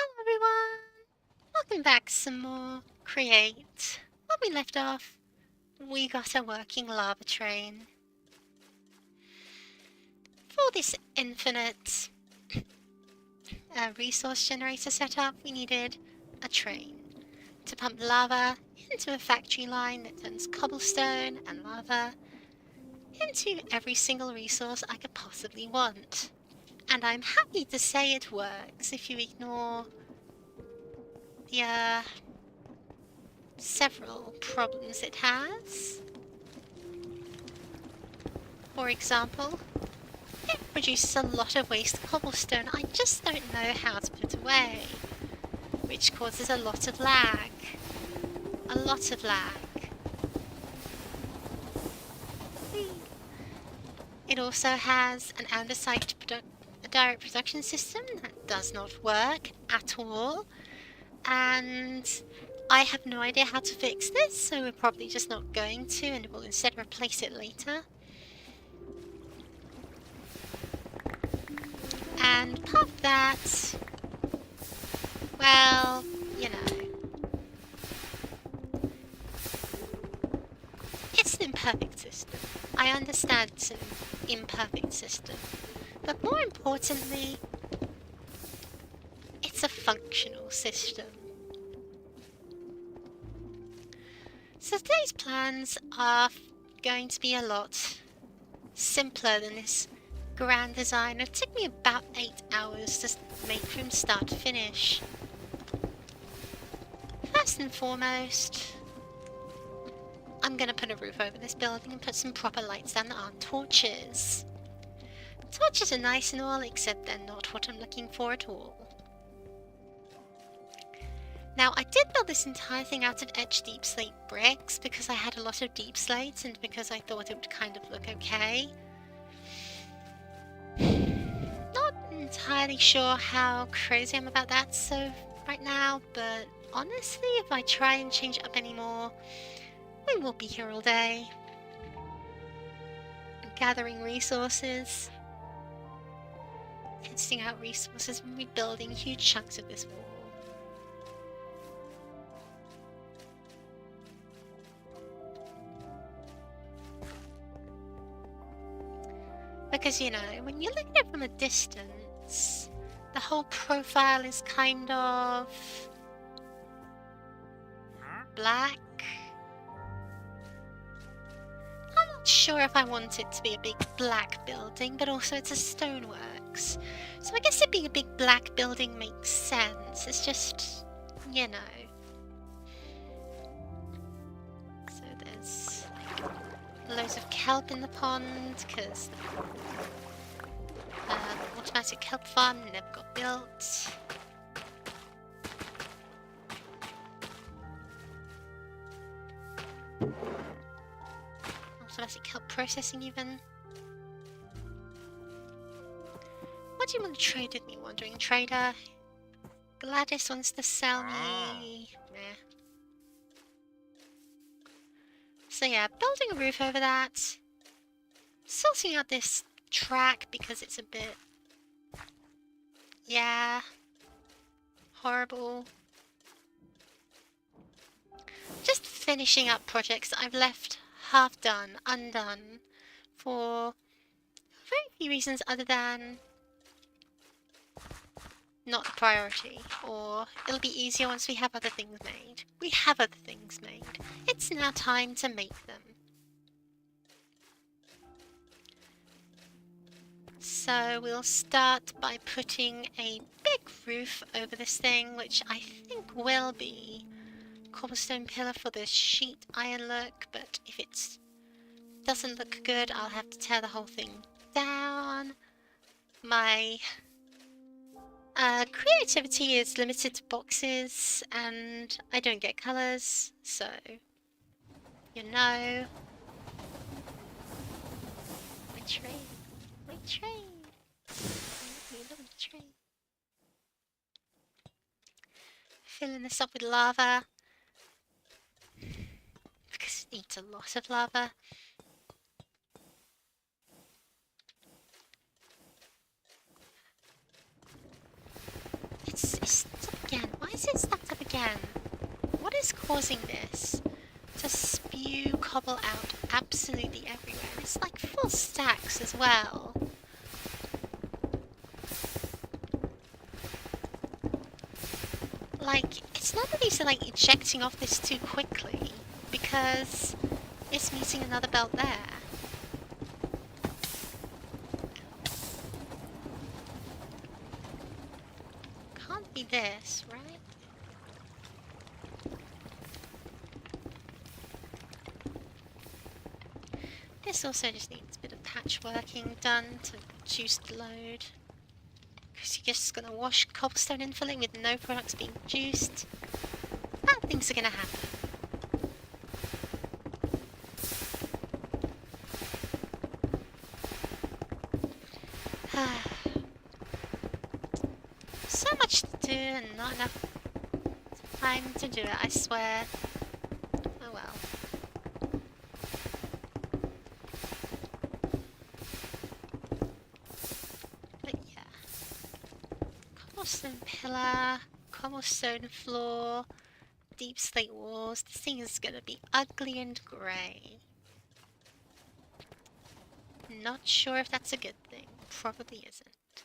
Hello everyone! Welcome back some more Create. When we left off, we got a working lava train. For this infinite resource generator setup, we needed a train to pump lava into a factory line that turns cobblestone and lava into every single resource I could possibly want. And I'm happy to say it works if you ignore the several problems it has. For example, it produces a lot of waste cobblestone I just don't know how to put away, which causes a lot of lag. A lot of lag. It also has an out-of-site direct production system that does not work at all, and I have no idea how to fix this, so we're probably just not going to, and we'll instead replace it later. And part of that, well, you know, it's an imperfect system. I understand it's an imperfect system, but more importantly, it's a functional system. So today's plans are going to be a lot simpler than this grand design. It took me about 8 hours to make from start to finish. First and foremost, I'm gonna put a roof over this building and put some proper lights down that aren't torches. Torches are nice and all, except they're not what I'm looking for at all. Now, I did build this entire thing out of etched deep slate bricks because I had a lot of deep slates and because I thought it would kind of look okay. Not entirely sure how crazy I'm about that right now, but honestly, if I try and change it up anymore, we will be here all day. Gathering resources, testing out resources, and rebuilding huge chunks of this wall. Because, you know, when you look at it from a distance, the whole profile is kind of black. I'm not sure if I want it to be a big black building, but also it's a stoneworks. So I guess it being a big black building makes sense. It's just, you know. So there's loads of kelp in the pond, because the automatic kelp farm never got built. Automatic kelp processing even. What do you want to trade with me, wandering trader? Gladys wants to sell me. Nah. So yeah, building a roof over that. Sorting out this track because it's a bit... yeah. Horrible. Just finishing up projects that I've left half done, undone, for very few reasons other than not a priority, or it'll be easier once we have other things made. We have other things made. It's now time to make them. So we'll start by putting a big roof over this thing, which I think will be cobblestone pillar for the sheet iron look, but if it doesn't look good, I'll have to tear the whole thing down. My creativity is limited to boxes, and I don't get colours, so you know. My train, my train. I love the train. Filling this up with lava because it needs a lot of lava. It's a again, what is causing this to spew cobble out absolutely everywhere? And it's like full stacks as well. Like, it's not that he's like ejecting off this too quickly, because it's meeting another belt there. Can't be this, right? This also just needs a bit of patchworking done to reduce the load. Because you're just gonna wash cobblestone infilling with no products being produced. Bad things are gonna happen. So much to do and not enough time to do it, I swear. Oh well. But yeah. Cobblestone pillar, cobblestone floor, deep slate walls. This thing is gonna be ugly and grey. Not sure if that's a good thing. Probably isn't.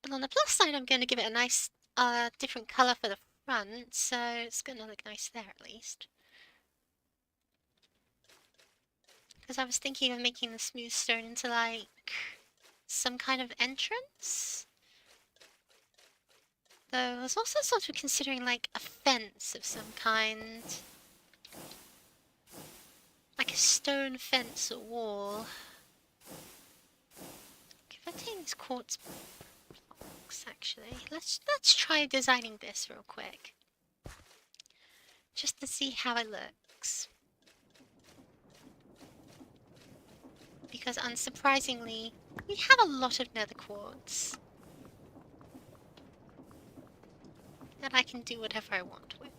But on the plus side, I'm going to give it a nice, different colour for the front, so it's going to look nice there at least. Because I was thinking of making the smooth stone into, like, some kind of entrance. Though I was also sort of considering, like, a fence of some kind. Like a stone fence or wall. If I take these quartz blocks, actually, let's try designing this real quick. Just to see how it looks. Because unsurprisingly, we have a lot of nether quartz that I can do whatever I want with.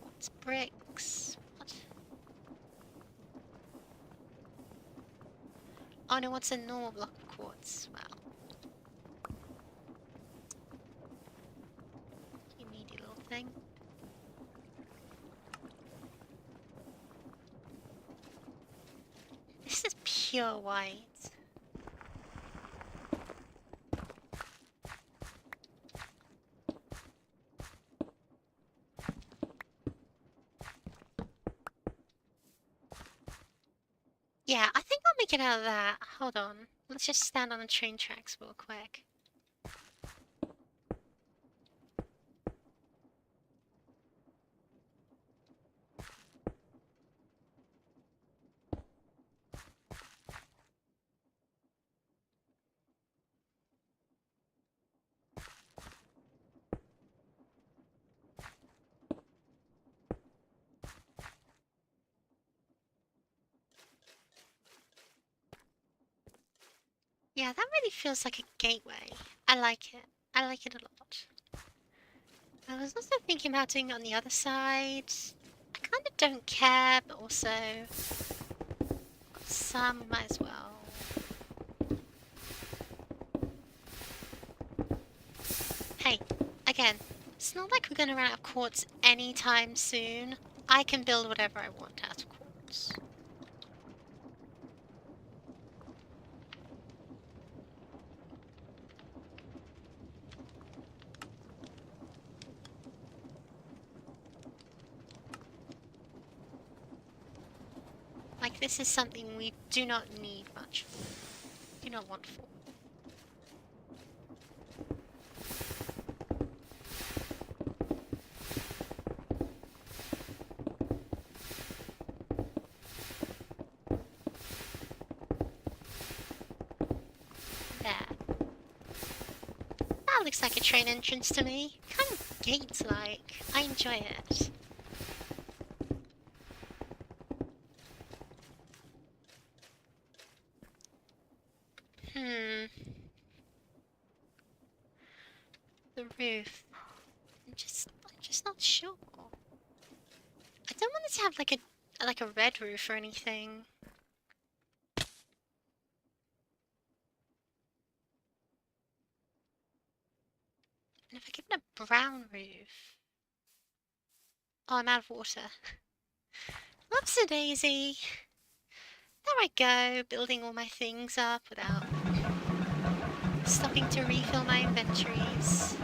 Quartz bricks. What? Oh no, what's a normal block of quartz? Well, you needy little thing. This is pure white. Yeah, I think I'll make it out of that. Hold on. Let's just stand on the train tracks real quick. Yeah, that really feels like a gateway. I like it. I like it a lot. I was also thinking about doing it on the other side. I kind of don't care, but also some might as well. Hey, again, it's not like we're gonna run out of quartz anytime soon. I can build whatever I want out of quartz. Like, this is something we do not need much for. Do not want for. There. That looks like a train entrance to me. Kind of gate-like. I enjoy it. The roof. I'm just not sure. I don't want it to have like a like a red roof or anything. And if I give it a brown roof... Oh, I'm out of water. Whoops-a-daisy. There I go, building all my things up without stopping to refill my inventories.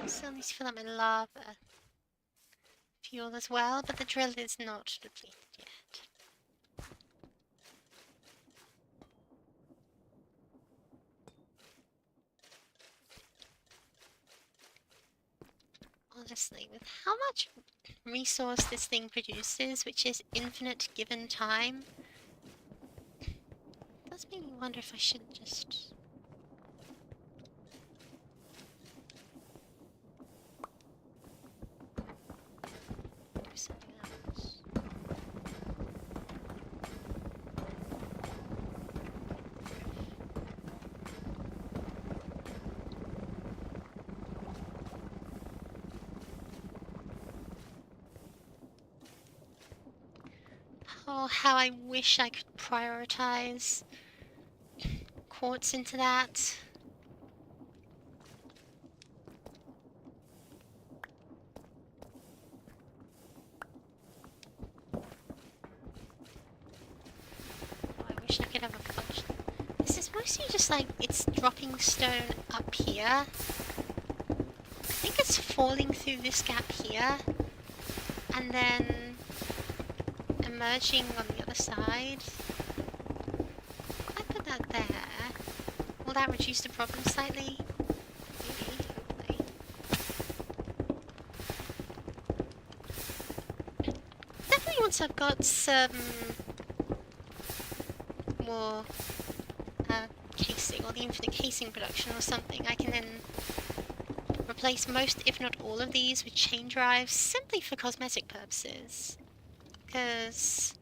Still need to fill up my lava fuel as well, but the drill is not depleted yet. Honestly, with how much resource this thing produces, which is infinite given time, it does make me wonder if I should just... do something else. Oh, how I wish I could prioritize quartz into that. Oh, I wish I could have a function. This is mostly just like, it's dropping stone up here. I think it's falling through this gap here, and then emerging on the other side. If I put that there, will that reduce the problem slightly? Maybe, hopefully. Definitely once I've got some more casing, or the infinite casing production or something, I can then replace most, if not all of these with chain drives simply for cosmetic purposes. Because,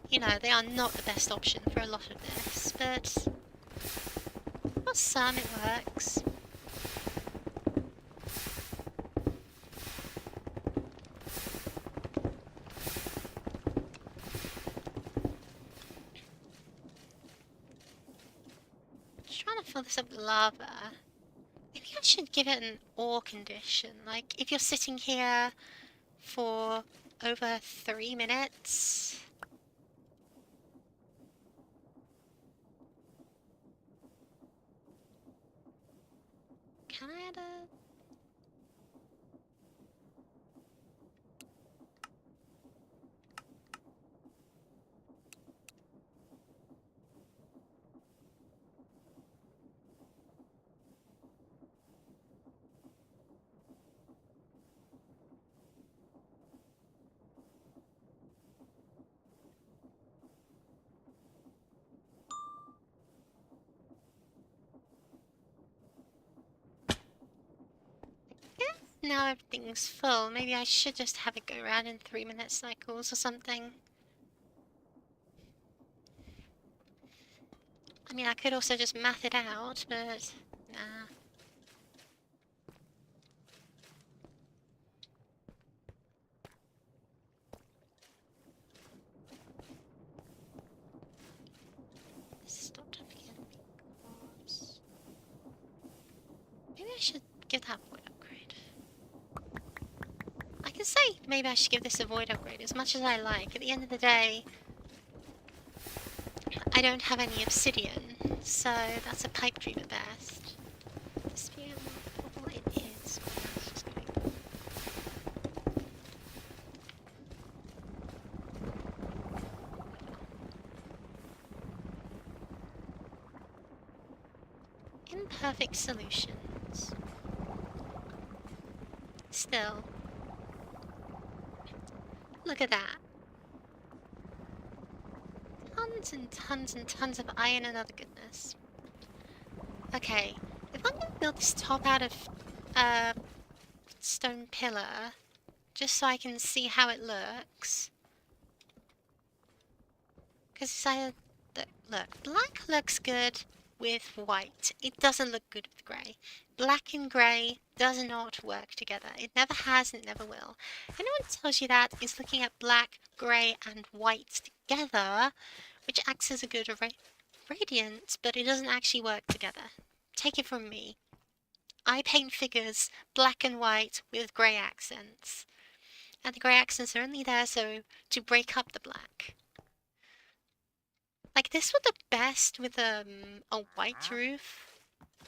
you know, they are not the best option for a lot of this, but for some it works. Just trying to fill this up with lava. Maybe I should give it an ore condition. Like, if you're sitting here for over 3 minutes... Can I add a... Now everything's full. Maybe I should just have it go around in 3-minute cycles or something. I mean, I could also just math it out, but nah. This is not jumping in because... Maybe I should give that void upgrade. I can say maybe I should give this a void upgrade as much as I like. At the end of the day, I don't have any obsidian, so that's a pipe dream at best. This being all it is. Just going... Imperfect solutions. Still. Look at that. tons and tons and tons of iron and other goodness. Okay, if I'm gonna build this top out of stone pillar, just so I can see how it looks. Because look, black looks good with white. It doesn't look good with grey. Black and grey does not work together. It never has and it never will. Anyone tells you that is looking at black, grey and white together, which acts as a good gradient, but it doesn't actually work together. Take it from me. I paint figures black and white with grey accents. And the grey accents are only there so to break up the black. Like, this would look best with a white roof,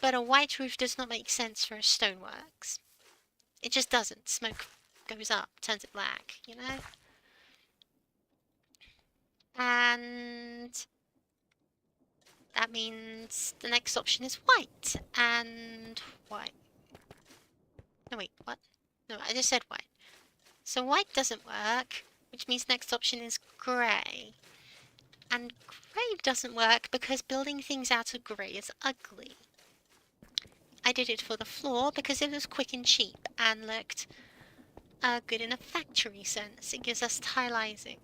but a white roof does not make sense for a stoneworks. It just doesn't. Smoke goes up, turns it black, you know? And that means the next option is white, and white. No, wait, what? No, I just said white. So white doesn't work, which means next option is grey. And grey doesn't work because building things out of grey is ugly. I did it for the floor because it was quick and cheap and looked good in a factory sense. It gives us tiling,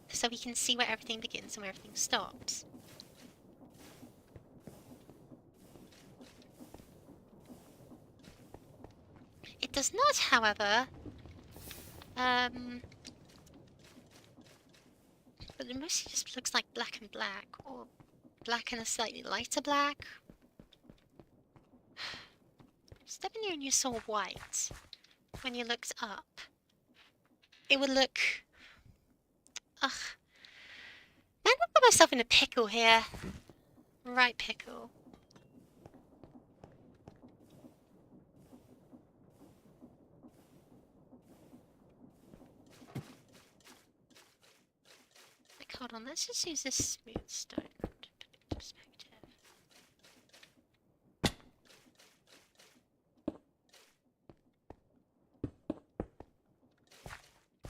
so we can see where everything begins and where everything stops. It does not, however, but it mostly just looks like black and black, or black and a slightly lighter black. Step in here and you saw white. When you looked up, it would look... Ugh. Man, I put myself in a pickle here. Right pickle. Like, hold on, let's just use this smooth stone to put it into perspective.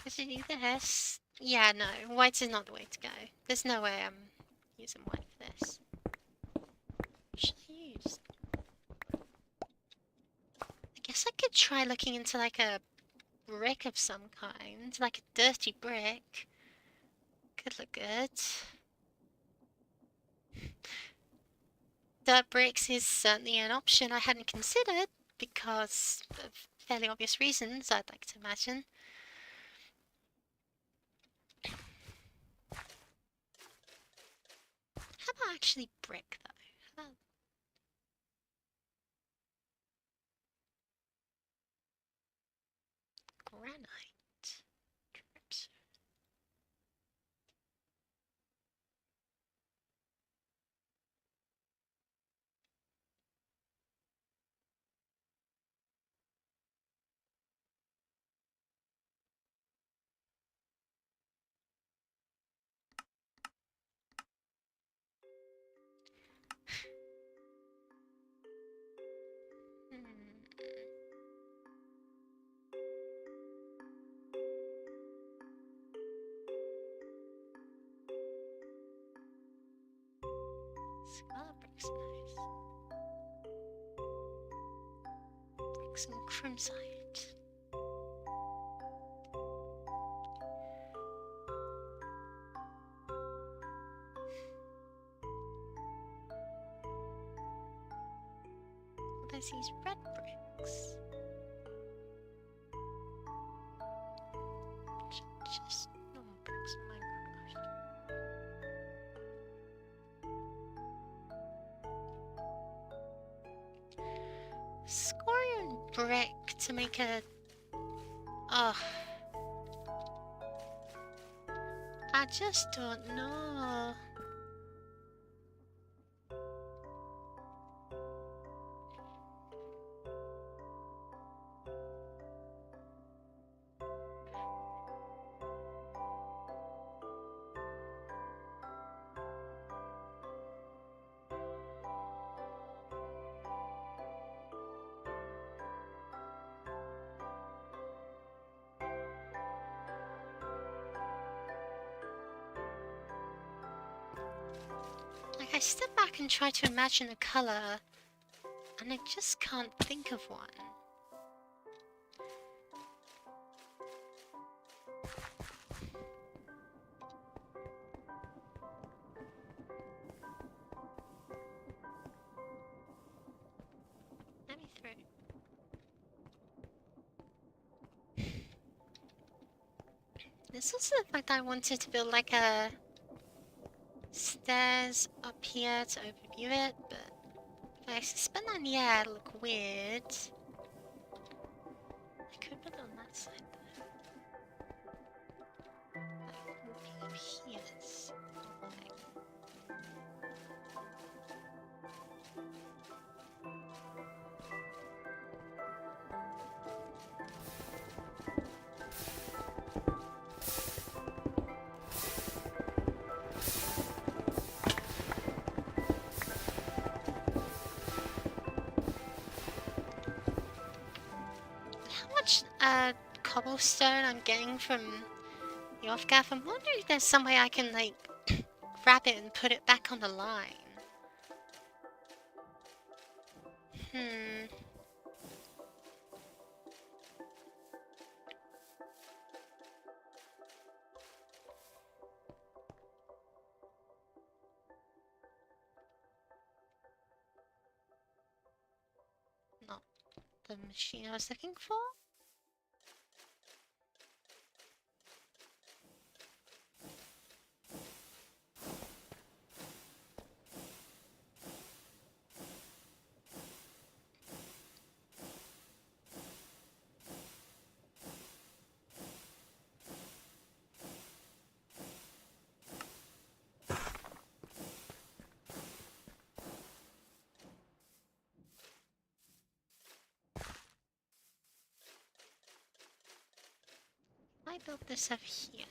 Is it either this? Yeah, no, white is not the way to go. There's no way I'm using white for this. What should I use? I guess I could try looking into like a brick of some kind, like a dirty brick. Could look good. Dirt bricks is certainly an option I hadn't considered because of fairly obvious reasons, I'd like to imagine. How about actually brick, though? How about granite? Drips. Scarlet brick's nice. Bricks and crimsite. There's these red bricks. Just normal bricks in Minecraft. Scorian brick to make a... Ugh. I just don't know. step back and try to imagine a colour, and I just can't think of one. Let me through. There's also the fact that I wanted to build like a stairs up here to overview it, but if I suspend that in the air, it'll look weird. I could put it on that side though. That will be up here. Okay. How much cobblestone I'm getting from the off-gaff? I'm wondering if there's some way I can like grab it and put it back on the line. Not the machine I was looking for. I built this up here.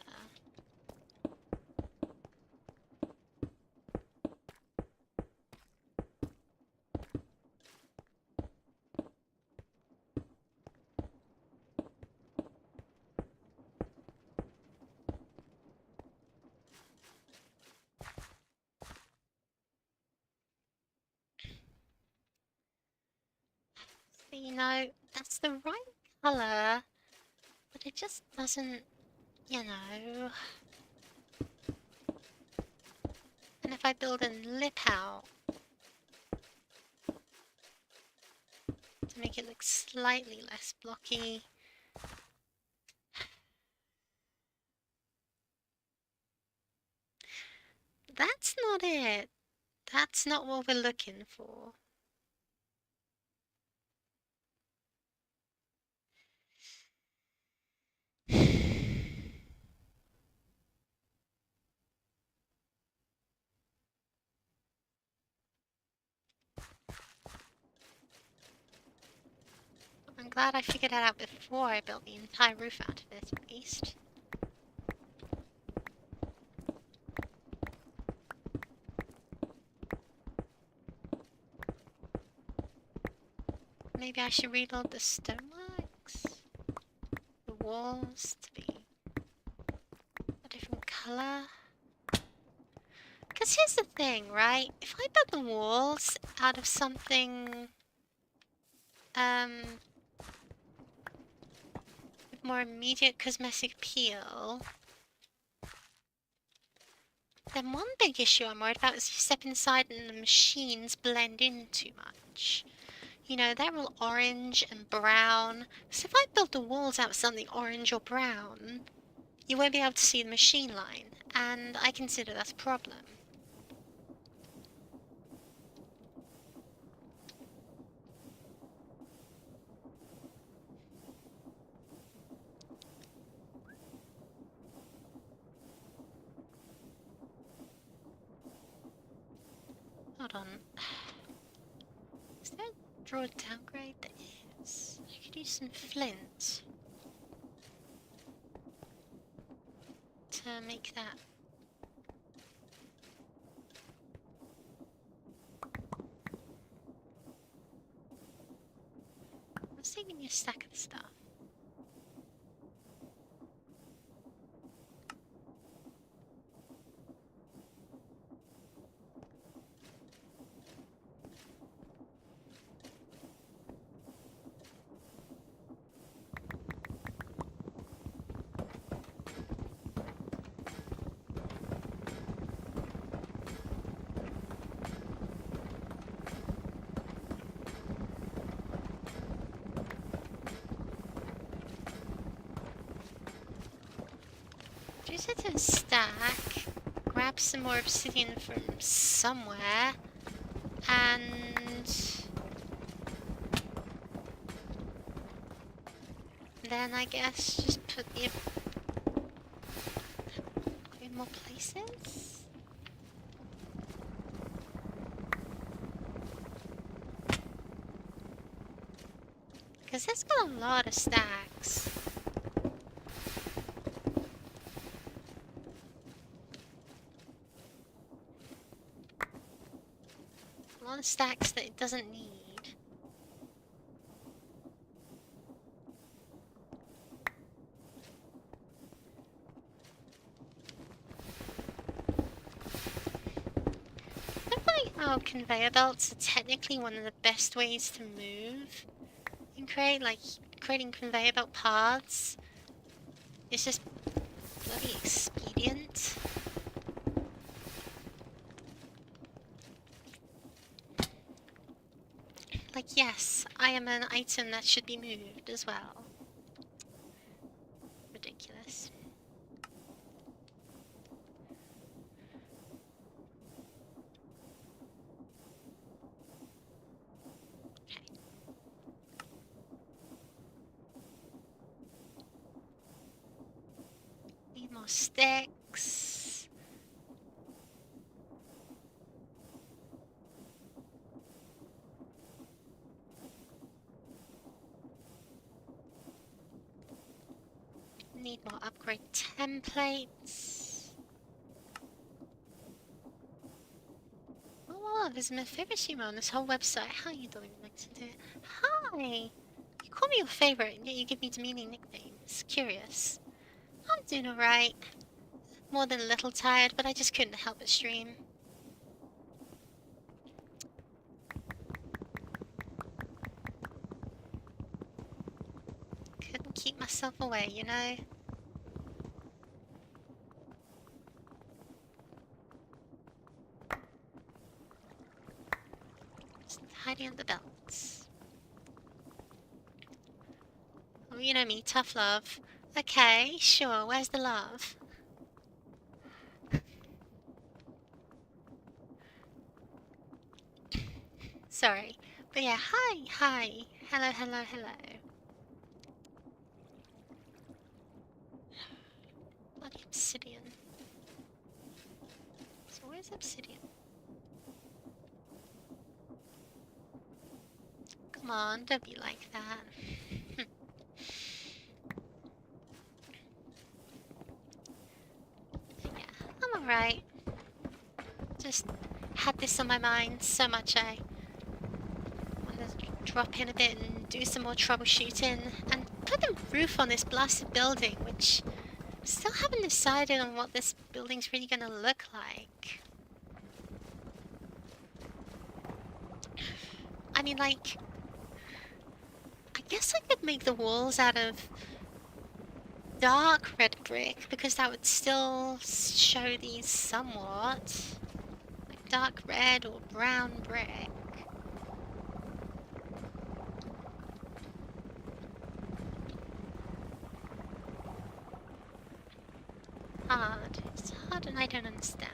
So, you know, that's the right colour, but it just doesn't, you know. And if I build a lip out to make it look slightly less blocky. That's not it. That's not what we're looking for. I'm glad I figured that out before I built the entire roof out of it, at least. Maybe I should reload the stoneworks? The walls to be a different colour? Because here's the thing, right? If I build the walls out of something, with more immediate cosmetic appeal, then one big issue I'm worried about is if you step inside and the machines blend in too much. You know, they're all orange and brown, so if I build the walls out of something orange or brown, you won't be able to see the machine line, and I consider that a problem. Hold on. Is there a draw downgrade? There is. I could use some flint to make that. Let's take me a stack of stuff. use it to stack, grab some more obsidian from somewhere, and then I guess just put the in more places. Because it's got a lot of stacks. A lot of stacks that it doesn't need. I feel like our conveyor belts are technically one of the best ways to move and creating conveyor belt paths. It's just bloody expedient. Like, yes, I am an item that should be moved as well. Ridiculous. Okay. Need more sticks. Need more upgrade templates. Oh, there's my favorite streamer on this whole website. How you doing, Lexington? Hi! You call me your favorite, and yet you give me demeaning nicknames. Curious. I'm doing alright. More than a little tired, but I just couldn't help but stream. Couldn't keep myself away, you know? Just hiding under belts. Oh, you know me, tough love. Okay, sure, where's the love? Sorry. But yeah, hi. Hello. Bloody obsidian. So where's obsidian? Come on, don't be like that. Yeah, I'm alright. Just had this on my mind so much I wanted to drop in a bit and do some more troubleshooting and put a roof on this blasted building, which still haven't decided on what this building's really gonna look like. I mean, like, I guess I could make the walls out of dark red brick, because that would still show these somewhat. Like dark red or brown brick. Hard. It's hard and I don't understand.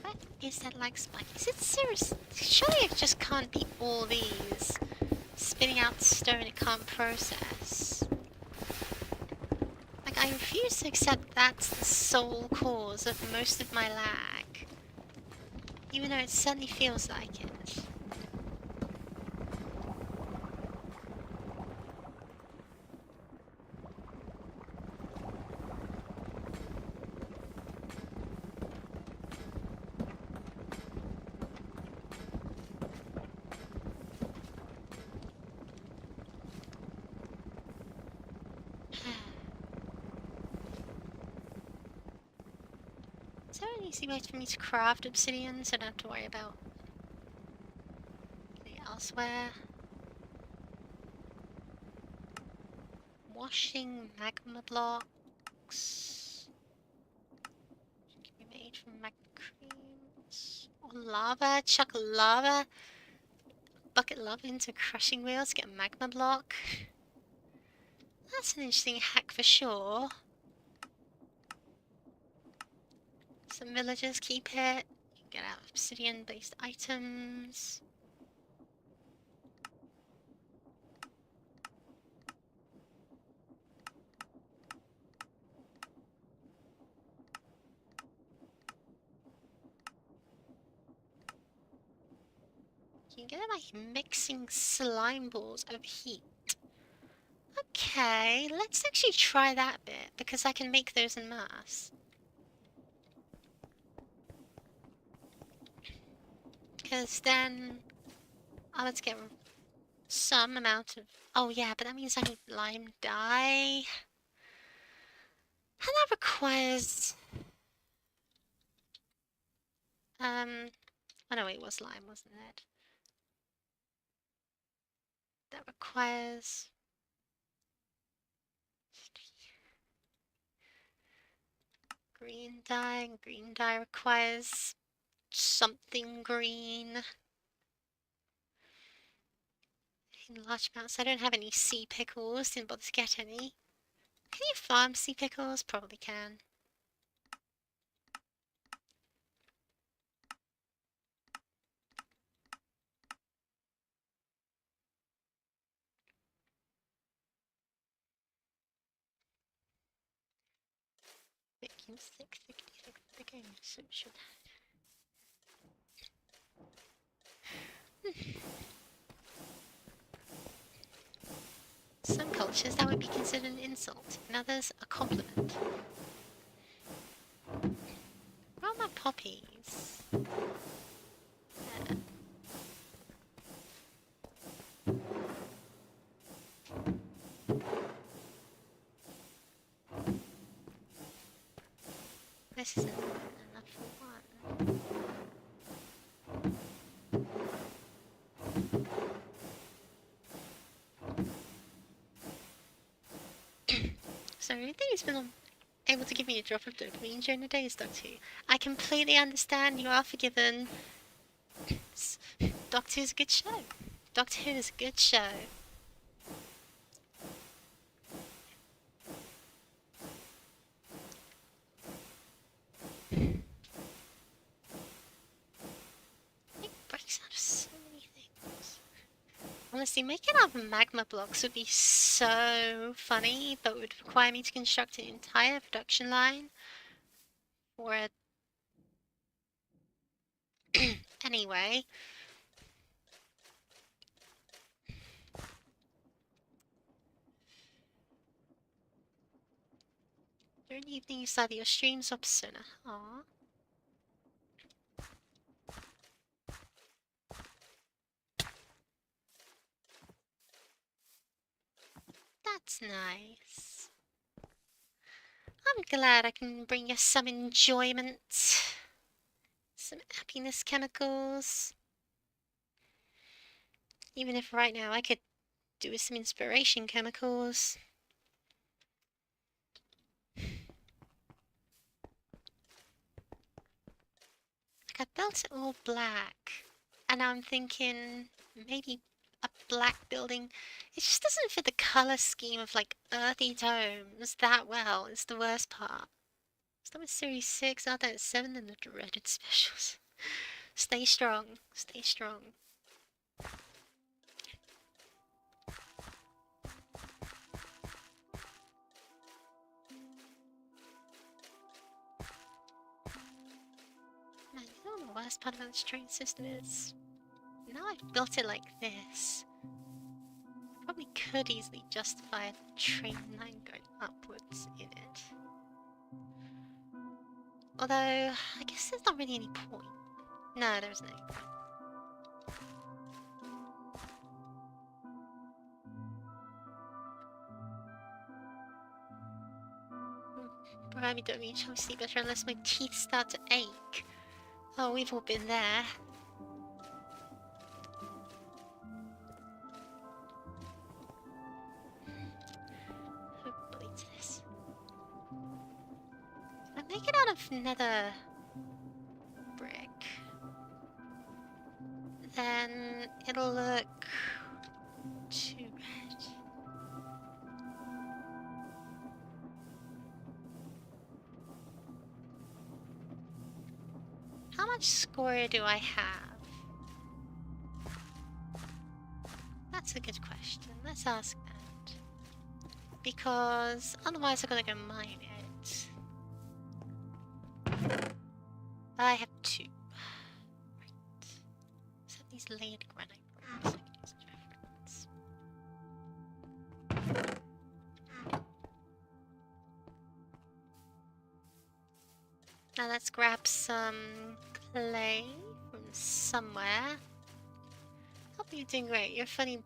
What is that like spike? Is it serious? Surely it just can't be all these. Spitting out stone it can't process. Like, I refuse to accept that's the sole cause of most of my lag. Even though it certainly feels like it. Is there an easy way for me to craft obsidian so I don't have to worry about getting it elsewhere? washing magma blocks can be made from magma creams. Or lava, chuck lava, bucket lava into crushing wheels, get a magma block. That's an interesting hack for sure. Some villagers keep it. Get out obsidian-based items. You can get it by mixing slime balls over heat. Okay, let's actually try that bit, because I can make those en masse. Because then I would get some amount of... Oh yeah, but that means I need lime dye. And that requires... Oh no, it was lime, wasn't it? That requires... green dye, and green dye requires something green. In large amounts. I don't have any sea pickles, didn't bother to get any. Can you farm sea pickles? Probably can. Making 666 the game, so it should. Some cultures that would be considered an insult, in others a compliment. Where are my poppies? This isn't enough for one. So I think he's been able to give me a drop of dopamine during the day is Doctor Who. I completely understand, you are forgiven. Doctor Who's a good show. Doctor Who is a good show. It breaks out of so many things. Honestly, making out of magma blocks would be so funny, but would require me to construct an entire production line for a... Anyway. During the evening you saw your streams of Persona. Aww. That's nice. I'm glad I can bring you some enjoyment. Some happiness chemicals. Even if right now I could do with some inspiration chemicals. Like, I built it all black. And now I'm thinking maybe a black building. It just doesn't fit the color scheme of like earthy tones that well. It's the worst part. Start with Series 6, out at 7, and the dreaded specials. Stay strong. Stay strong. Man, you know what the worst part about this train system is? Now I've built it like this, I probably could easily justify a train line going upwards in it. Although, I guess there's not really any point. No, there isn't any point. Probably don't mean shall sleep better unless my teeth start to ache. Oh, we've all been there. make it out of nether brick, then it'll look too red. How much score do I have? That's a good question. Let's ask that. Because otherwise I'm gonna go mine it. I have 2. Right. So these laid granite blocks I can use as reference. Now let's grab some clay from somewhere. Hope you're doing great. You're a funny,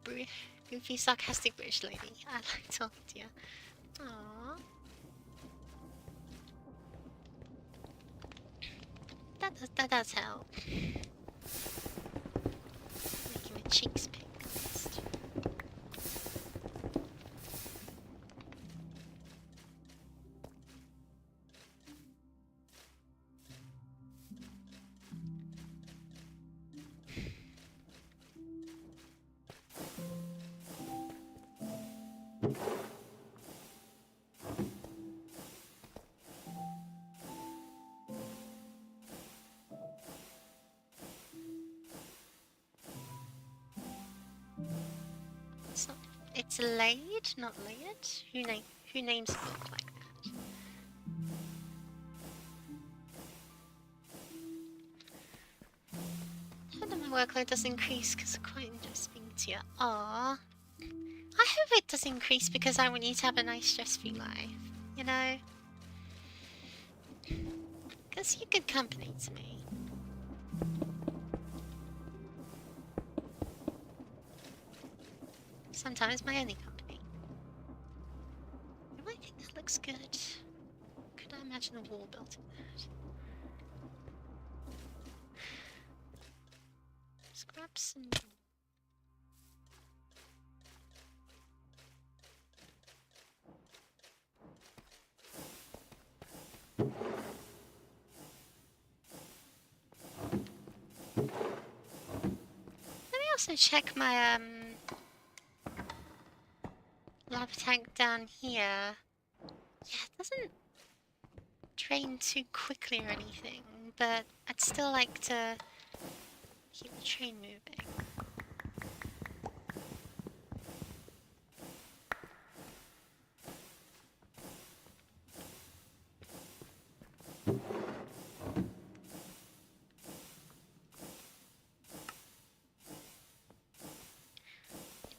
goofy, sarcastic British lady. I like talking to you. Aww. That does help. Making my cheeks pink at least. It's laid, not layered. Who names a book like that? I hope my workload does increase because I'm quite enjoy speaking to you. Aww. I hope it does increase because I want you to have a nice stress-free life. You know? Because you're good company to me. Sometimes my only company. I think that looks good. Could I imagine a wall built in that? Let's grab some... Let me also check my lava tank down here. Yeah, it doesn't drain too quickly or anything, but I'd still like to keep the train moving.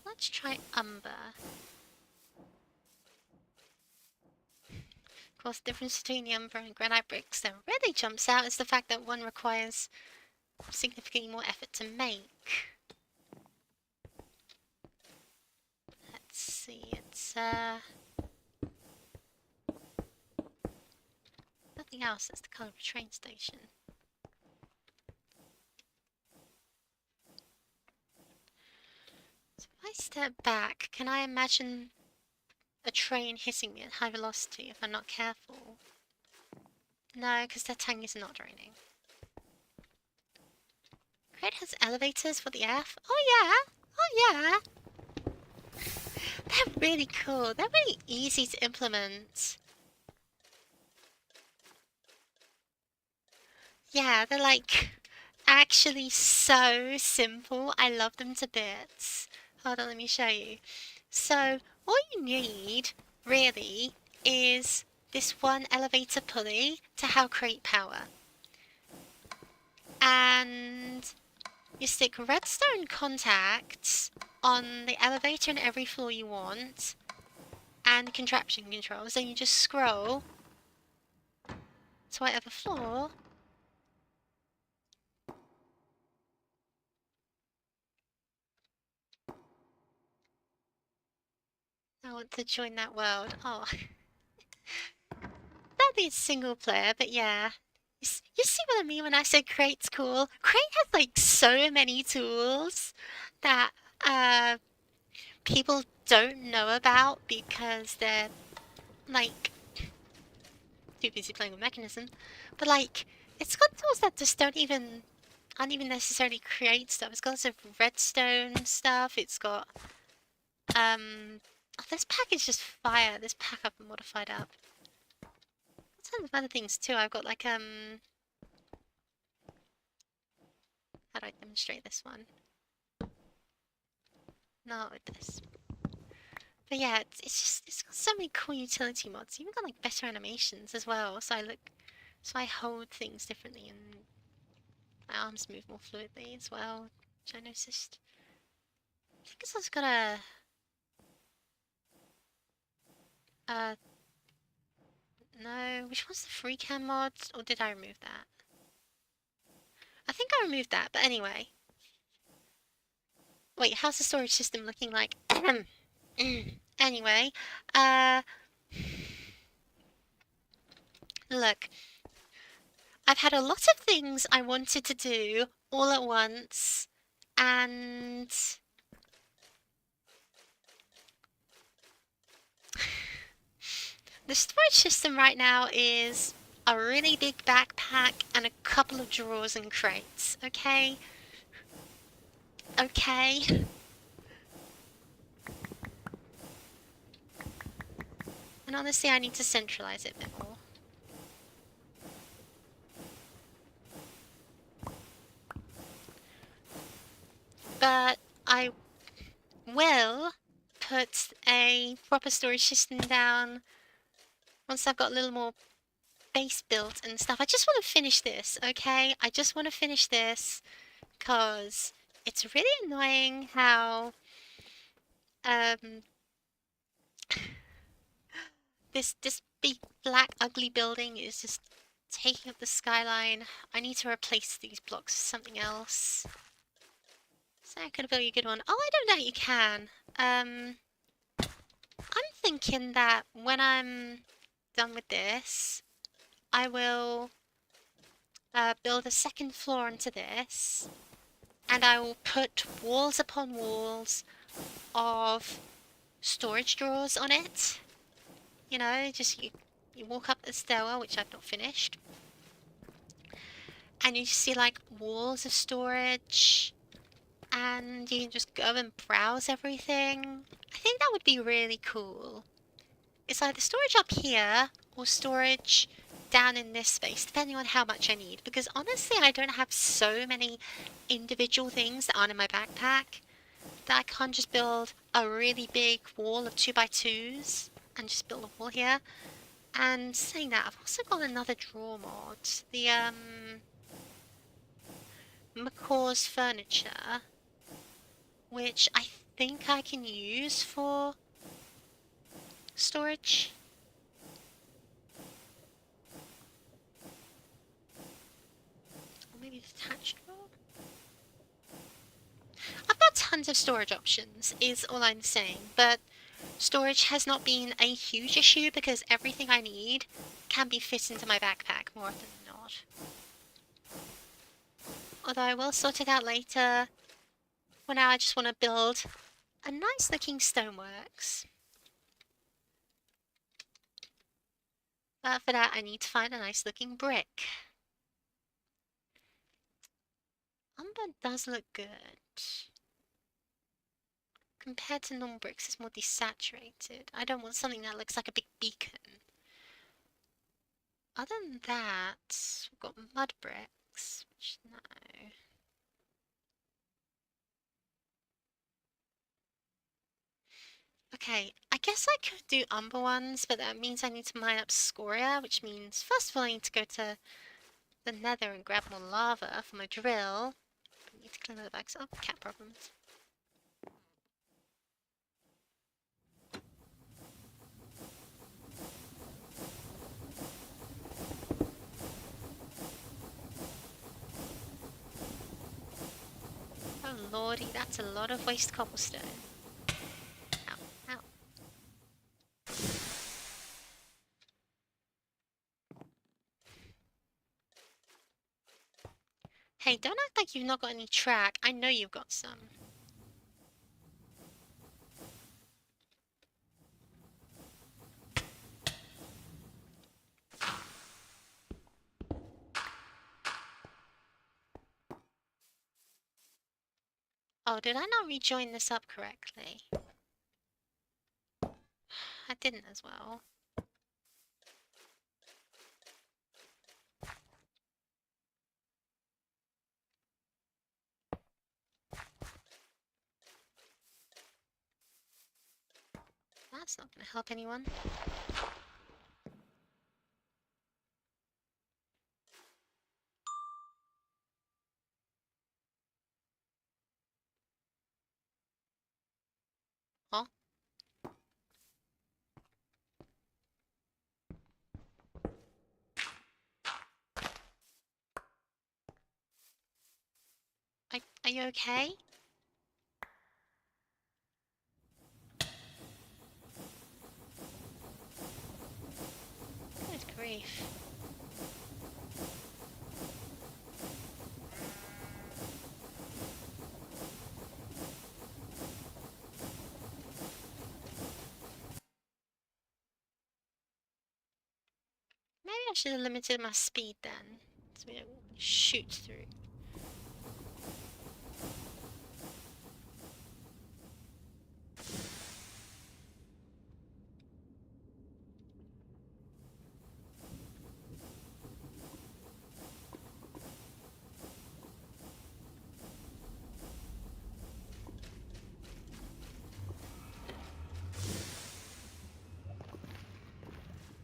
Let's try umber. Of course, the difference between the umber and granite bricks that really jumps out is the fact that one requires significantly more effort to make. Let's see, it's nothing else, it's the colour of a train station. So if I step back, can I imagine a train hitting me at high velocity if I'm not careful? No, because that tank is not draining. Crate has elevators for the F? Oh yeah! Oh yeah! They're really cool. They're really easy to implement. Yeah, they're like actually so simple. I love them to bits. Hold on, let me show you. So, all you need, really, is this one elevator pulley to help create power. And you stick redstone contacts on the elevator and every floor you want, and contraption controls, and you just scroll to whatever floor. I want to join that world. Oh. That'd be single player, but yeah. You see what I mean when I say Crate's cool? Crate has like so many tools that people don't know about because they're like too busy playing with mechanism. But like, it's got tools that just aren't even necessarily create stuff. It's got lots of redstone stuff. It's got oh, this pack is just fire. This pack I've modified up. Tons of other things too. I've got like how do I demonstrate this one? Not with this. But yeah, it's got so many cool utility mods. Even got like better animations as well. So I hold things differently and my arms move more fluidly as well, which I noticed. I think it's also got a no, which was the free cam mod, or did I remove that? I think I removed that, but anyway. Wait, how's the storage system looking like? Anyway, uh, look, I've had a lot of things I wanted to do all at once, and the storage system right now is a really big backpack and a couple of drawers and crates, okay? Okay? And honestly, I need to centralize it a bit more. But I will put a proper storage system down once I've got a little more base built and stuff. I just want to finish this, okay? I just want to finish this because it's really annoying how this big black ugly building is just taking up the skyline. I need to replace these blocks with something else. So I could build you a good one. Oh, I don't know you can. I'm thinking that when I'm done with this, I will build a second floor onto this, and I will put walls upon walls of storage drawers on it. You know, just you walk up the stairwell, which I've not finished, and you see like walls of storage, and you can just go and browse everything. I think that would be really cool. It's either storage up here or storage down in this space, depending on how much I need. Because honestly, I don't have so many individual things that aren't in my backpack that I can't just build a really big wall of 2x2s and just build a wall here. And saying that, I've also got another drawer mod. The McCaw's furniture, which I think I can use for storage. Or maybe detached drawer? I've got tons of storage options, is all I'm saying, but storage has not been a huge issue because everything I need can be fit into my backpack more often than not. Although I will sort it out later. For now, I just want to build a nice looking stoneworks. But for that, I need to find a nice looking brick. Umber does look good. Compared to normal bricks, it's more desaturated. I don't want something that looks like a big beacon. Other than that, we've got mud bricks, which no. Okay, I guess I could do umber ones, but that means I need to mine up scoria, which means first of all I need to go to the nether and grab more lava for my drill. I need to clean the bags up. Cat problems. Oh lordy, that's a lot of waste cobblestone. Ow, ow. Hey, don't act like you've not got any track. I know you've got some. Oh, did I not rejoin this up correctly? I didn't as well. That's not gonna help anyone. Oh. Are you okay? Good grief. Maybe I should have limited my speed then, so we don't shoot through.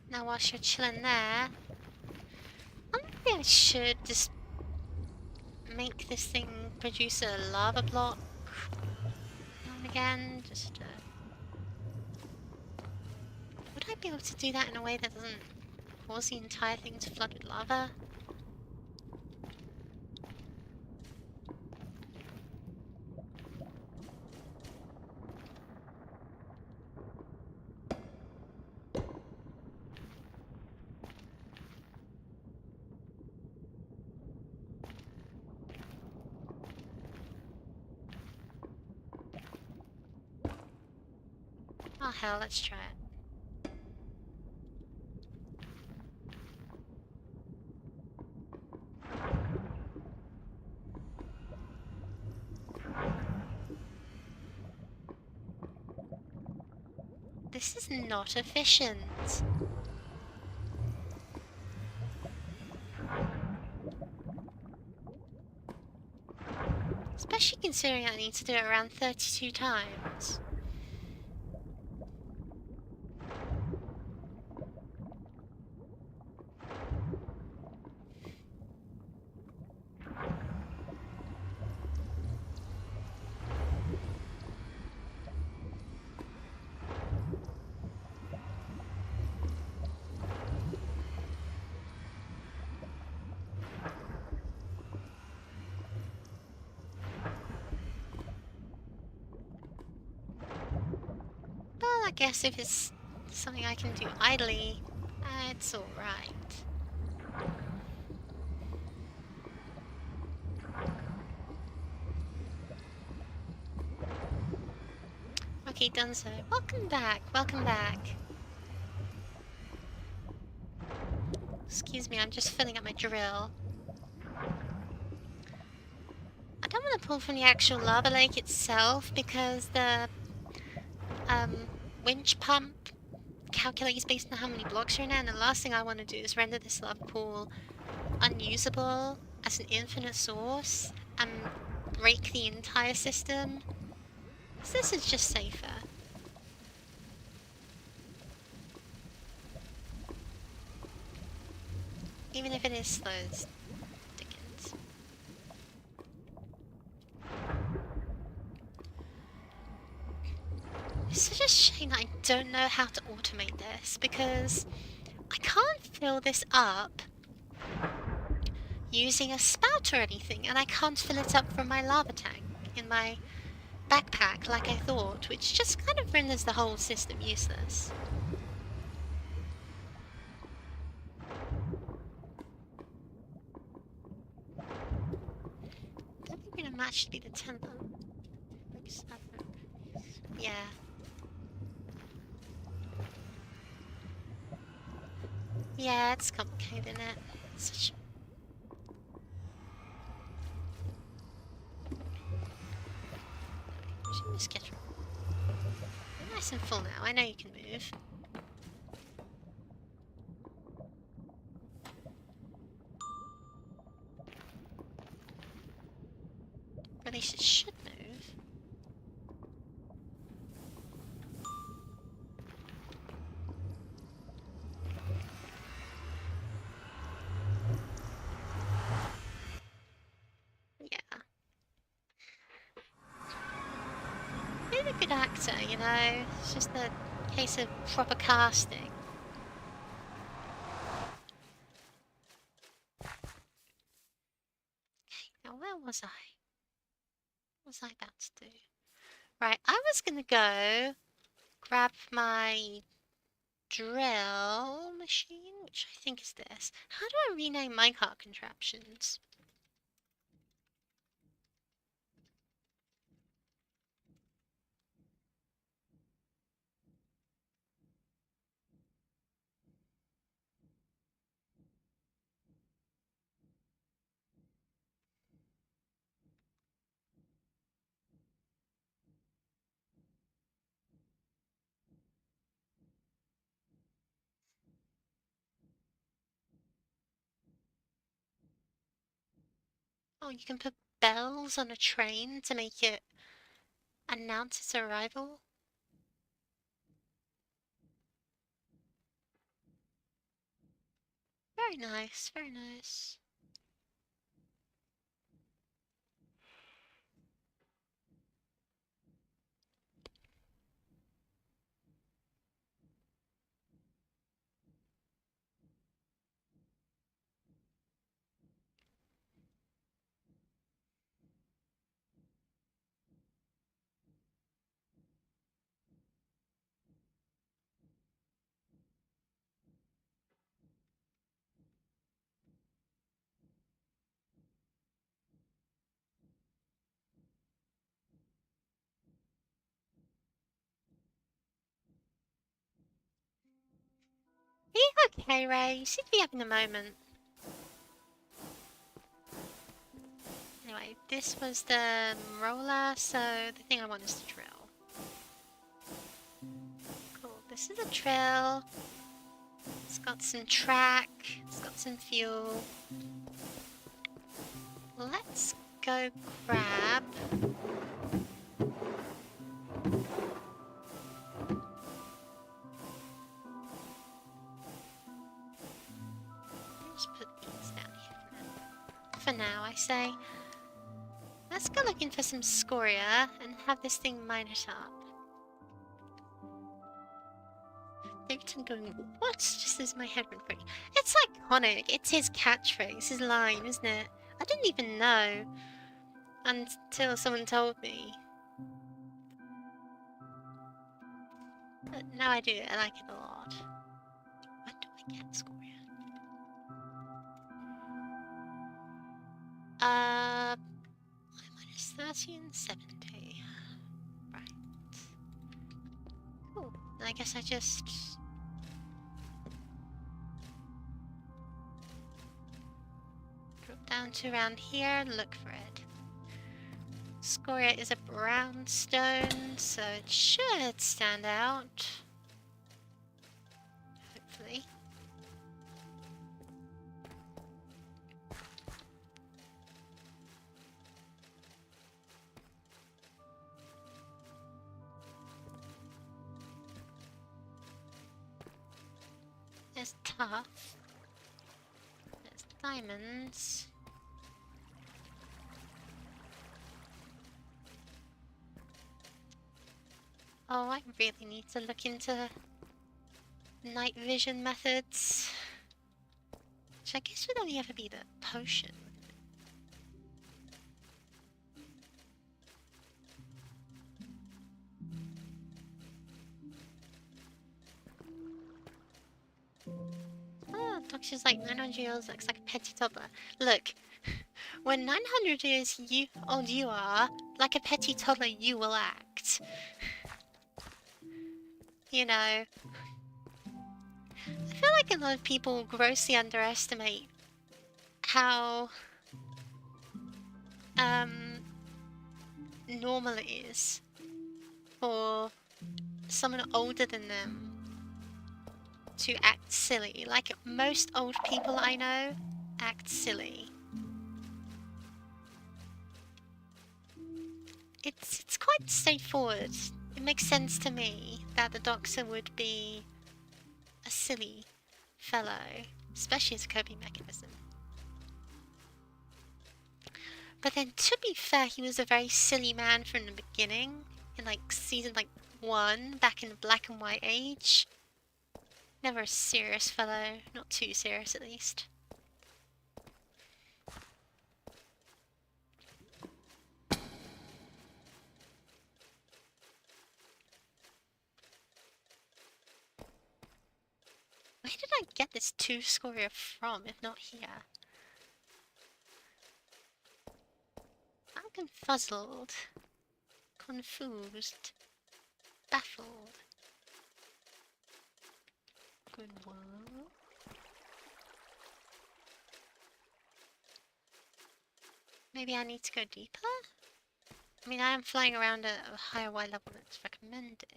Now whilst you're chilling there, maybe I should just make this thing produce a lava block now and again, just would I be able to do that in a way that doesn't cause the entire thing to flood with lava? Oh hell, let's try it. This is not efficient. Especially considering I need to do it around 32 times. But I guess if it's something I can do idly, it's alright. Okay, done so. Welcome back, welcome back. Excuse me, I'm just filling up my drill. I don't want to pull from the actual lava lake itself because the winch pump calculates based on how many blocks are in it, and the last thing I want to do is render this lava pool unusable as an infinite source and break the entire system. So this is just safer. Even if it is slow as dickens. It's such a shame that I don't know how to automate this, because I can't fill this up using a spout or anything, and I can't fill it up from my lava tank in my backpack like I thought, which just kind of renders the whole system useless. I think we're gonna match should be the 10th. Yeah. Yeah, it's complicated, isn't it? Such... Just get You're nice and full now. I know you can move. Or at least it should move. Yeah. He's a good actor, you know? It's just a case of proper casting. Now, where was I? What was I about to do? Right, I was gonna go grab my drill machine, which I think is this. How do I rename minecart contraptions? Oh, you can put bells on a train to make it announce its arrival? Very nice, very nice. Are you okay, Ray? You seem to be having a moment. Anyway, this was the roller, so the thing I want is the drill. Cool, this is a drill. It's got some track, it's got some fuel. Let's go grab... Just put these down here for now, I say. Let's go looking for some scoria and have this thing mine it up. Davidson going, what? Just as my head went free. It's iconic. It's his catchphrase, his line, isn't it? I didn't even know until someone told me. But now I do. I like it a lot. When do I get scoria? Minus 30 and 70. Right. Cool. I guess I just... drop down to around here and look for it. Scoria is a brown stone, so it should stand out. Hopefully. There's tough. There's diamonds. Oh, I really need to look into night vision methods. Which I guess would only ever be the potion. Oh, Doctor's like 900 years looks like a petty toddler. Look, when 900 years old you are, like a petty toddler you will act. You know, I feel like a lot of people grossly underestimate how normal it is for someone older than them to act silly. Like, most old people I know act silly. It's quite straightforward. It makes sense to me that the Doctor would be a silly fellow, especially as a coping mechanism. But then, to be fair, he was a very silly man from the beginning, in like season 1, back in the black and white age. Never a serious fellow, not too serious at least. Where did I get this 2 scoria from, if not here? I'm confuzzled, confused, baffled. Good one. Maybe I need to go deeper? I mean, I am flying around at a higher Y level that's recommended.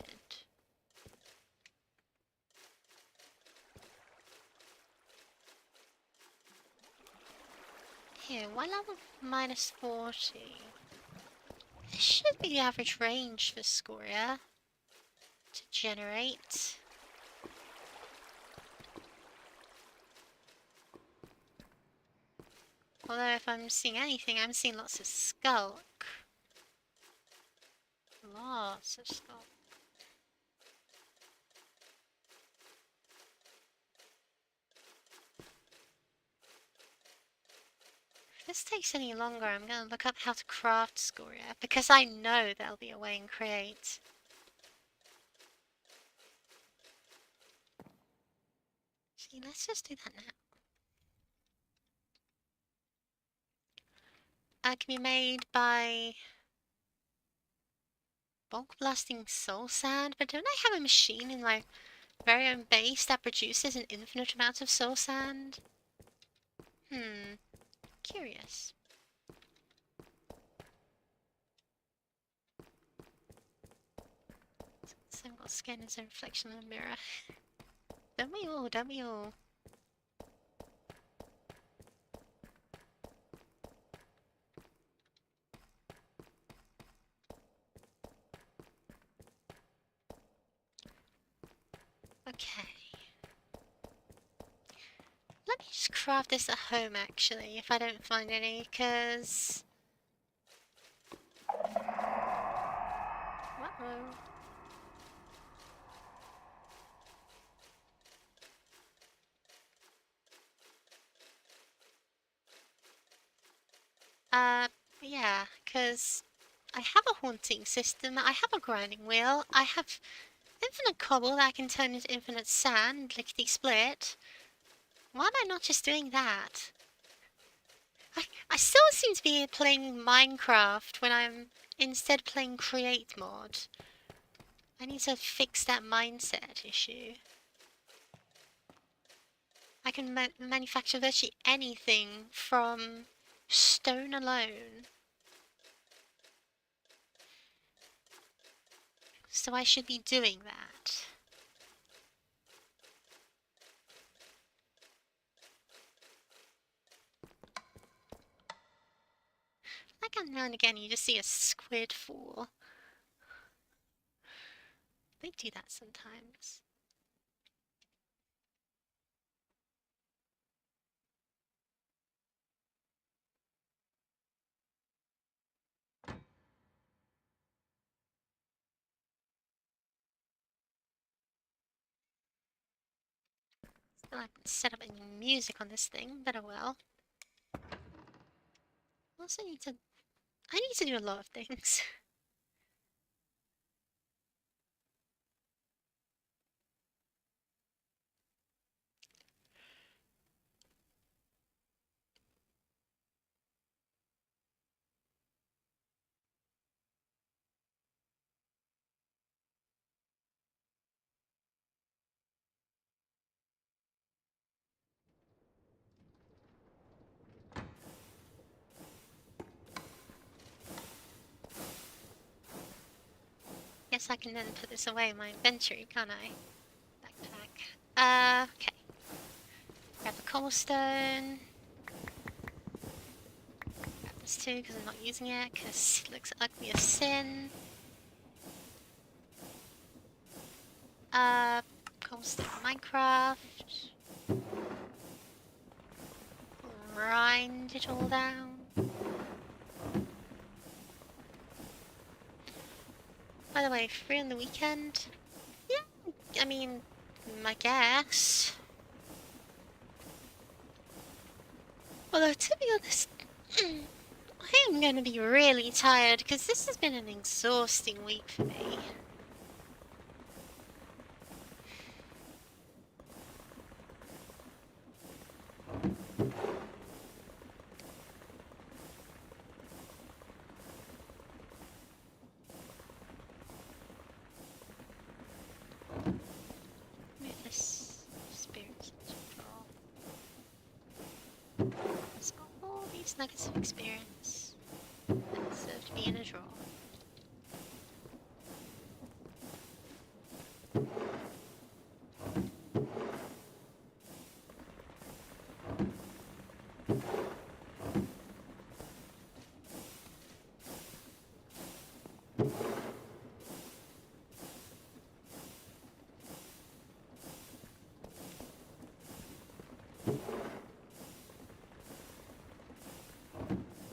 Here, Y level minus 40. This should be the average range for scoria to generate. Although if I'm seeing anything, I'm seeing lots of skulk. Lots of skulk. If this takes any longer, I'm going to look up how to craft scoria, because I know there'll be a way in Create. See, let's just do that now. Can be made by bulk blasting soul sand, but don't I have a machine in my very own base that produces an infinite amount of soul sand? Curious. Single skin is a reflection in the mirror. Don't we all? Don't we all? Okay. Let me just craft this at home, actually, if I don't find any, because... Uh-oh. Yeah, because I have a haunting system, I have a grinding wheel, I have infinite cobble that I can turn into infinite sand, lickety-split. Why am I not just doing that? I still seem to be playing Minecraft when I'm instead playing Create mod. I need to fix that mindset issue. I can manufacture virtually anything from stone alone. So I should be doing that. Like now and again you just see a squid fall. They do that sometimes. Still haven't set up any music on this thing, but oh well. Also need to... I need to do a lot of things. guess I can then put this away in my inventory, can't I? Backpack. Okay. Grab a cobblestone. Grab this too, because I'm not using it, because it looks ugly as sin. Cobblestone Minecraft. Grind it all down. By the way, free on the weekend? Yeah, I mean, I guess. Although, to be honest, I am going to be really tired because this has been an exhausting week for me. Move this spirits drawer. It's got all these nuggets of experience that deserve to be in a drawer.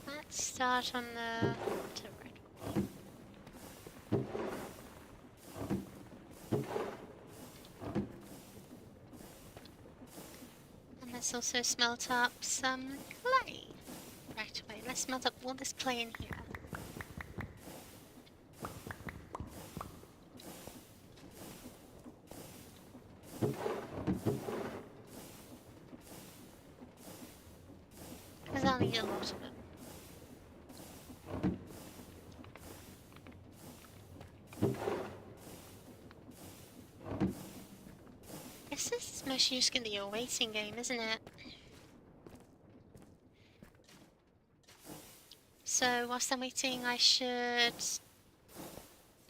Let's start on the right. And let's also smelt up some clay. Right away, let's smelt up all this clay in here. Because I'll need a lot of them. Guess this is mostly just going to be a waiting game, isn't it? So whilst I'm waiting, I should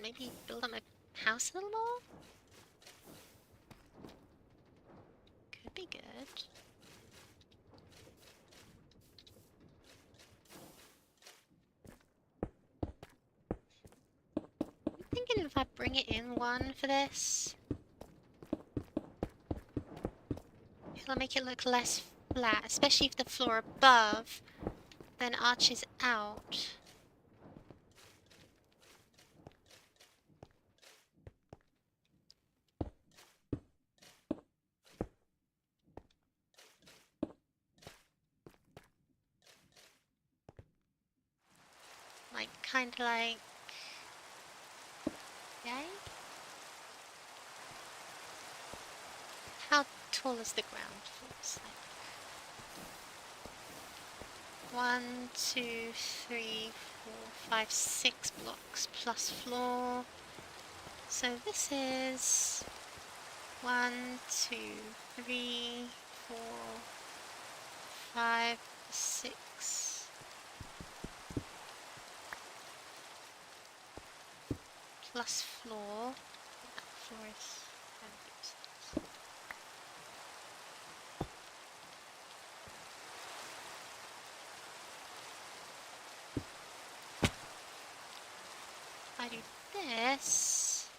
maybe build up my house a little more? Could be good. I'm thinking if I bring it in one for this, it'll make it look less flat, especially if the floor above then arches out. Like, kinda like... Yay? How tall is the ground floor? Like 1, 2, 3, 4, 5, 6 blocks plus floor. So this is 1, 2, 3, 4, 5, 6 plus floor. That floor is if I do this,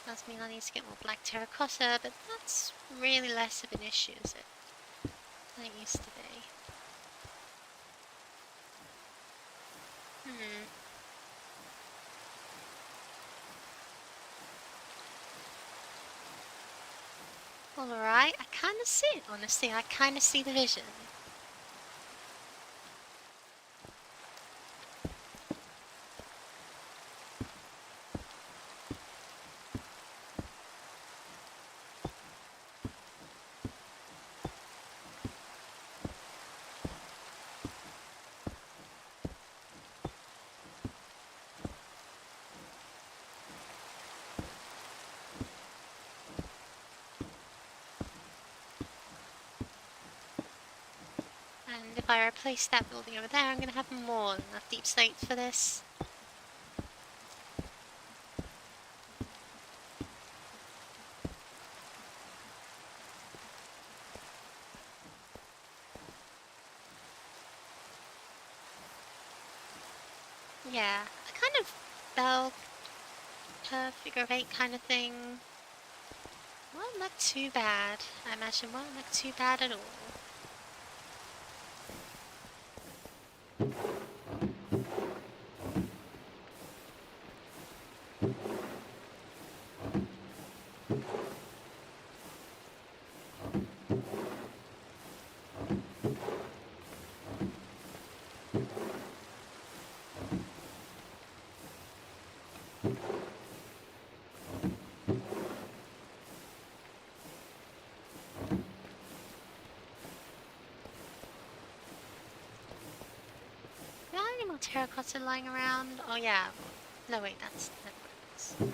does mean I need to get more black terracotta, but that's really less of an issue, is it? Than it used to be. Alright, I kinda see it, honestly. I kinda see the vision. if I replace that building over there, I'm going to have more than enough deep slate for this. Yeah, a kind of bell curve, figure of eight kind of thing. Won't look too bad. I imagine won't look too bad at all. Any more terracotta lying around? Oh yeah. No wait, that's that's good.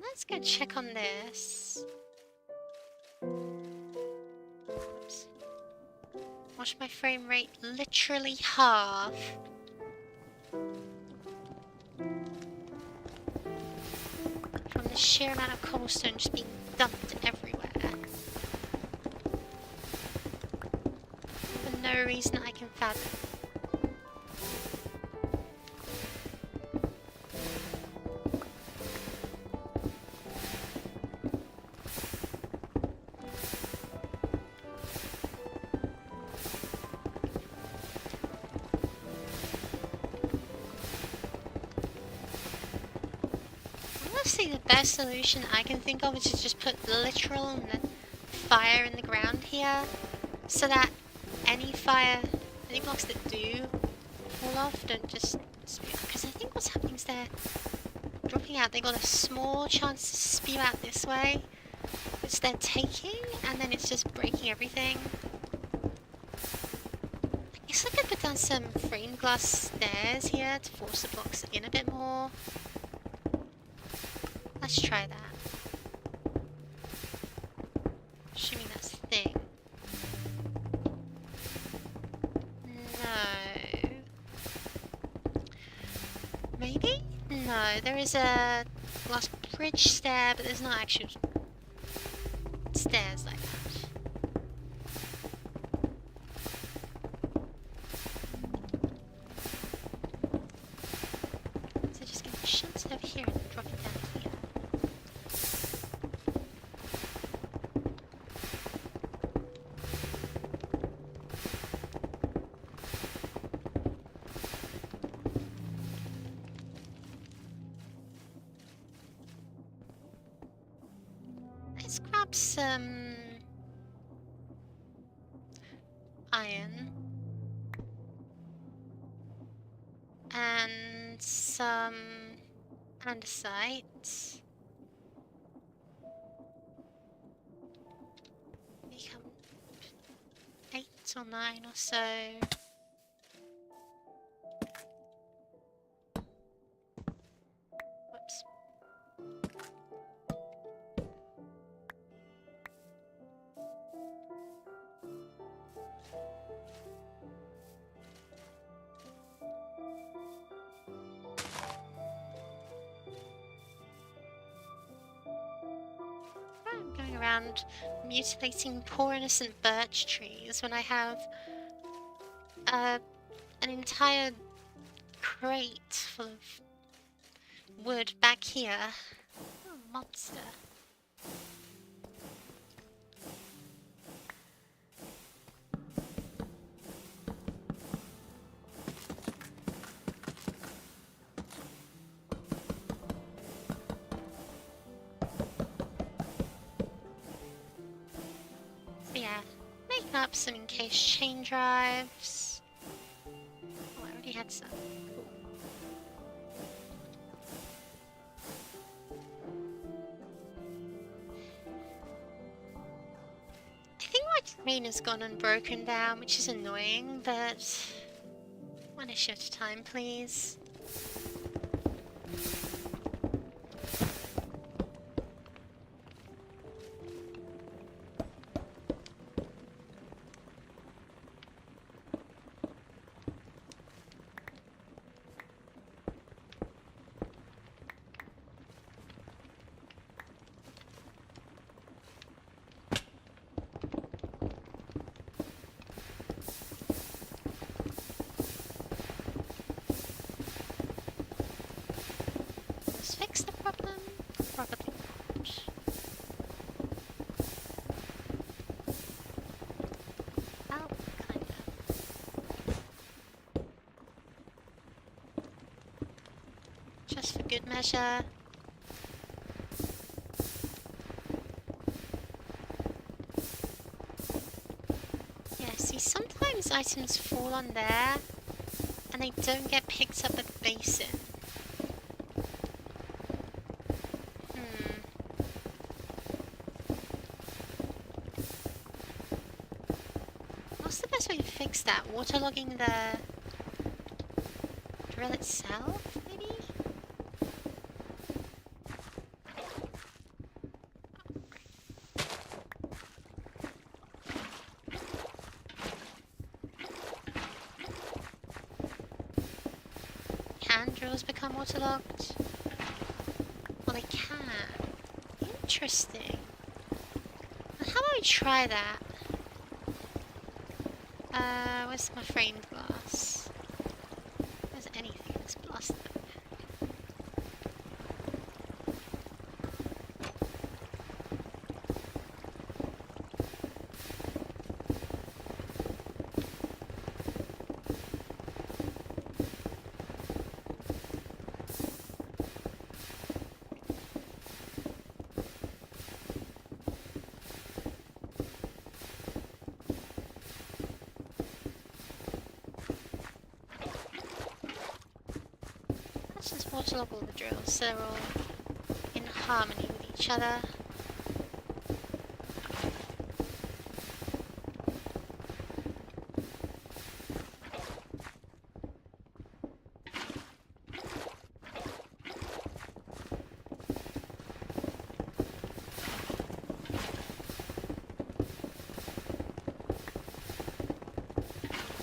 Let's go check on this. Oops. Watch my frame rate literally half. From the sheer amount of cobblestone just being dumped everywhere. For no reason I can fathom. Honestly, the best solution I can think of is to just put literal fire in the ground here, so that any blocks that do fall off don't just spew out. Because I think what's happening is they're dropping out. They got a small chance to spew out this way, which they're taking, and then it's just breaking everything. I guess I could put down some framed glass stairs here to force the blocks in a bit more. Let's try that. Assuming that's the thing. No. Maybe? No, there is a glass bridge stair, but there's not actual stairs like that. So just gonna shunt it over here and drop it down here. Let's grab some iron and some andesite. Become 8 or 9 or so. Whoops. I'm going around mutilating poor innocent birch trees when I have an entire crate full of wood back here. Oh, monster. up some encased chain drives. Oh, I already had some. Cool. I think my train has gone and broken down, which is annoying, but one issue at a time, please. Let's fix the problem. Probably not. Oh, kind of. Just for good measure. Yeah, see, sometimes items fall on there and they don't get picked up at the basin. What's the best way to fix that? Waterlogging the drill itself, maybe? Can drills become waterlogged? Well, they can. Interesting. Well, how about we try that? Where's my framed glass? Where's anything that's blasted? Let's just waterlog all the drills so they're all in harmony with each other.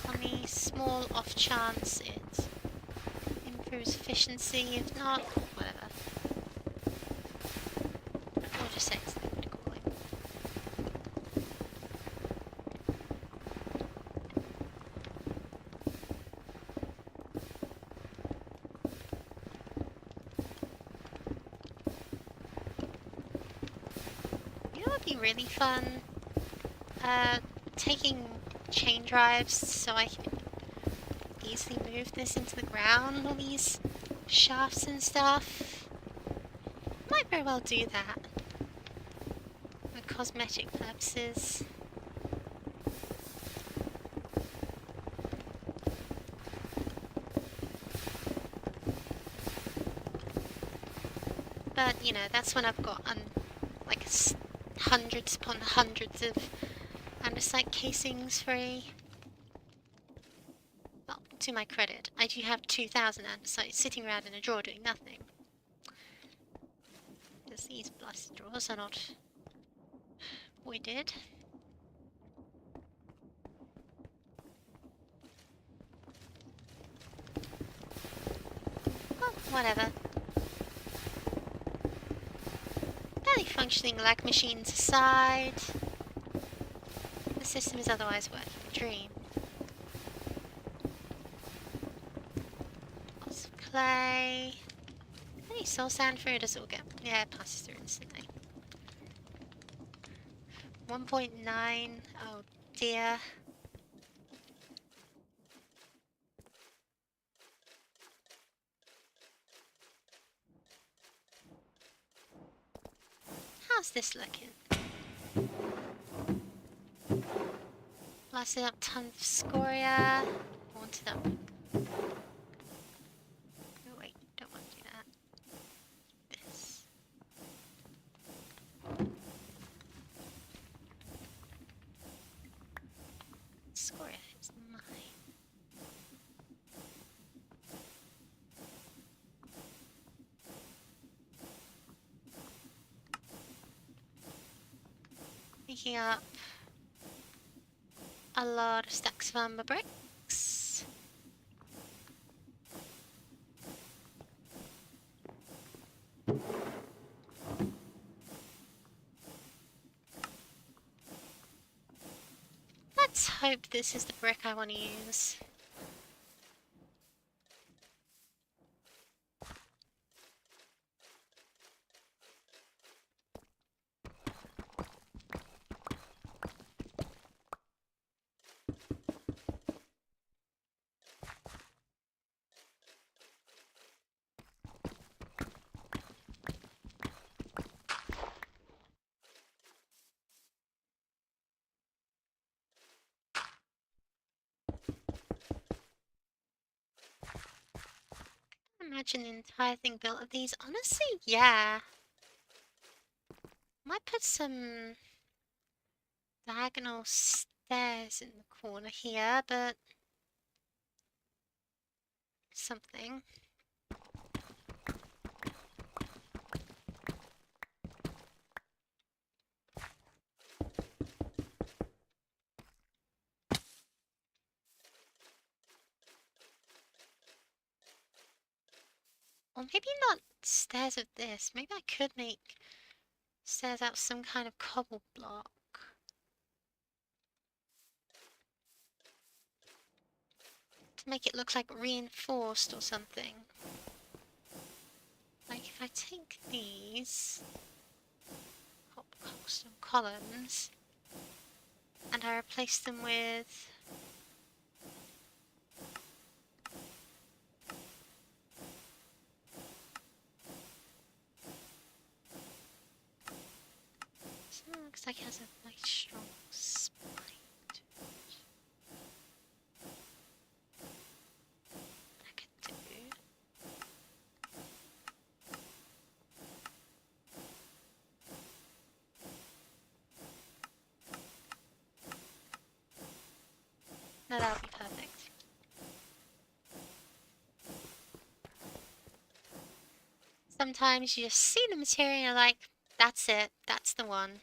On the small off chance it improves efficiency, if not, whatever. We'll just say it's liquid cooling. You know what would be really fun? Taking chain drives so I can easily move this into the ground, all these shafts and stuff. Might very well do that for cosmetic purposes. But you know, that's when I've got like hundreds upon hundreds of andesite casings free. Well, to my credit, I do have 2,000 andesite sitting around in a drawer doing nothing. Because these blasted drawers are not voided. Well, whatever. Barely functioning lag machines aside, the system is otherwise working a dream. Lots of clay. Any soul sand through? Does it all get? Yeah, it passes through instantly. 1.9. Oh dear. How's this looking? Blasted up tons of scoria. Wanted up. Oh wait, don't want to do that. This. Scoria is mine. Picking up a lot of stacks of amber bricks. Let's hope this is the brick I want to use. Imagine the entire thing built of these. Honestly, yeah. Might put some diagonal stairs in the corner here, but something. Or maybe not stairs of this. Maybe I could make stairs out of some kind of cobble block. To make it look like reinforced or something. Like if I take these cobblestone columns and I replace them with something that looks like it has a nice strong spine to it. I could do. No, that would be perfect. Sometimes you just see the material and you're like, that's it, that's the one.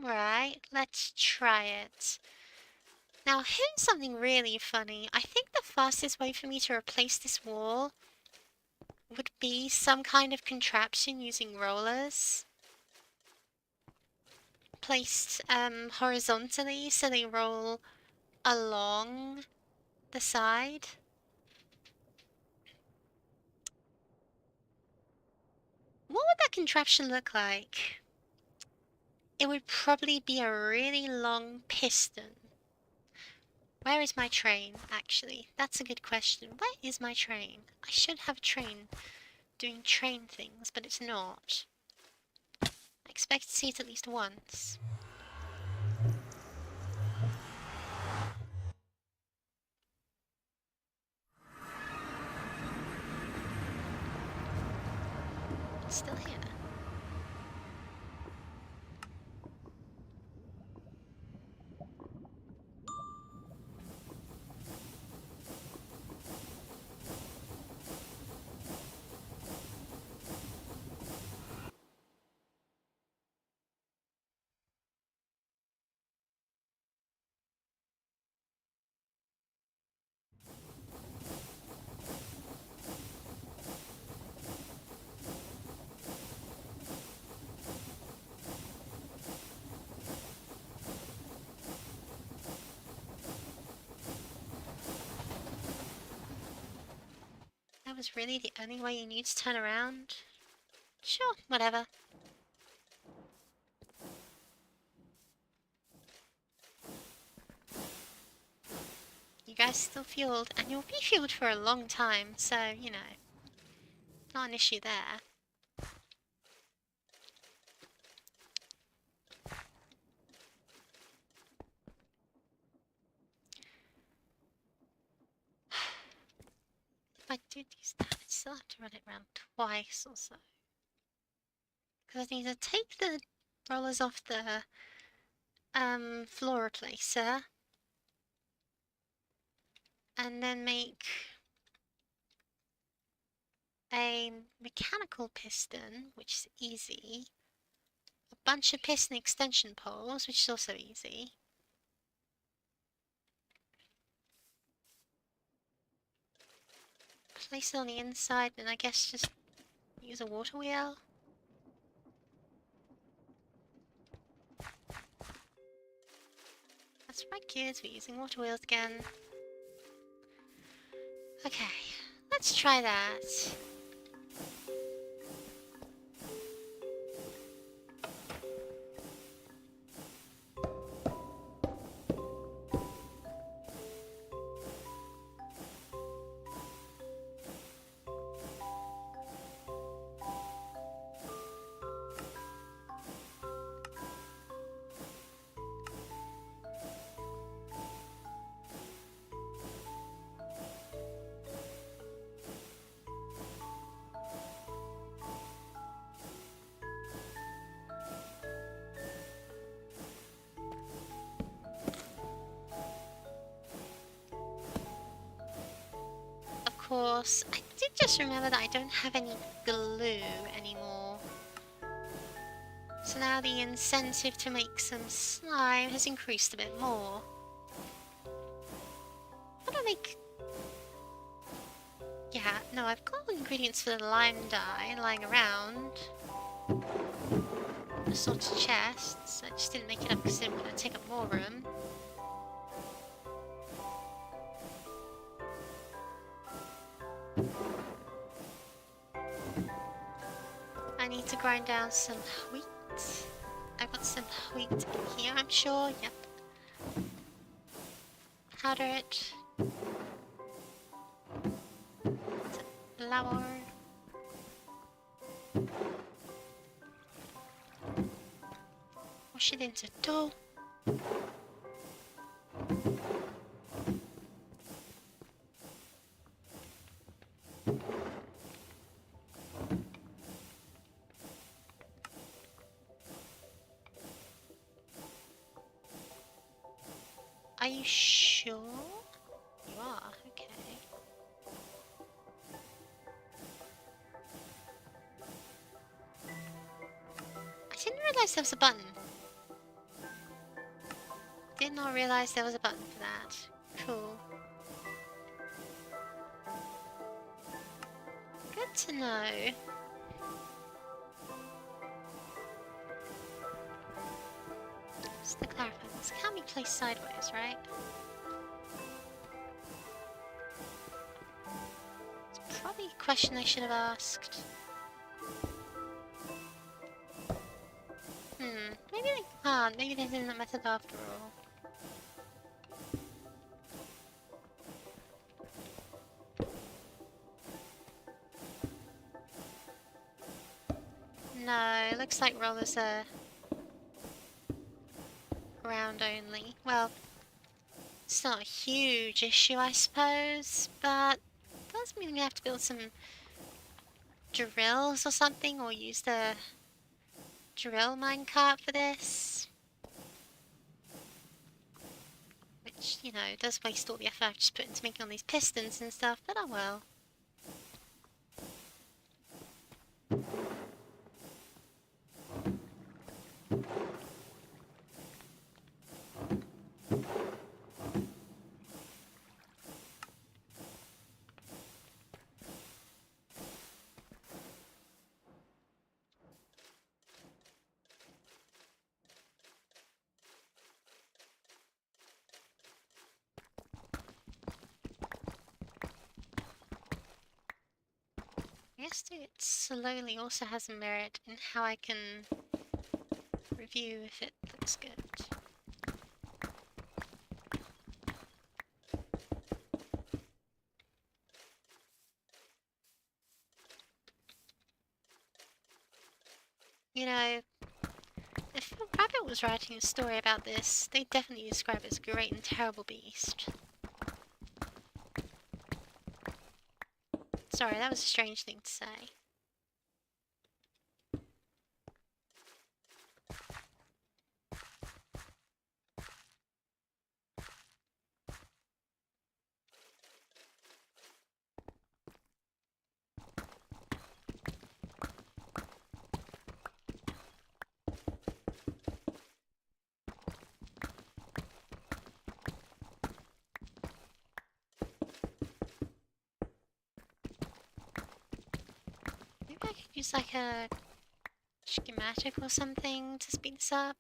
Alright, let's try it. Now, here's something really funny. I think the fastest way for me to replace this wall would be some kind of contraption using rollers. Placed horizontally so they roll along the side. What would that contraption look like? It would probably be a really long piston. Where is my train, actually? That's a good question. Where is my train? I should have a train doing train things, but it's not. I expect to see it at least once. It's still here. was really the only way you need to turn around? Sure, whatever. You guys still fueled, and you'll be fueled for a long time, so, you know, not an issue there. If I did use that, I'd still have to run it around twice or so. Because I need to take the rollers off the floor replacer and then make a mechanical piston, which is easy, a bunch of piston extension poles, which is also easy. Place it on the inside and I guess just use a water wheel. That's right kids, we're using water wheels again. Okay, let's try that. Of course, I did just remember that I don't have any glue anymore. So now the incentive to make some slime has increased a bit more. How do I make... Yeah, no, I've got all the ingredients for the lime dye lying around. Assorted chests. I just didn't make it up because it would take up more room. I need to grind down some wheat. I've got some wheat in here, I'm sure. Yep. Powder it. Flour. Wash it into dough. Are you sure? You are, okay. I didn't realise there was a button. Did not realise there was a button for that. Cool. Good to know. Just to clarify, this can't be placed sideways, right? It's probably a question I should have asked. Maybe they can't. Maybe there's a method after all. No, it looks like rollers are round only. Well, it's not a huge issue, I suppose, but it does mean we have to build some drills or something, or use the drill minecart for this. Which, you know, does waste all the effort I've just put into making all these pistons and stuff, but oh well. guess it slowly also has merit in how I can review if it looks good. You know, if Rabbit was writing a story about this, they'd definitely describe it as a great and terrible beast. Sorry, that was a strange thing to say. Maybe I could use like a schematic or something to speed this up.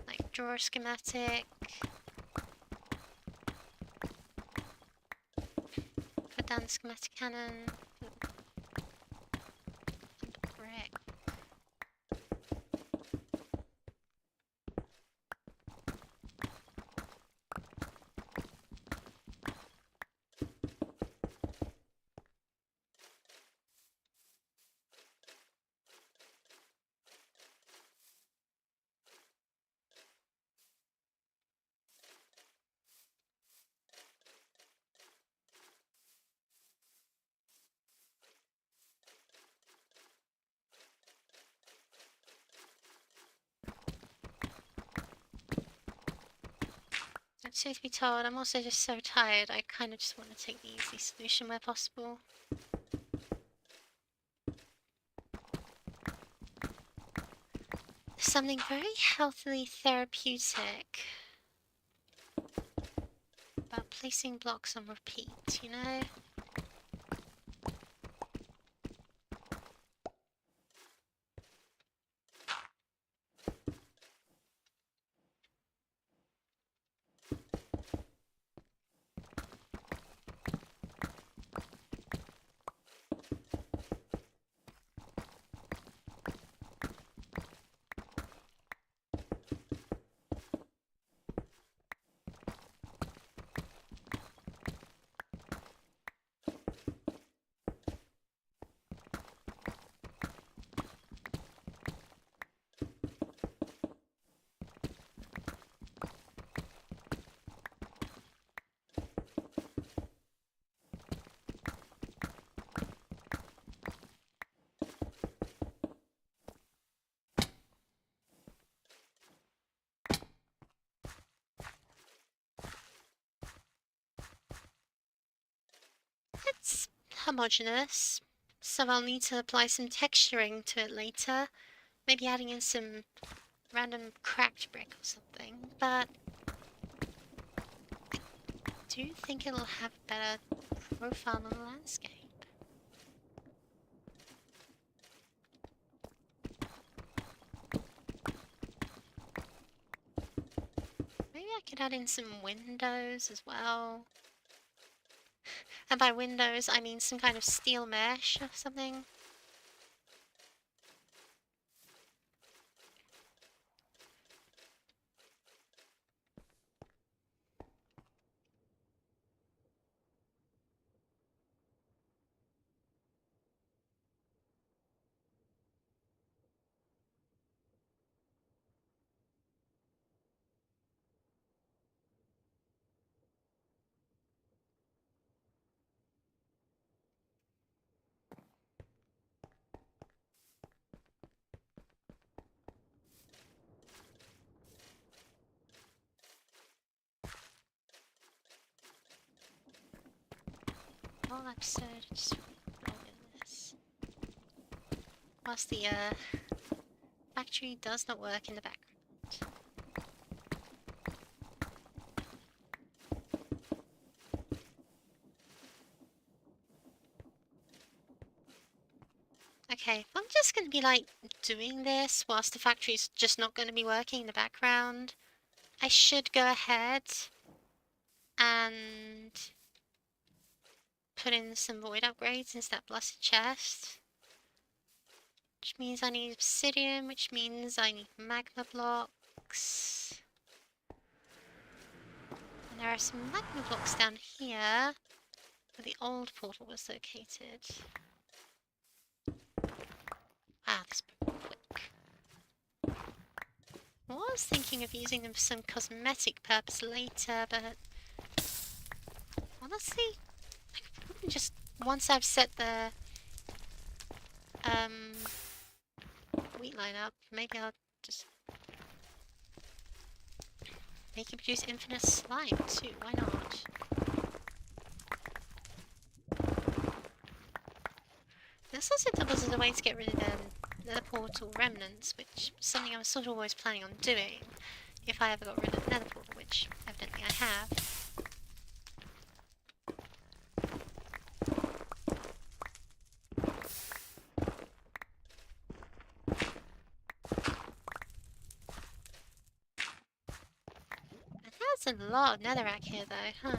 Like draw a schematic. Put down the schematic cannon. Brick. And truth be told, I'm also just so tired, I kind of just want to take the easy solution where possible. There's something very healthily therapeutic about placing blocks on repeat, you know? It's homogeneous, so I'll need to apply some texturing to it later. Maybe adding in some random cracked brick or something, but I do think it'll have a better profile on the landscape. Maybe I could add in some windows as well. And by windows, I mean some kind of steel mesh or something. Whole episode just rolled in this. Whilst the factory does not work in the background. Okay, if I'm just going to be like doing this whilst the factory's just not going to be working in the background, I should go ahead and put in some void upgrades into that blessed chest. Which means I need obsidian, which means I need magma blocks. And there are some magma blocks down here where the old portal was located. Wow, this is quick. I was thinking of using them for some cosmetic purpose later, but honestly, I could probably just, once I've set the wheat line up, maybe I'll just make it produce infinite slime too, why not? This also doubles as a way to get rid of the portal remnants, which is something I was sort of always planning on doing if I ever got rid of the nether portal, which evidently I have. It has a lot of netherrack here though, huh?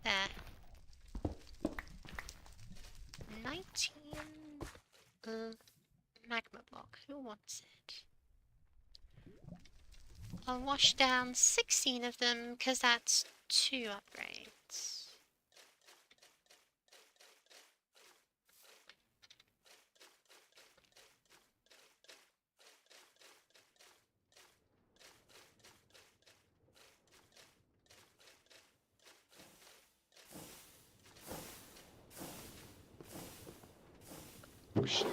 There. 19 magma block. Who wants it? I'll wash down 16 of them because that's 2 upgrades. Sure.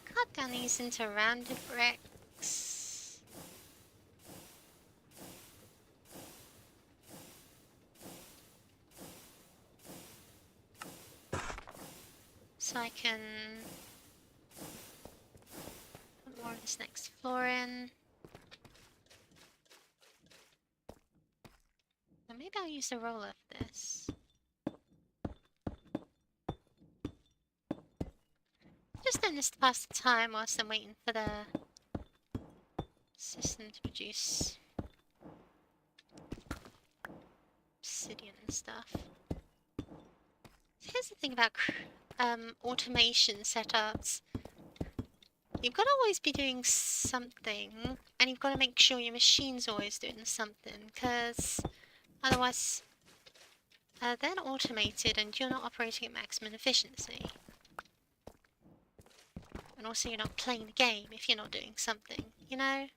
Cut down these into rounded bricks. So I can put more of this next floor in. Or maybe I'll use the roller for this. Just doing this to pass the time whilst I'm waiting for the system to produce obsidian and stuff. Here's the thing about automation setups. You've got to always be doing something, and you've got to make sure your machine's always doing something, because otherwise they're not automated and you're not operating at maximum efficiency. And also you're not playing the game if you're not doing something, you know?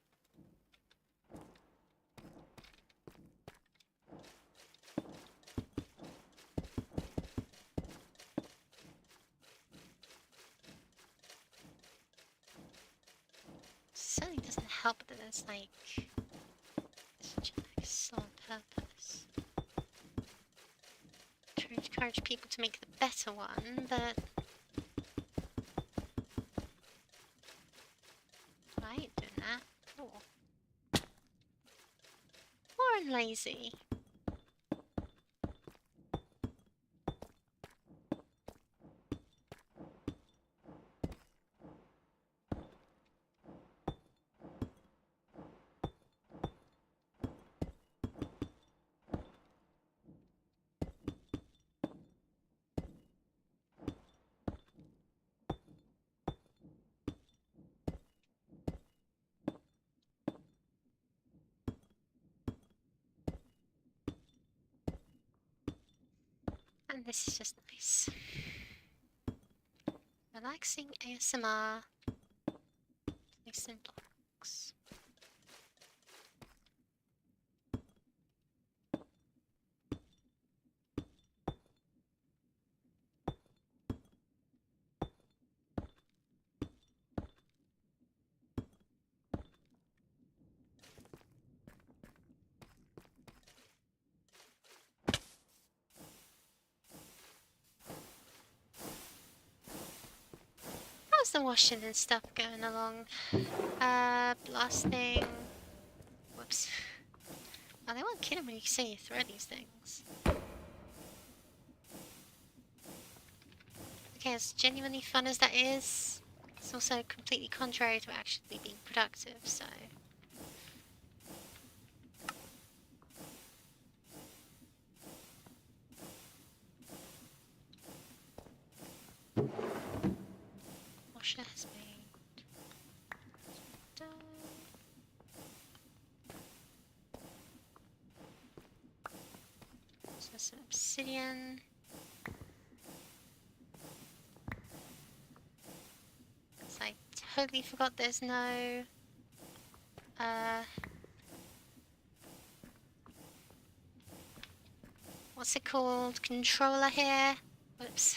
Certainly doesn't help that there's like such a sole purpose. Trying to encourage people to make the better one, but I ain't doing that. Cool. Or I'm lazy. And this is just nice. Relaxing ASMR. Placing blocks. How's the washing and stuff going along? Blasting. Oh, they won't kill him when you say you throw these things. Okay, as genuinely fun as that is, it's also completely contrary to actually being productive, so... Washer has made... Done. So some obsidian. So I totally forgot there's no... what's it called? Controller here? Whoops.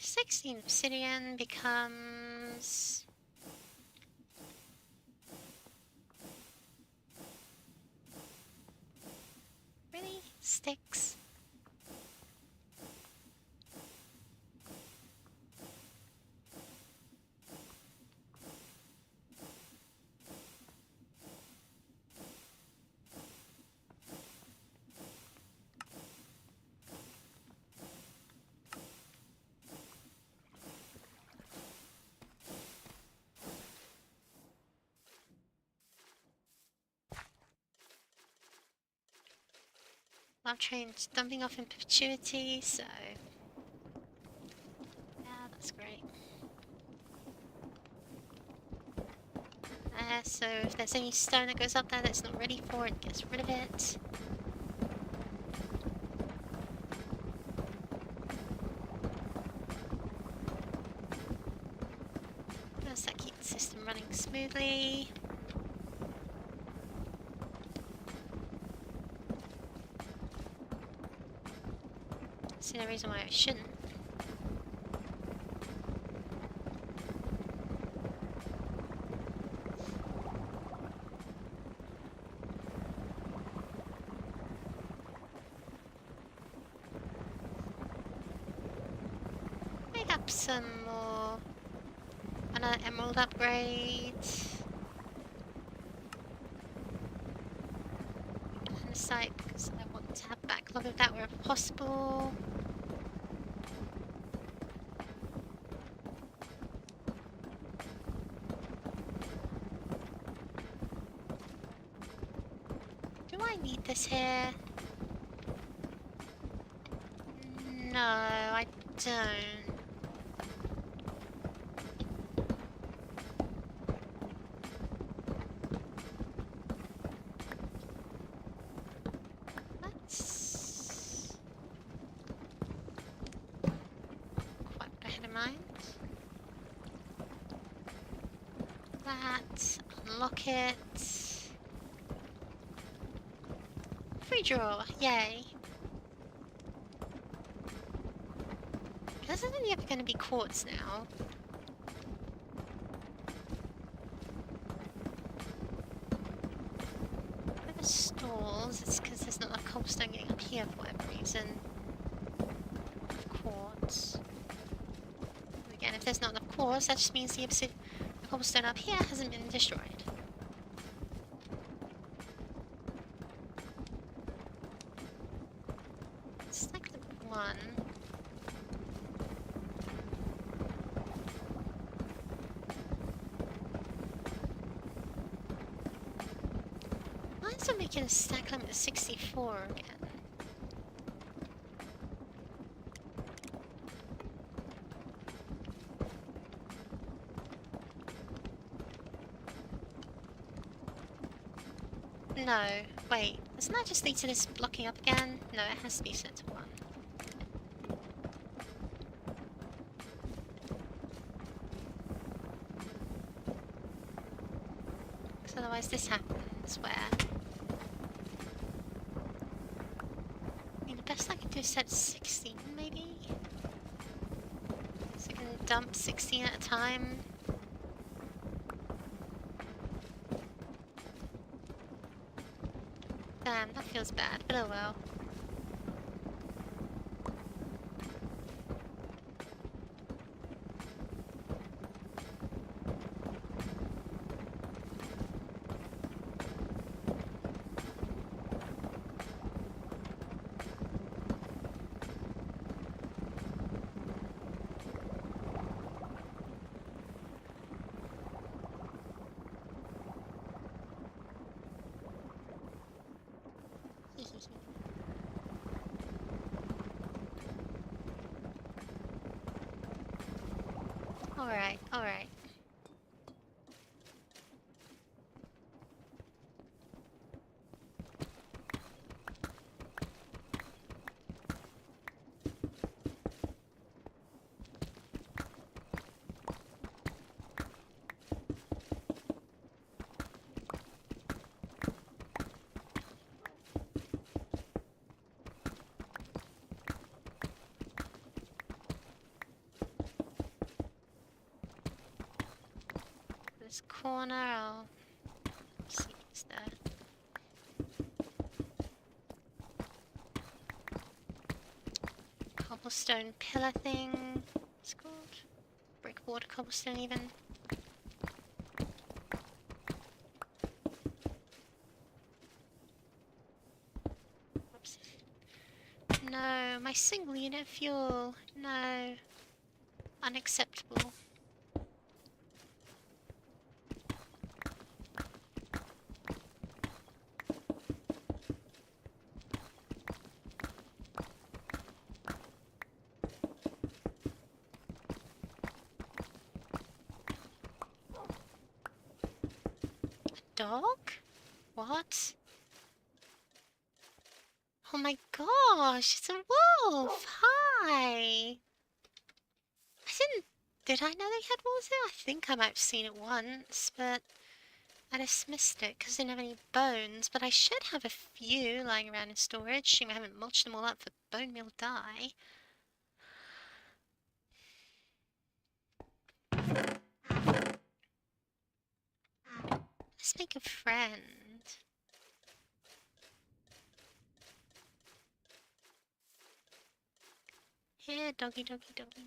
16 obsidian becomes... Really? Sticks? Love train's dumping off in perpetuity, so... yeah, that's great. So if there's any stone that goes up there that's not ready for it, gets rid of it. Does that keep the system running smoothly? See no reason why I shouldn't. Make up some more. Another emerald upgrade. And it's like, because I want to have backlog of that wherever possible. Do I need this here? No, I don't. That's quite what I had in mind. That, unlock it. Free drawer, yay. This isn't ever going to be quartz now. For the stalls, it's because there's not enough cobblestone getting up here for whatever reason. Of quartz. And again, if there's not enough quartz, that just means the cobblestone up here hasn't been destroyed. Stack the one. Why is it making a stack limit of 64 again? No, wait, doesn't that just lead to this blocking up again? No, it has to be set to 1. Because otherwise this happens where... I mean, the best I can do is set 16, maybe? So I can dump 16 at a time. Damn, that feels bad, but oh well. Alright, alright. This corner, I'll see what's there. Cobblestone pillar thing. It's called brickboard cobblestone even. Whoops. No, my single unit fuel. No. Unacceptable. Dog? What? Oh my gosh, it's a wolf! Hi! Did I know they had wolves there? I think I might have seen it once, but I dismissed it because I didn't have any bones. But I should have a few lying around in storage. I haven't mulched them all up for bone meal dye. Let's make a friend. Here, doggy, doggy, doggy.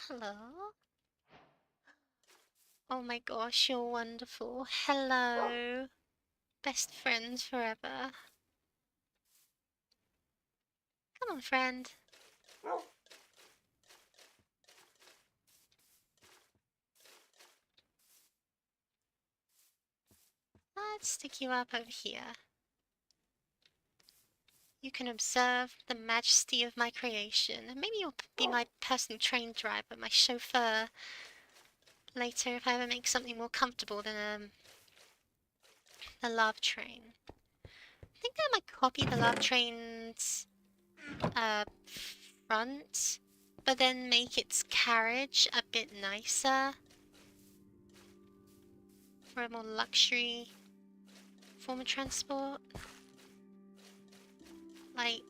Hello? Oh my gosh, you're wonderful. Hello. Best friends forever. Come on, friend. Let's stick you up over here. You can observe the majesty of my creation, and maybe you'll be my personal train driver, my chauffeur, later if I ever make something more comfortable than a love train. I think I might copy the love train's front, but then make its carriage a bit nicer for a more luxury form of transport. Like,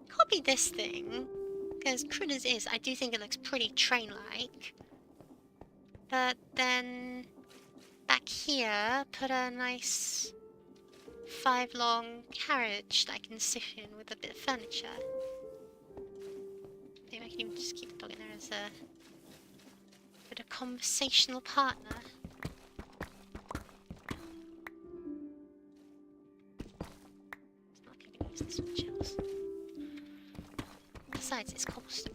copy this thing, because crude as is, I do think it looks pretty train-like. But then, back here, put a nice 5-long carriage that I can sit in with a bit of furniture. Maybe I can even just keep the dog in there as a bit of conversational partner. It's not going to be used as much else. Besides, it's cobblestone.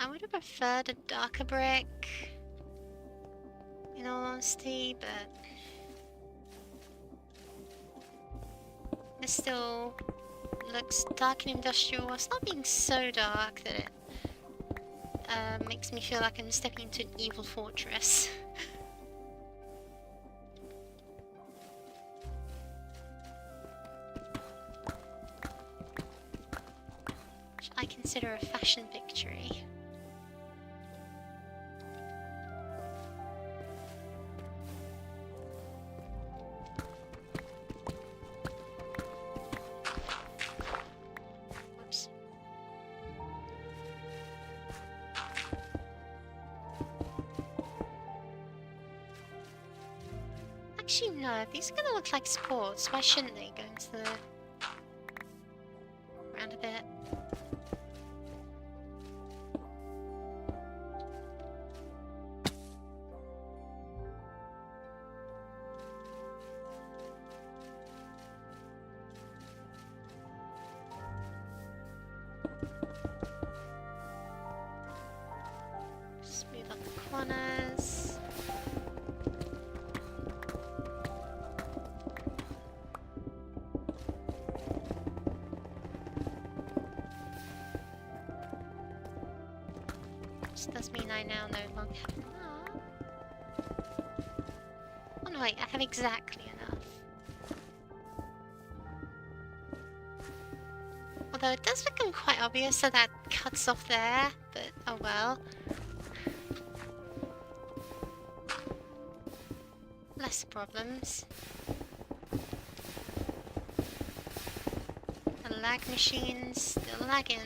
I would have preferred a darker brick, in all honesty, but it still looks dark and industrial whilst not being so dark that it makes me feel like I'm stepping into an evil fortress. Which I consider a fashion victory. Actually, no. If these are gonna look like sports, why shouldn't they go into the... around a bit? Smooth up the corners. This does mean I now no longer have enough. Oh no, wait, I have exactly enough. Although it does become quite obvious that that cuts off there, but oh well. Less problems. The lag machine's still lagging.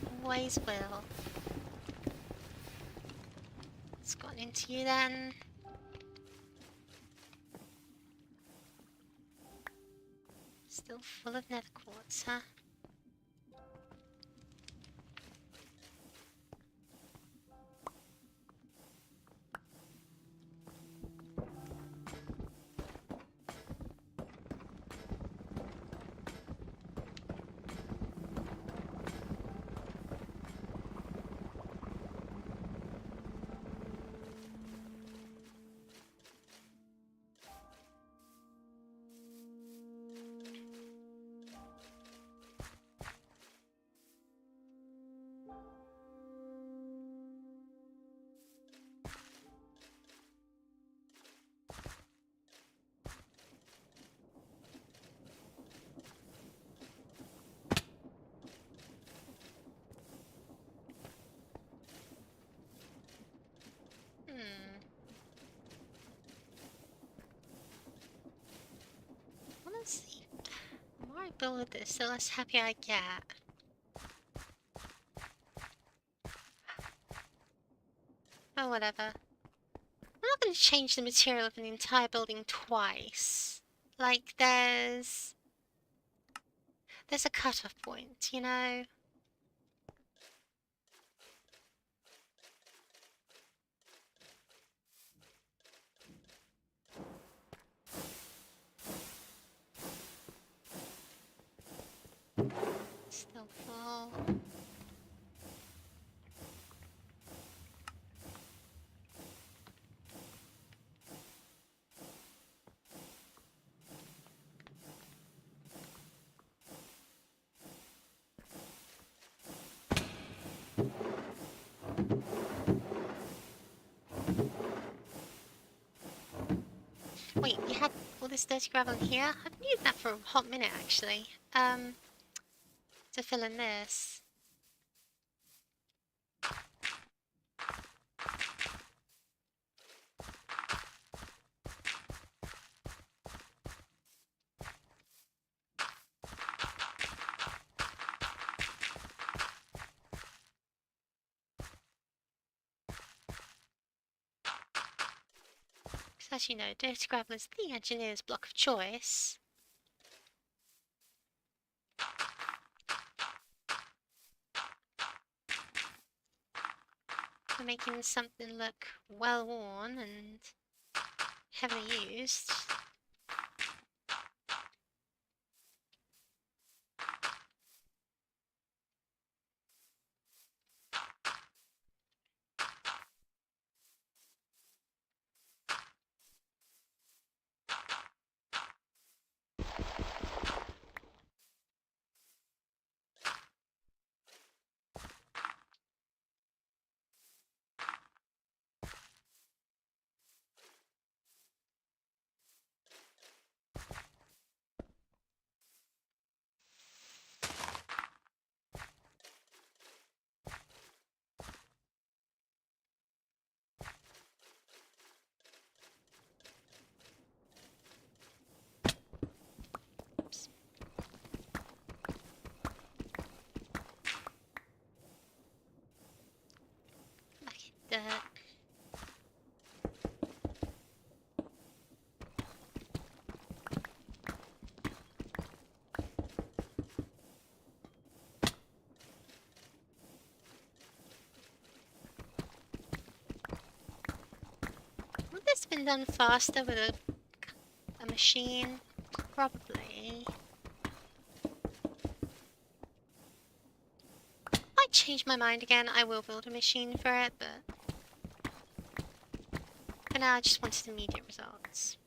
It always will. It's gone into you then. Still full of nether quartz, huh? Honestly, the more I build with this, the less happy I get. Oh, whatever. I'm not going to change the material of an entire building twice. Like, there's a cutoff point, you know? Still full. Wait, you had all this dirty gravel in here? I've needed that for a hot minute, actually. To fill in this. Because as you know, dirty gravel is the engineer's block of choice. For making something look well worn and heavily used. bit. Would this been done faster with a machine? Probably. I change my mind again, I will build a machine for it, but for now I just wanted immediate results.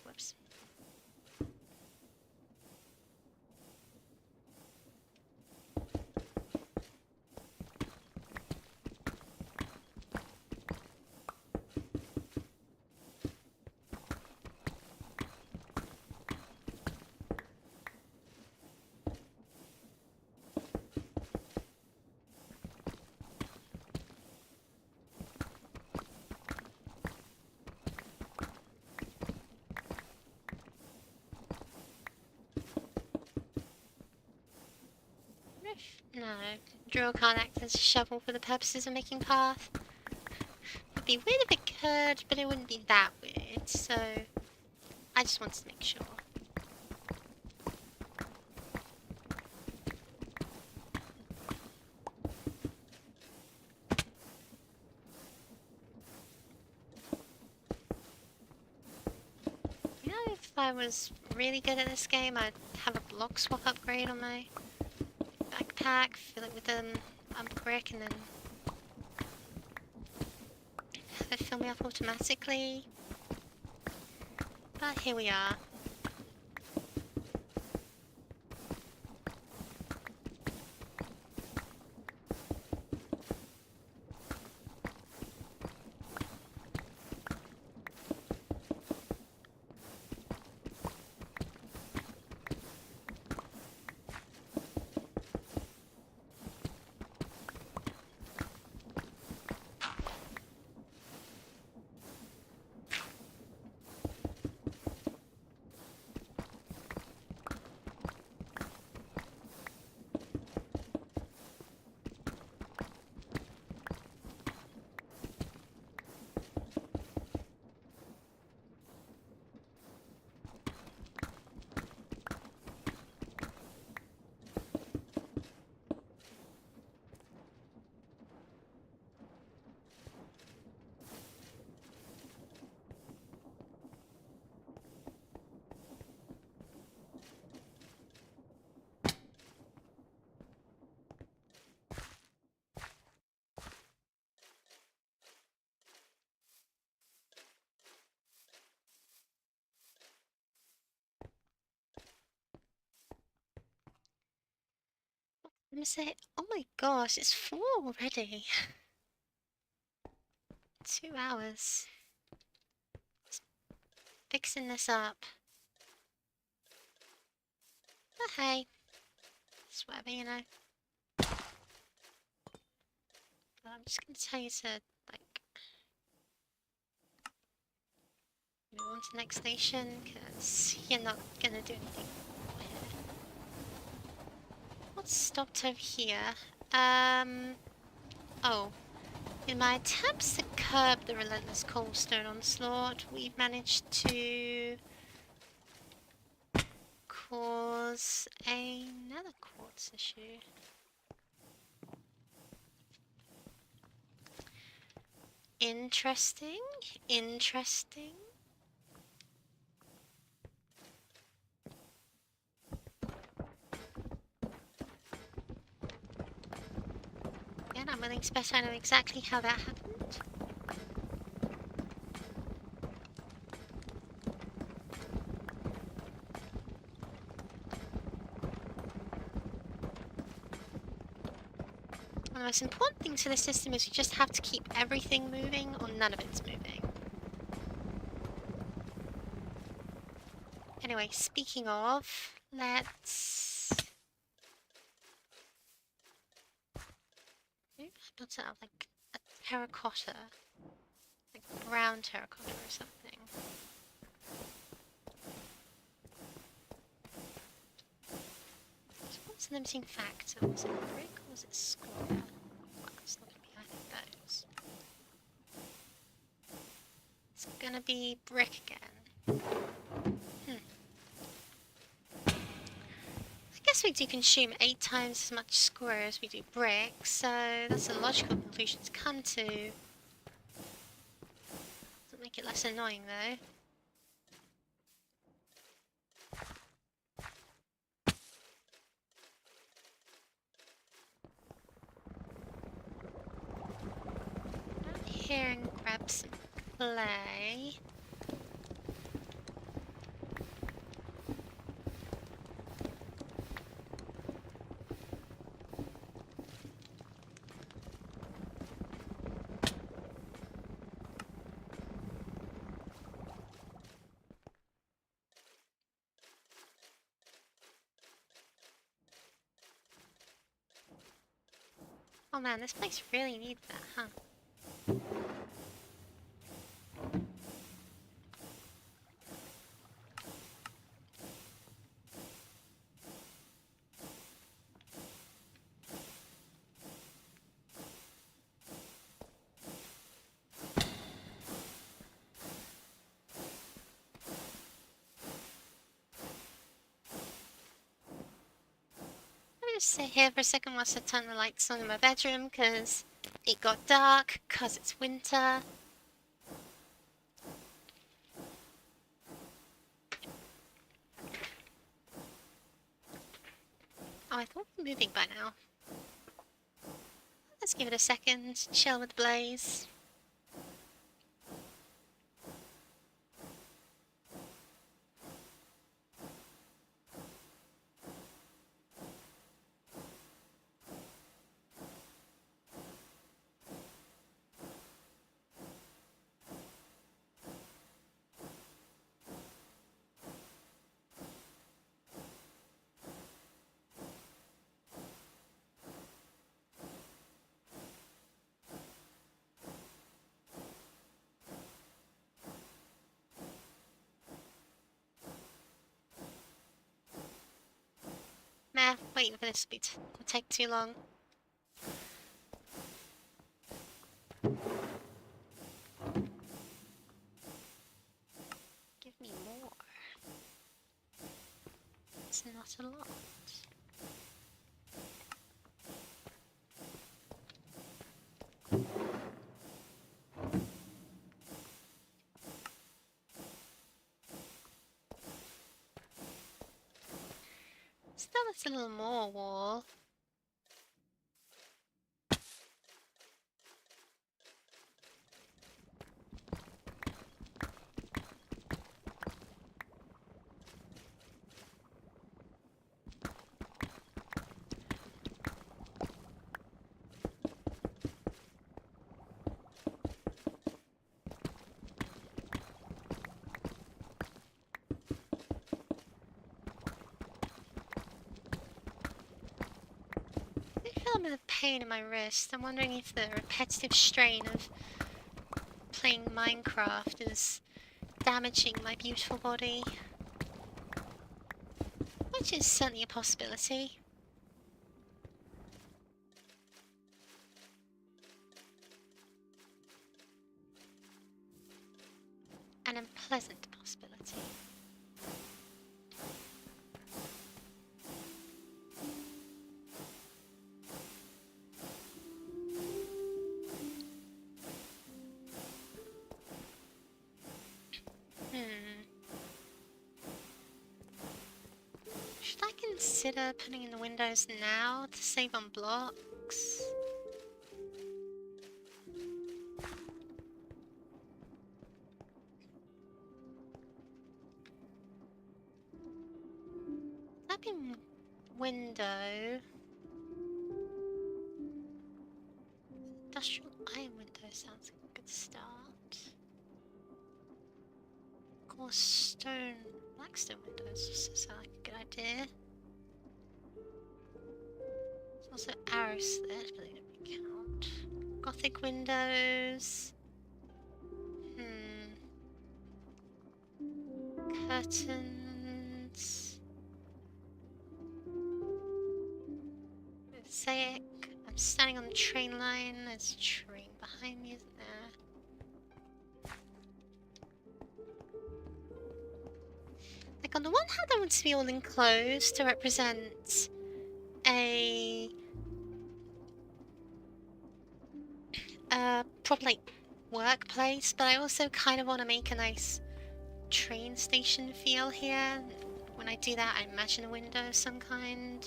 Whoops. No, drill can't act as a shovel for the purposes of making path. It'd be weird if it could, but it wouldn't be that weird, so I just wanted to make sure. You know, if I was really good at this game, I'd have a block swap upgrade on my backpack, fill it with brick, and then have it fill me up automatically. But here we are. I'm gonna say, oh my gosh, it's 4 already. 2 hours. Just fixing this up. But hey, it's whatever, you know. But I'm just gonna tell you to, like, move on to the next station, because you're not gonna do anything here. What's stopped over here? Oh. In my attempts to curb the relentless cobblestone onslaught, we've managed to cause another quartz issue. Interesting, interesting. Again, I'm willing to bet I know exactly how that happened. The most important thing to the system is you just have to keep everything moving or none of it's moving. Anyway, speaking of, let's... I built it out of like a terracotta. Like brown terracotta or something. So what's the limiting factor? Was it brick or was it square? Well, it's not going to be either of those. It's gonna be brick again. I guess we do consume 8 times as much square as we do brick, so that's a logical conclusion to come to. Doesn't make it less annoying though. Out here and grab some clay. Oh man, this place really needs that, huh? Let me just sit here for a second whilst I turn the lights on in my bedroom, because it got dark, because it's winter. Oh, I thought we were moving by now. Let's give it a second, chill with the blaze. Nah, waiting for this will take too long. Give me more. It's not a lot. Still, it's a little more wall. I feel a bit of pain in my wrist. I'm wondering if the repetitive strain of playing Minecraft is damaging my beautiful body. Which is certainly a possibility. An unpleasant possibility. Should I consider putting in the windows now to save on blocks? Type in window. Industrial iron window sounds like a good start. Coarse stone, blackstone windows also sound like a good idea. There's also arrow slits, but they don't really count. Gothic windows. Curtains. Mosaic. I'm standing on the train line. There's a train behind me, isn't there? Like, on the one hand, I want to be all enclosed to represent a proper, like, workplace, but I also kind of want to make a nice train station feel here. When I do that, I imagine a window of some kind.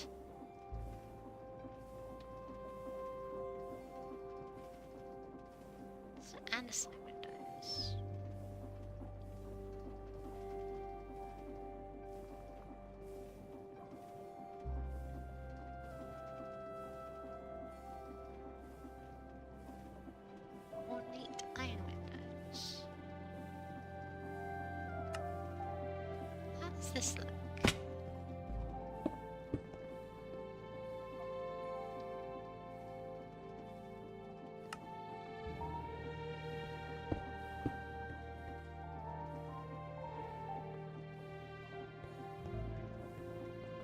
So, and the side windows. Ornate iron windows. How does this look?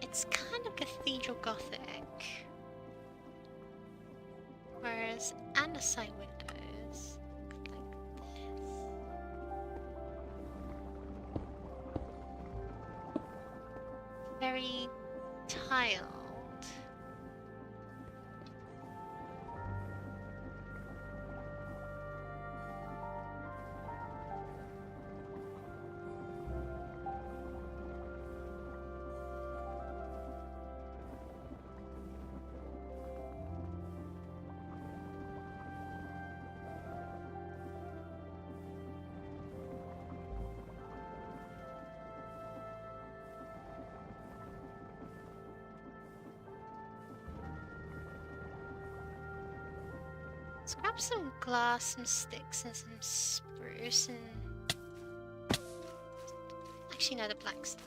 It's kind of cathedral gothic, whereas andesite windows look like this. Very tiled. Let's grab some glass, some sticks, and some spruce, and actually no, the black stuff.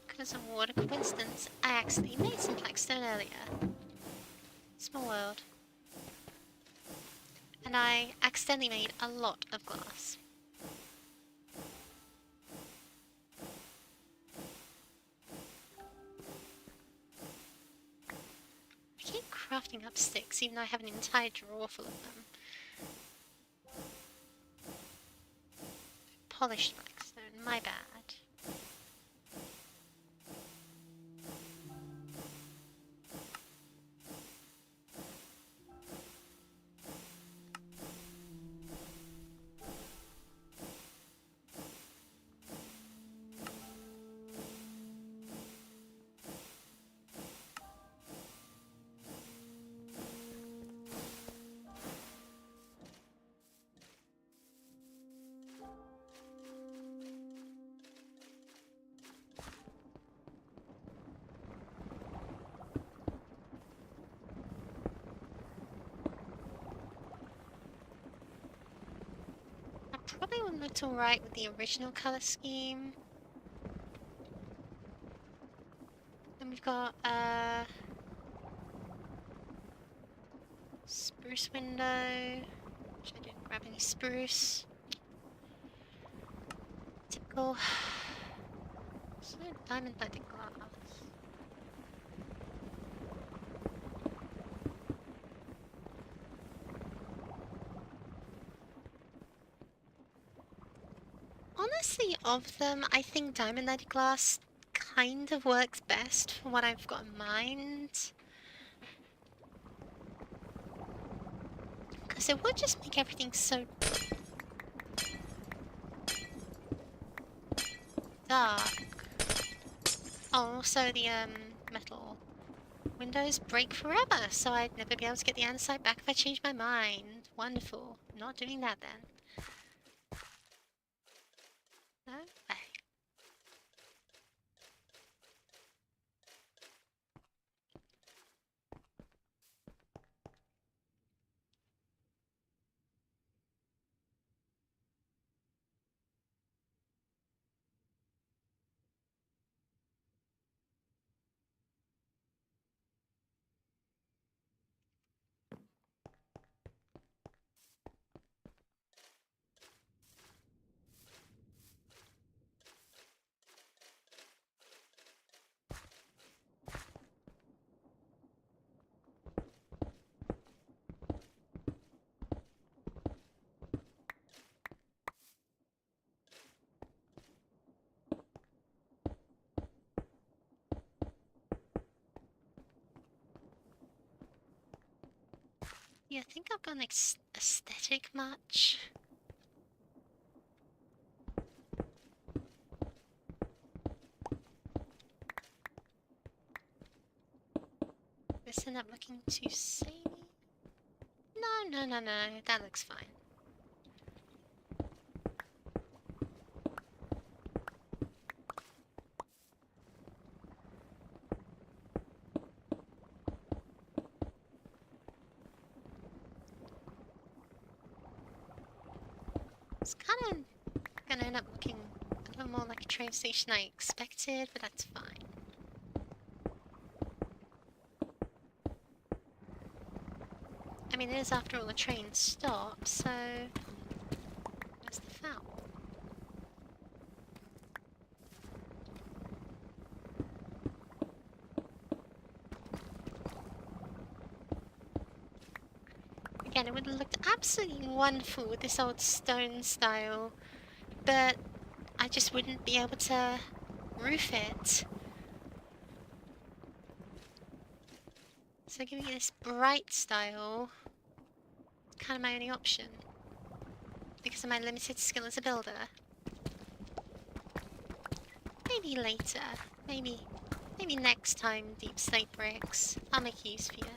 Because of what a coincidence, I accidentally made some blackstone earlier. Small world. And I accidentally made a lot of glass. I keep crafting up sticks even though I have an entire drawer full of them. Polished blackstone, my bad. Probably wouldn't look alright with the original colour scheme. Then we've got spruce window. Which I didn't grab any spruce. Typical. So diamond plated glass. Honestly, of them, I think diamond plated glass kind of works best for what I've got in mind. Because it would just make everything so dark. Oh, also the metal windows break forever, so I'd never be able to get the andesite back if I changed my mind. Wonderful. Not doing that then. No way. I think I've gone aesthetic much. This end up looking too samey? No, that looks fine. It's kind of gonna end up looking a little more like a train station I expected, but that's fine. I mean, it is after all a train stop, so where's the foul? Again, it would have looked absolutely wonderful with this old stone style, but I just wouldn't be able to roof it. So giving it this bright style is kind of my only option. Because of my limited skill as a builder. Maybe later. Maybe next time, Deep Slate Bricks. I'll make use for you.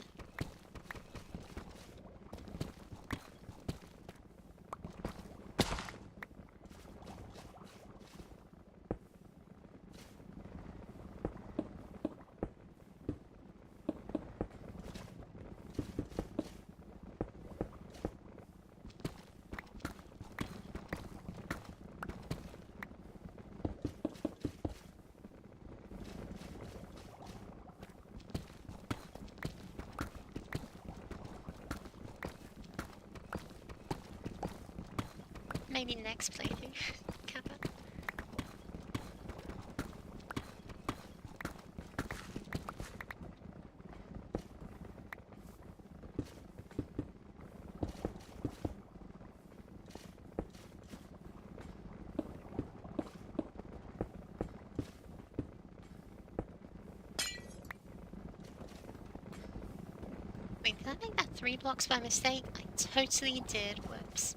Maybe next playthrough. Kappa. Wait, did I make that 3 blocks by mistake? I totally did. Whoops.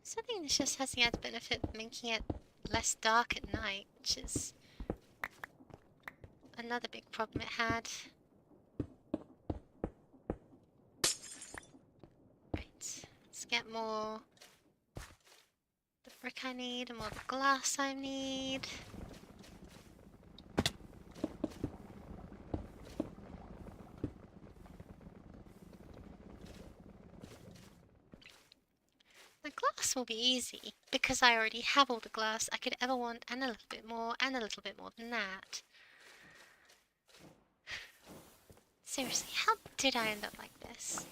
So I think this just has the added benefit of making it less dark at night, which is another big problem it had. Right, let's get more the brick I need and more the glass I need. The glass will be easy, because I already have all the glass I could ever want and a little bit more and a little bit more than that. Seriously, how did I end up like this?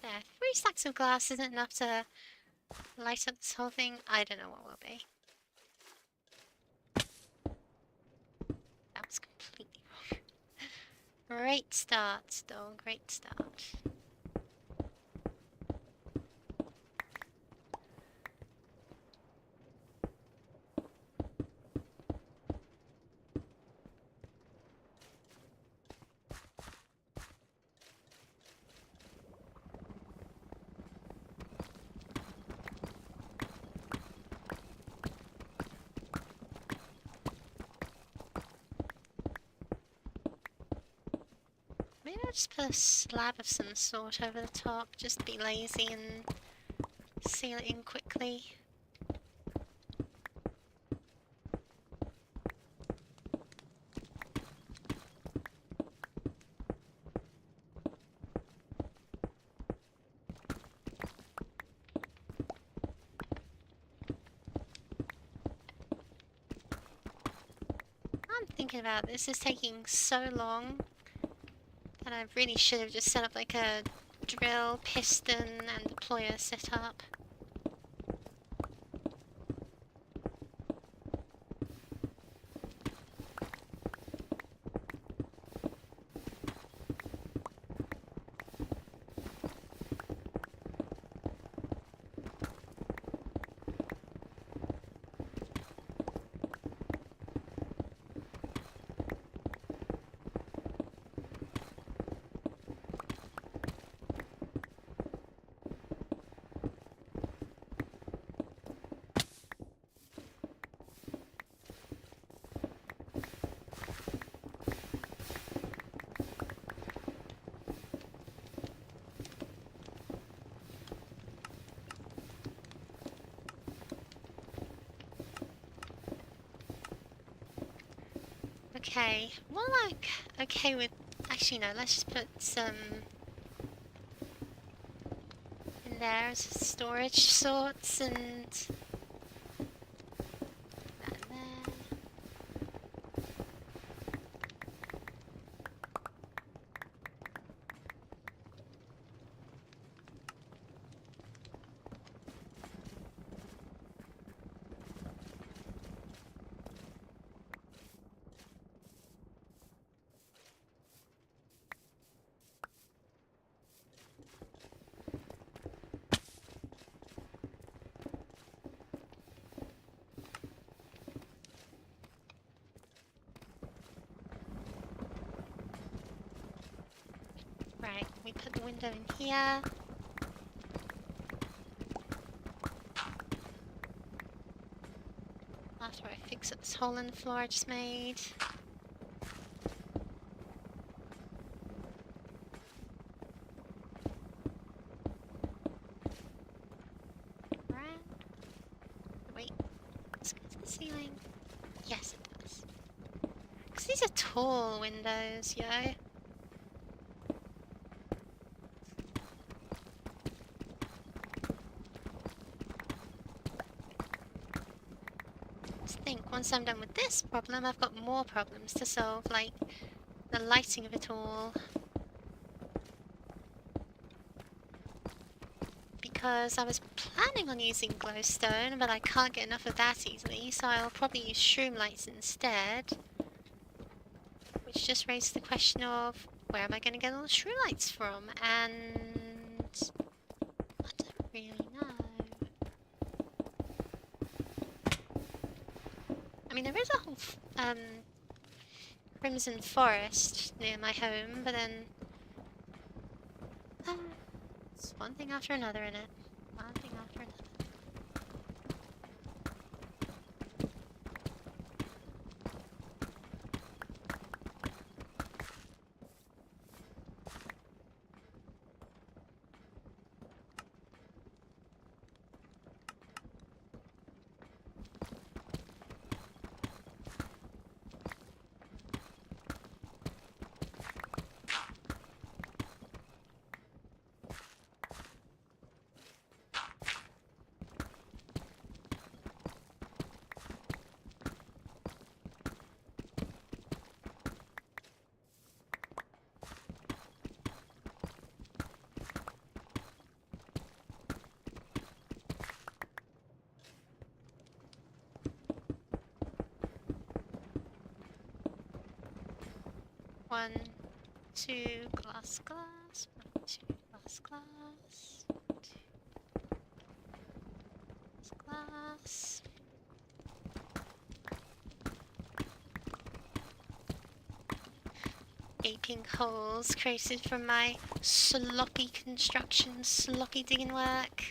There, 3 stacks of glass isn't enough to light up this whole thing. I don't know what will be. That was completely wrong. Great start, though. Great start. Maybe I'll just put a slab of some sort over the top, just to be lazy and seal it in quickly. quickly. I'm thinking about this is taking so long that I really should have just set up like a drill, piston and deployer setup. Okay, more like okay with. Actually, no, let's just put some in there as storage sorts and that there. Right, we put the window in here. After I fix up this hole in the floor I just made. Right. Wait, let's go to the ceiling. Yes, it does. Because these are tall windows, yo. Think once I'm done with this problem, I've got more problems to solve, like the lighting of it all. Because I was planning on using glowstone, but I can't get enough of that easily, so I'll probably use shroom lights instead. Which just raised the question of, where am I going to get all the shroom lights from? And I don't really know. I mean, there is a whole crimson forest near my home, but then it's one thing after another in it. One thing after another. One, two, glass, glass. One, two, glass, glass. Two, glass. Gaping holes created from my sloppy construction, sloppy digging work.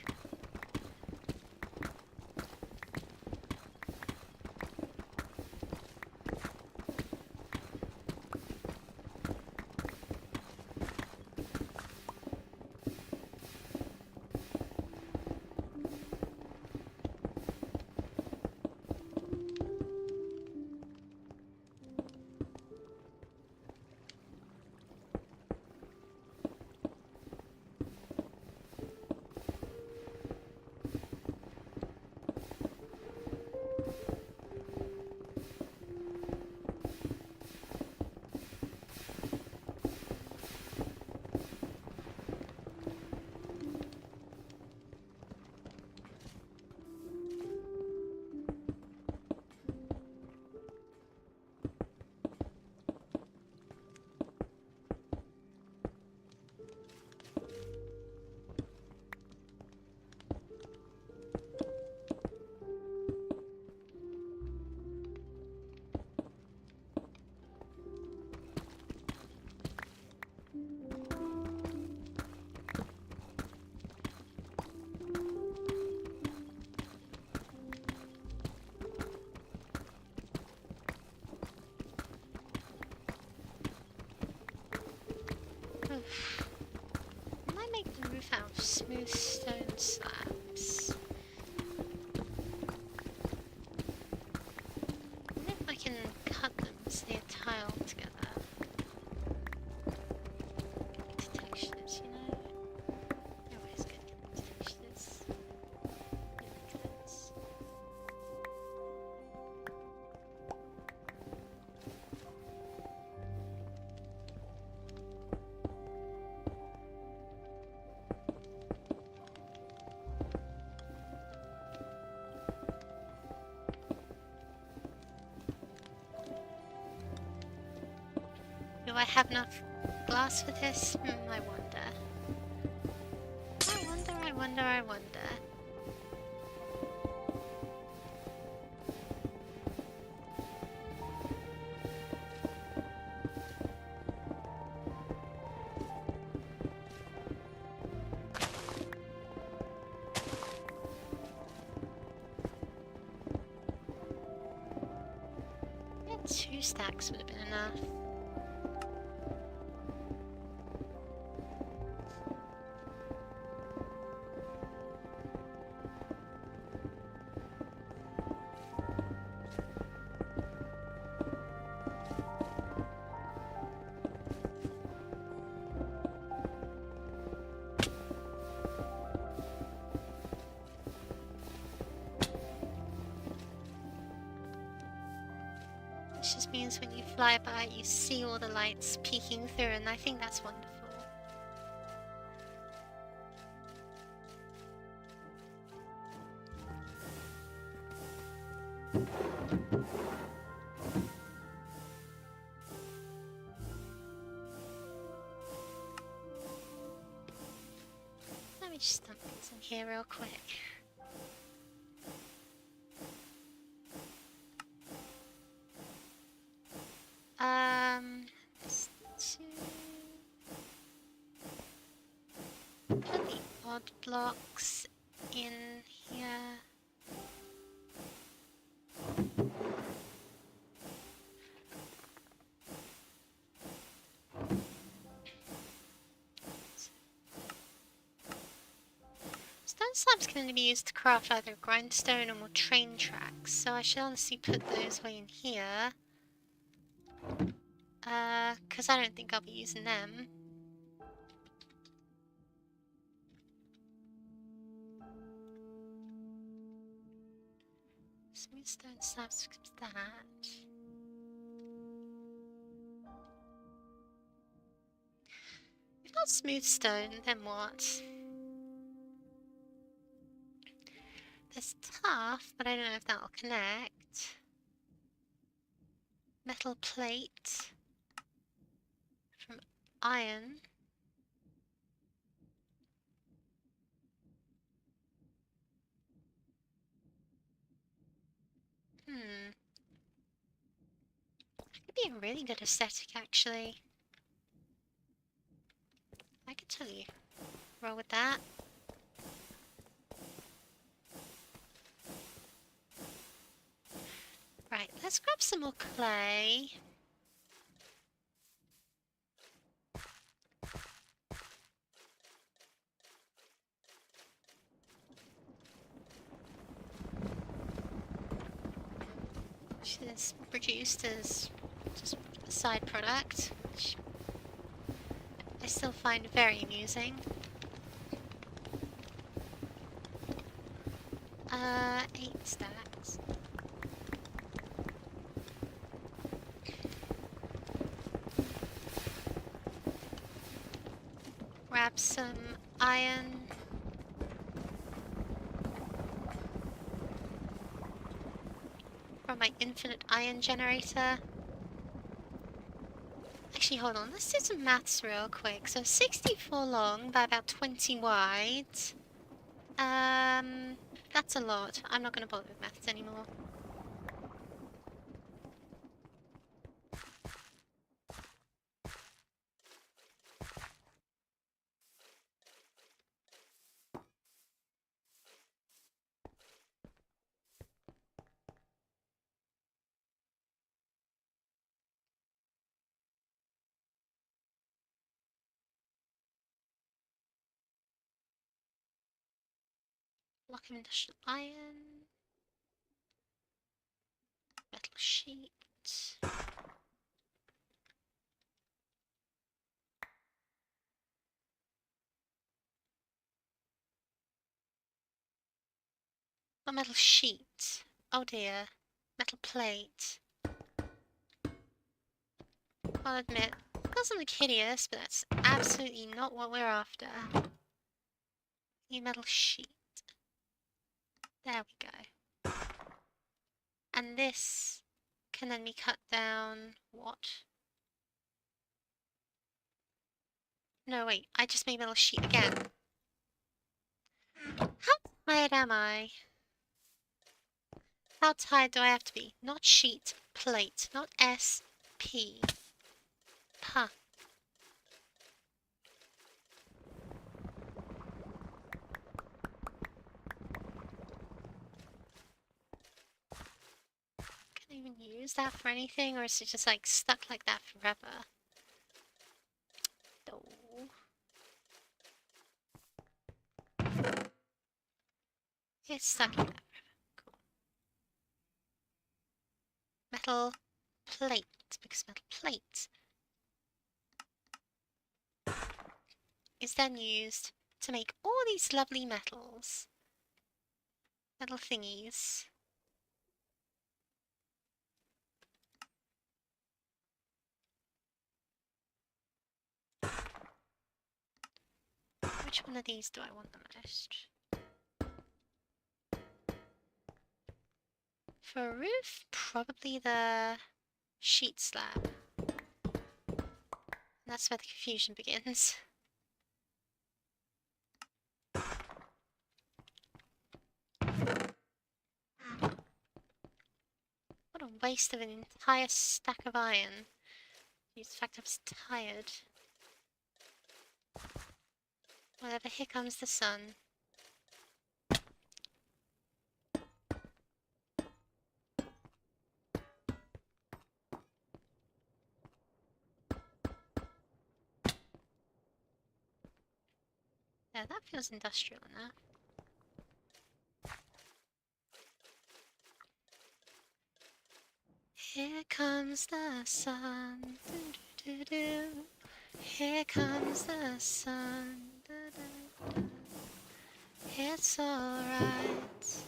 smooth stone slabs. I wonder if I can cut them so they're tiled together. Get the textures, you know? They're always good to get the textures. It makes sense. Do I have enough glass for this? I wonder. I wonder. Yeah, 2 stacks would have been enough. This just means when you fly by, you see all the lights peeking through, and I think that's wonderful. Let me just dump these in here real quick. Let's put the odd blocks in here. Stone slabs can only be used to craft either grindstone or more train tracks, so I should honestly put those way in here. Because I don't think I'll be using them. Smooth stone slabs fix that. If not smooth stone, then what? There's tough, but I don't know if that'll connect. Metal plate from iron. Could be a really good aesthetic, actually. I could totally roll with that. Right, let's grab some more clay. Which is produced as just a side product, which I still find very amusing. 8 stacks. Grab some iron. From my infinite iron generator. Actually, hold on, let's do some maths real quick. So 64 long by about 20 wide. That's a lot. I'm not going to bother with maths anymore. Block of industrial iron. Metal sheet. A metal sheet. Oh dear. Metal plate. I'll admit, it doesn't look hideous, but that's absolutely not what we're after. A metal sheet. There we go. And this can then be cut down. What? No, wait, I just made metal sheet again. How tired am I? How tired do I have to be? Not sheet, plate, not S-P. Puh. Can I even use that for anything, or is it just like stuck like that forever? No. It's stuck like that forever. Cool. Metal plate, because metal plate is then used to make all these lovely metals. Metal thingies. Which one of these do I want the most? For a roof, probably the sheet slab. And that's where the confusion begins. What a waste of an entire stack of iron. In fact, I was tired. Whatever, here comes the sun. Yeah, that feels industrial enough. Here comes the sun. Doo -doo -doo -doo. Here comes the sun. Da -da -da. It's alright.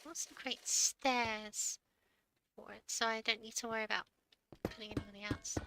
Also create stairs for it, so I don't need to worry about putting anything on the outside.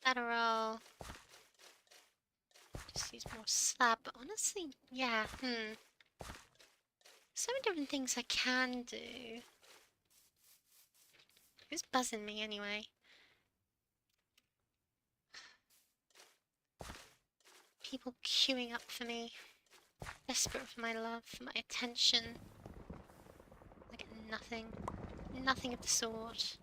Lateral. Just use more slab, but honestly, yeah, so many different things I can do. Who's buzzing me anyway? People queuing up for me. Desperate for my love, for my attention. I get nothing. Nothing of the sort.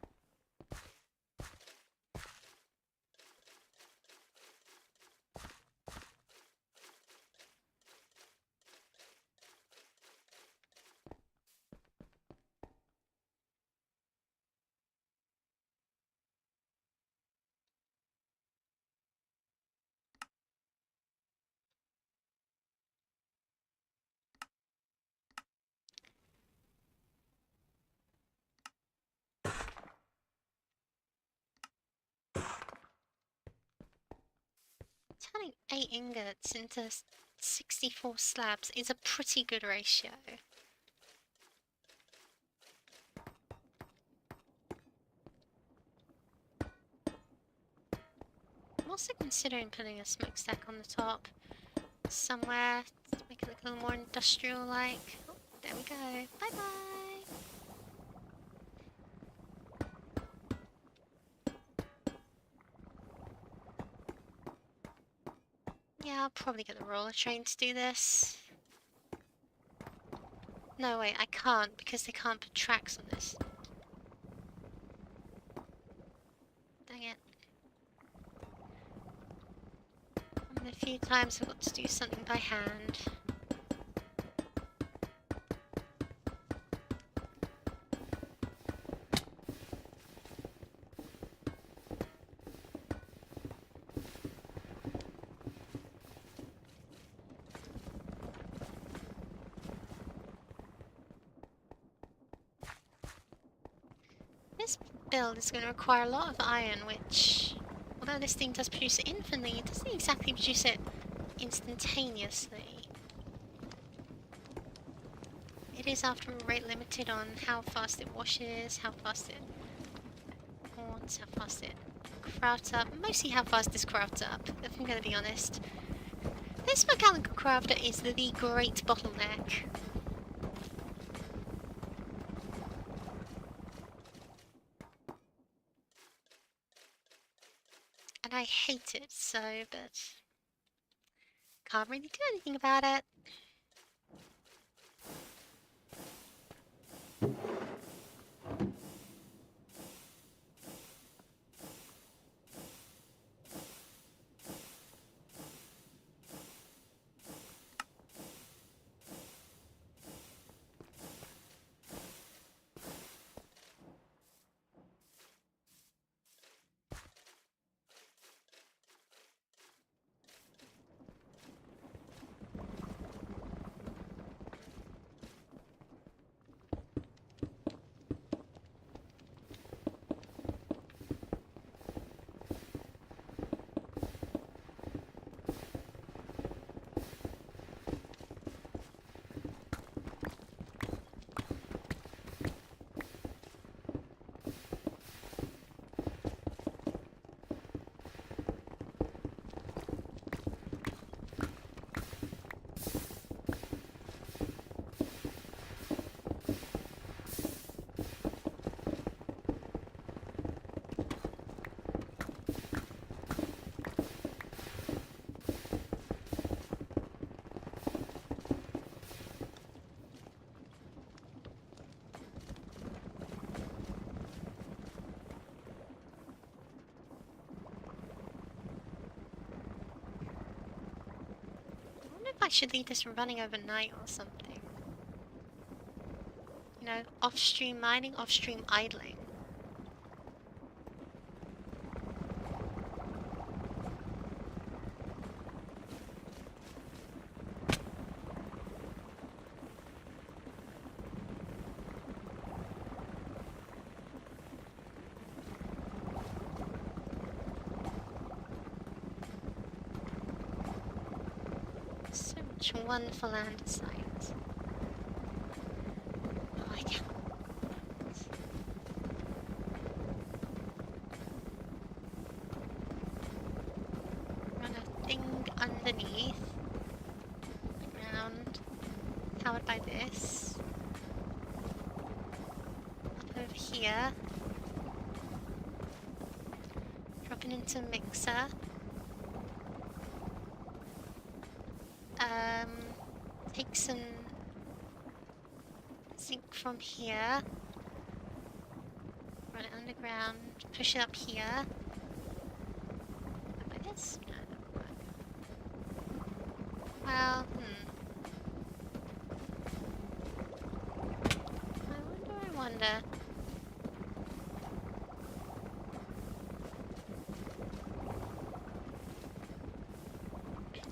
Turning 8 ingots into 64 slabs is a pretty good ratio. also considering putting a smokestack on the top somewhere to make it look a little more industrial-like. Oh, there we go. Bye-bye! Yeah, I'll probably get the roller train to do this. No, wait, I can't because they can't put tracks on this. Dang it. And a few times I've got to do something by hand. This build is going to require a lot of iron, which, although this thing does produce it infinitely, it doesn't exactly produce it instantaneously. It is, after all, rate limited on how fast it washes, how fast it haunts, how fast it crafts up. Mostly how fast this crafts up, if I'm going to be honest. This mechanical crafter is the great bottleneck. And I hate it so, but can't really do anything about it. I wonder if I should leave this running overnight or something. You know, off-stream mining, off-stream idling. So much wonderful andesite. Oh, I can't. Run a thing underneath the ground, powered by this. Up over here. Drop it into a mixer. Take some zinc from here, run it underground, push it up here. Like this? No, that won't work. Well, I wonder.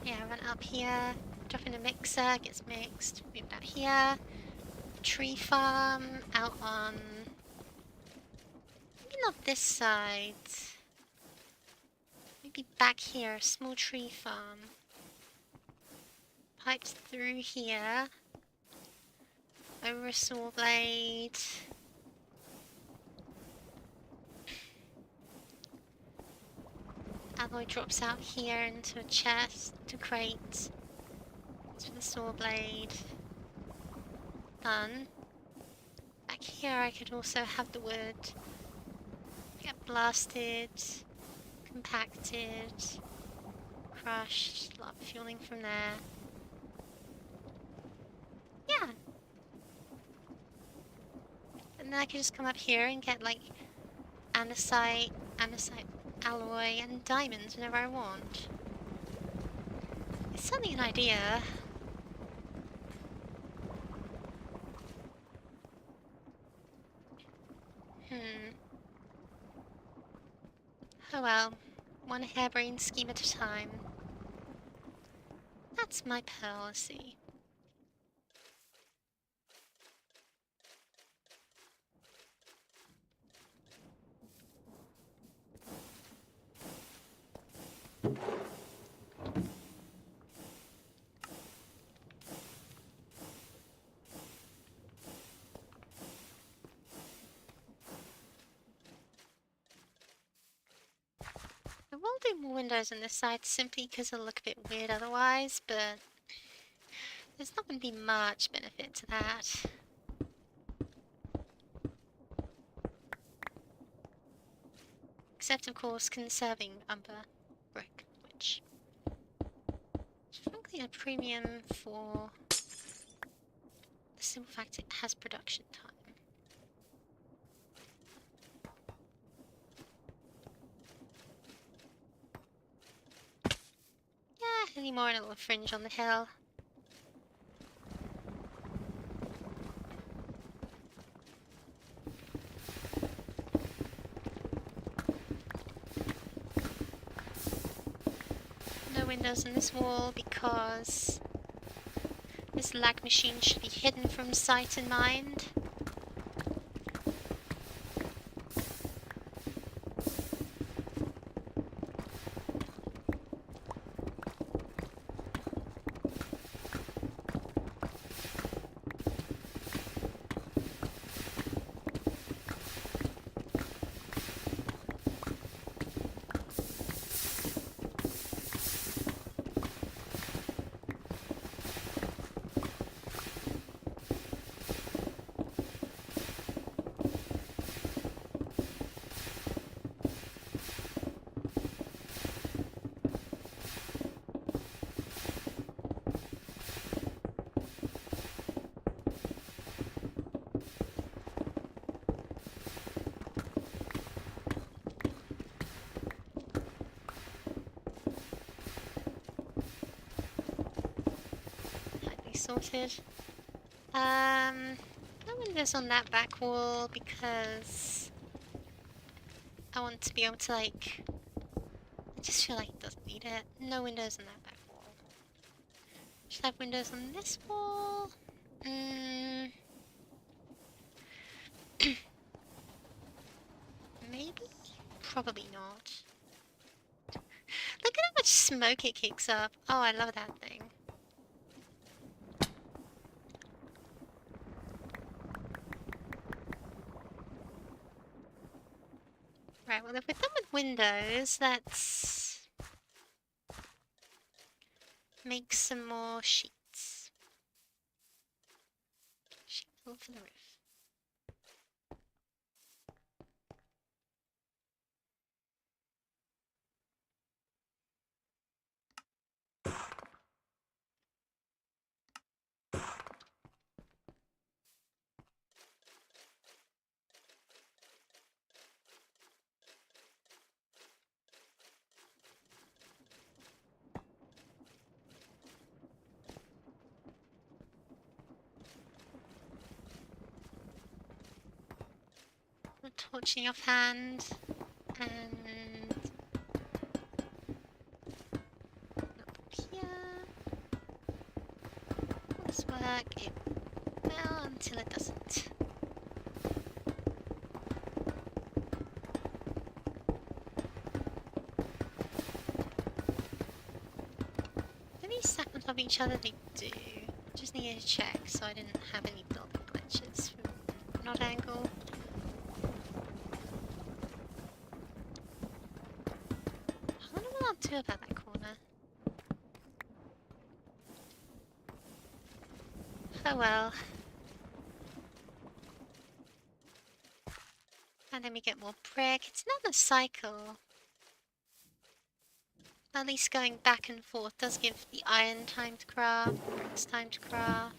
Yeah, run it up here. Drop in a mixer, gets mixed, move it out here. Tree farm out on, maybe not this side, maybe back here, a small tree farm. Pipes through here, over a saw blade. Alloy drops out here into a chest, to crate. To the saw blade. Done. Back here I could also have the wood. Get blasted, compacted, crushed, a lot of fueling from there. Yeah. And then I can just come up here and get like andesite alloy and diamonds whenever I want. It's certainly an idea. Oh well, one harebrained scheme at a time. That's my policy. I will do more windows on this side simply because it'll look a bit weird otherwise, but there's not going to be much benefit to that. Except, of course, conserving umber brick, which is frankly a premium for the simple fact it has production time. Yeah, any more in a little fringe on the hill. No windows in this wall because this lag machine should be hidden from sight and mind. Sorted. No windows on that back wall because I want to be able to like. I just feel like it doesn't need it. No windows on that back wall. Should I have windows on this wall? Maybe? Probably not. Look at how much smoke it kicks up. Oh, I love that thing. Right, well if we're done with windows, let's make some more sheets. Sheet metal for the roof. Torching offhand, and up here. Will this work? It will until it doesn't. Do these stack on top of each other? They do. Just needed to check so I didn't have any building glitches from not angle. I wonder can't do about that corner. Oh well. And then we get more brick. It's not a cycle. At least going back and forth does give the iron time to craft, bricks time to craft.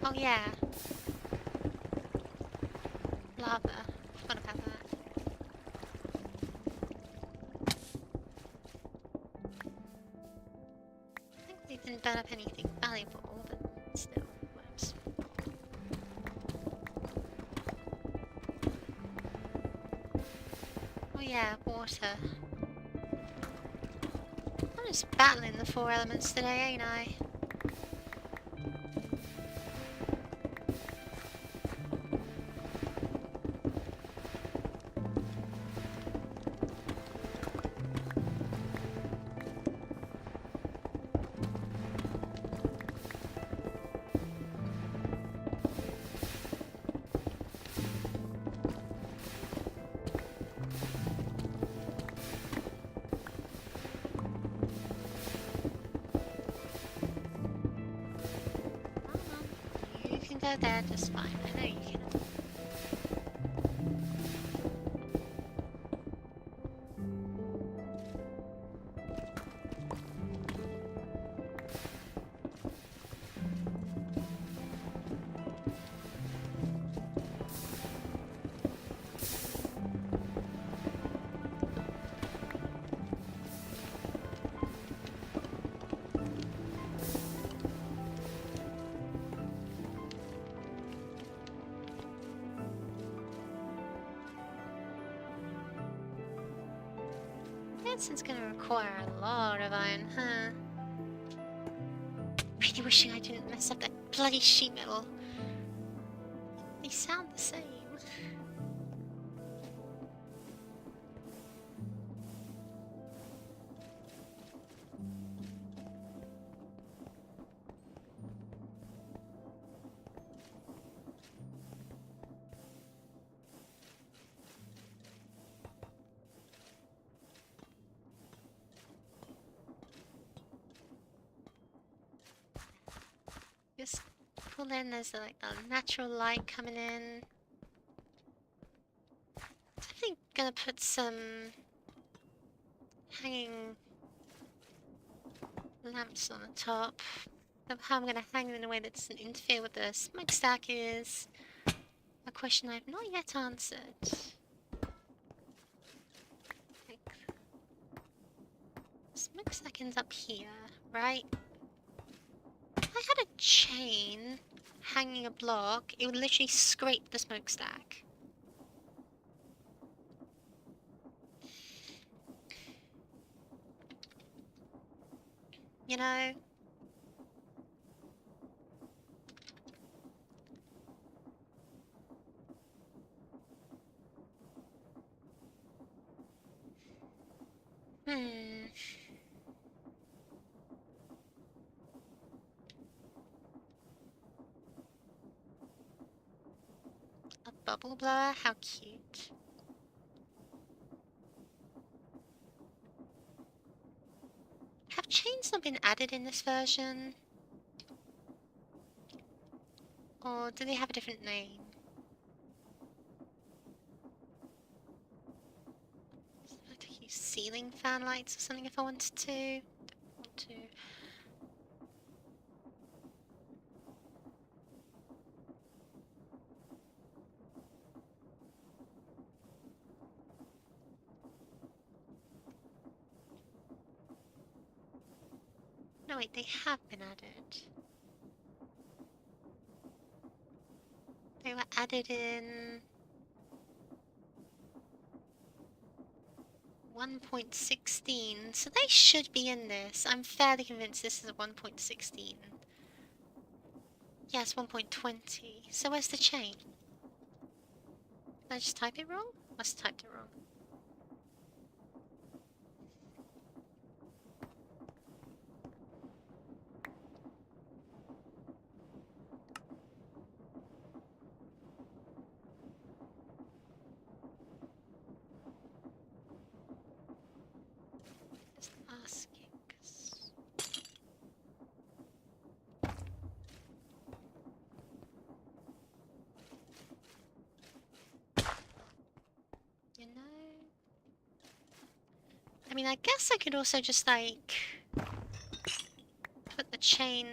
Oh yeah. Lava. Forgot about that. I think they didn't burn up anything valuable, but still works. Oh yeah, water. I'm just battling the 4 elements today, ain't I? You can go there just fine. I know you can. This is gonna require a lot of iron, huh? Really wishing I didn't mess up that bloody sheet metal. They sound the same. Just pull in, there's like the natural light coming in. Definitely gonna put some hanging lamps on the top. How I'm gonna hang them in a way that doesn't interfere with the smokestack is a question I've not yet answered. Like, smokestack ends up here, right? If I had a chain hanging a block, it would literally scrape the smokestack. You know? Hmm. A bubble blower? How cute. Have chains not been added in this version? Or do they have a different name? I could use ceiling fan lights or something if I wanted to. Don't want to. No, wait, they have been added. They were added in 1.16, so they should be in this. I'm fairly convinced this is a 1.16. Yes, 1.20. So where's the chain? Did I just type it wrong? Must have typed it wrong. Just asking, 'cause... You know... I mean, I guess I could also just, like, put the chain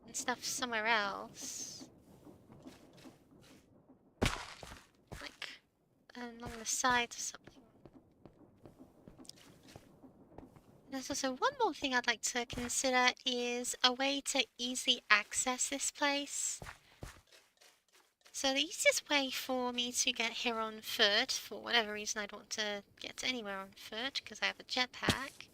and stuff somewhere else. Like, along the sides or something. There's also one more thing I'd like to consider is a way to easily access this place. So the easiest way for me to get here on foot, for whatever reason I don't want to get anywhere on foot because I have a jetpack.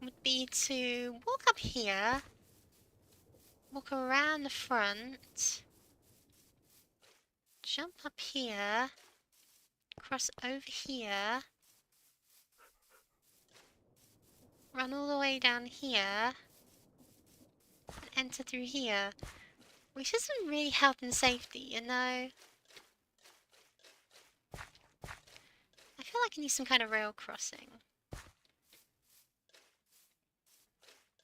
Would be to walk up here, walk around the front, jump up here, cross over here, run all the way down here, and enter through here. Which isn't really health and safety, you know? I feel like I need some kind of rail crossing.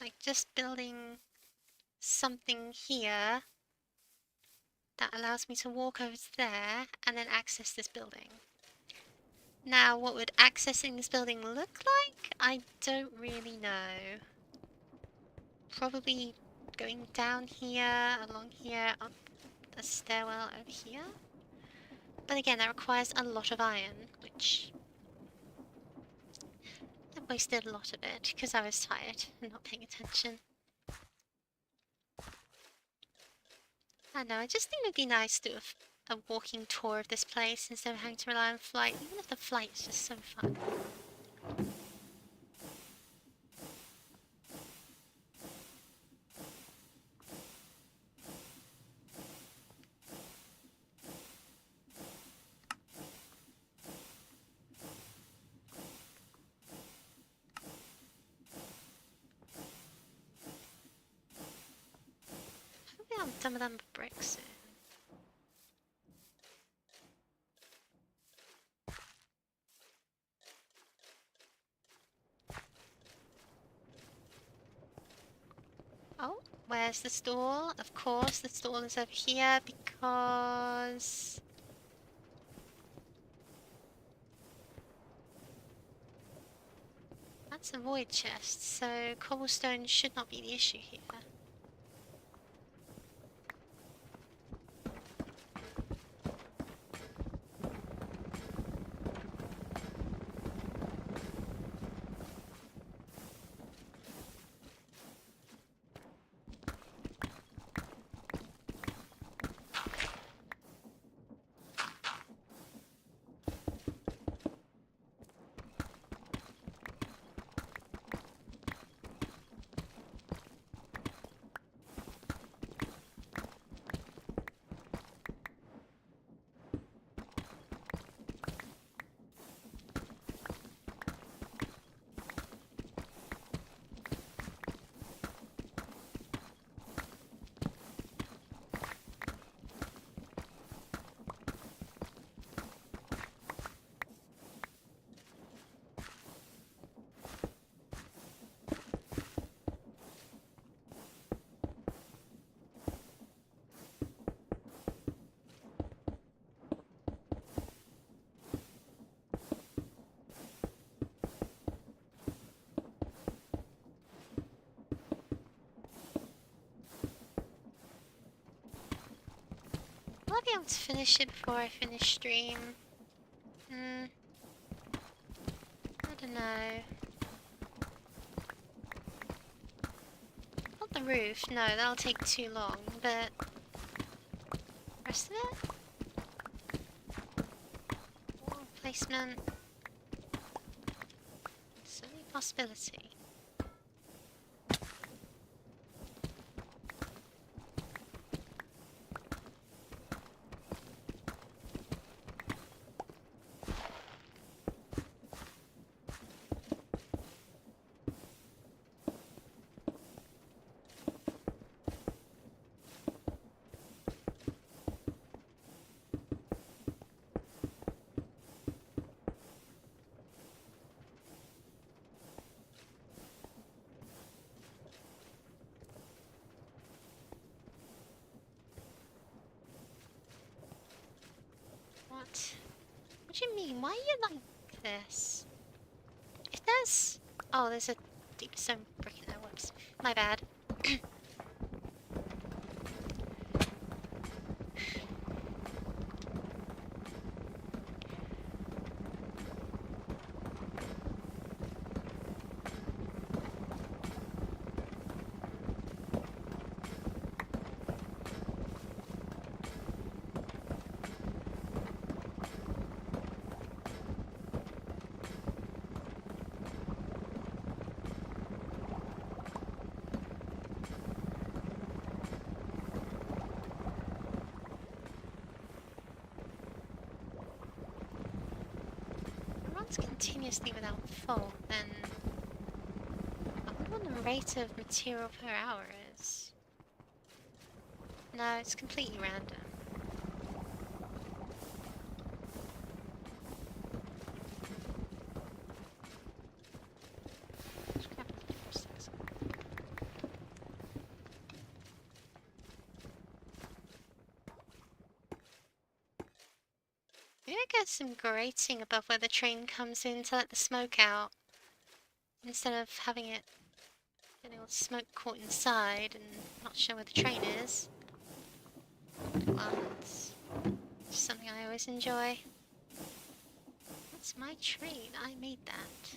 Like just building something here that allows me to walk over to there and then access this building. Now, what would accessing this building look like? I don't really know. Probably going down here, along here, up the stairwell over here. But again, that requires a lot of iron, which I wasted a lot of it because I was tired and not paying attention. I don't know, I just think it would be nice to do a walking tour of this place instead of having to rely on flight, even if the flight is just so fun. Hopefully I'm done with them bricks soon. Oh, where's the stall? Of course, the stall is over here because... That's a void chest, so cobblestone should not be the issue here. I'll be able to finish it before I finish stream. I don't know. Not the roof, no, that'll take too long, but... rest of it? Wall placement. Certainly a possibility. What? What do you mean? Why are you like this? If there's... oh, there's a deep stone brick in there. Whoops. My bad. Continuously without fault, then I wonder what the rate of material per hour is. No, it's completely random. Maybe I get some grating above where the train comes in to let the smoke out, instead of having it getting all the smoke caught inside and not sure where the train is. Well, it's just something I always enjoy. That's my train. I made that.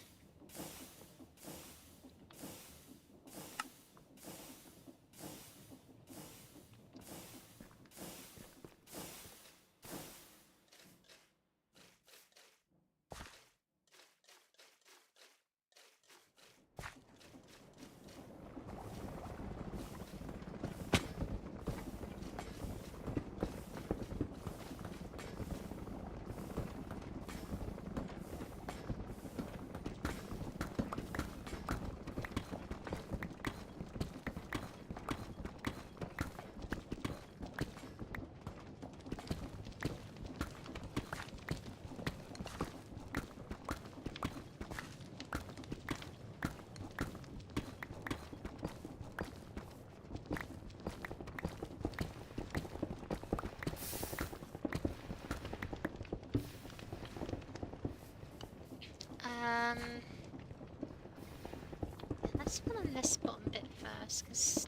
Let's put on this bottom bit first, because it's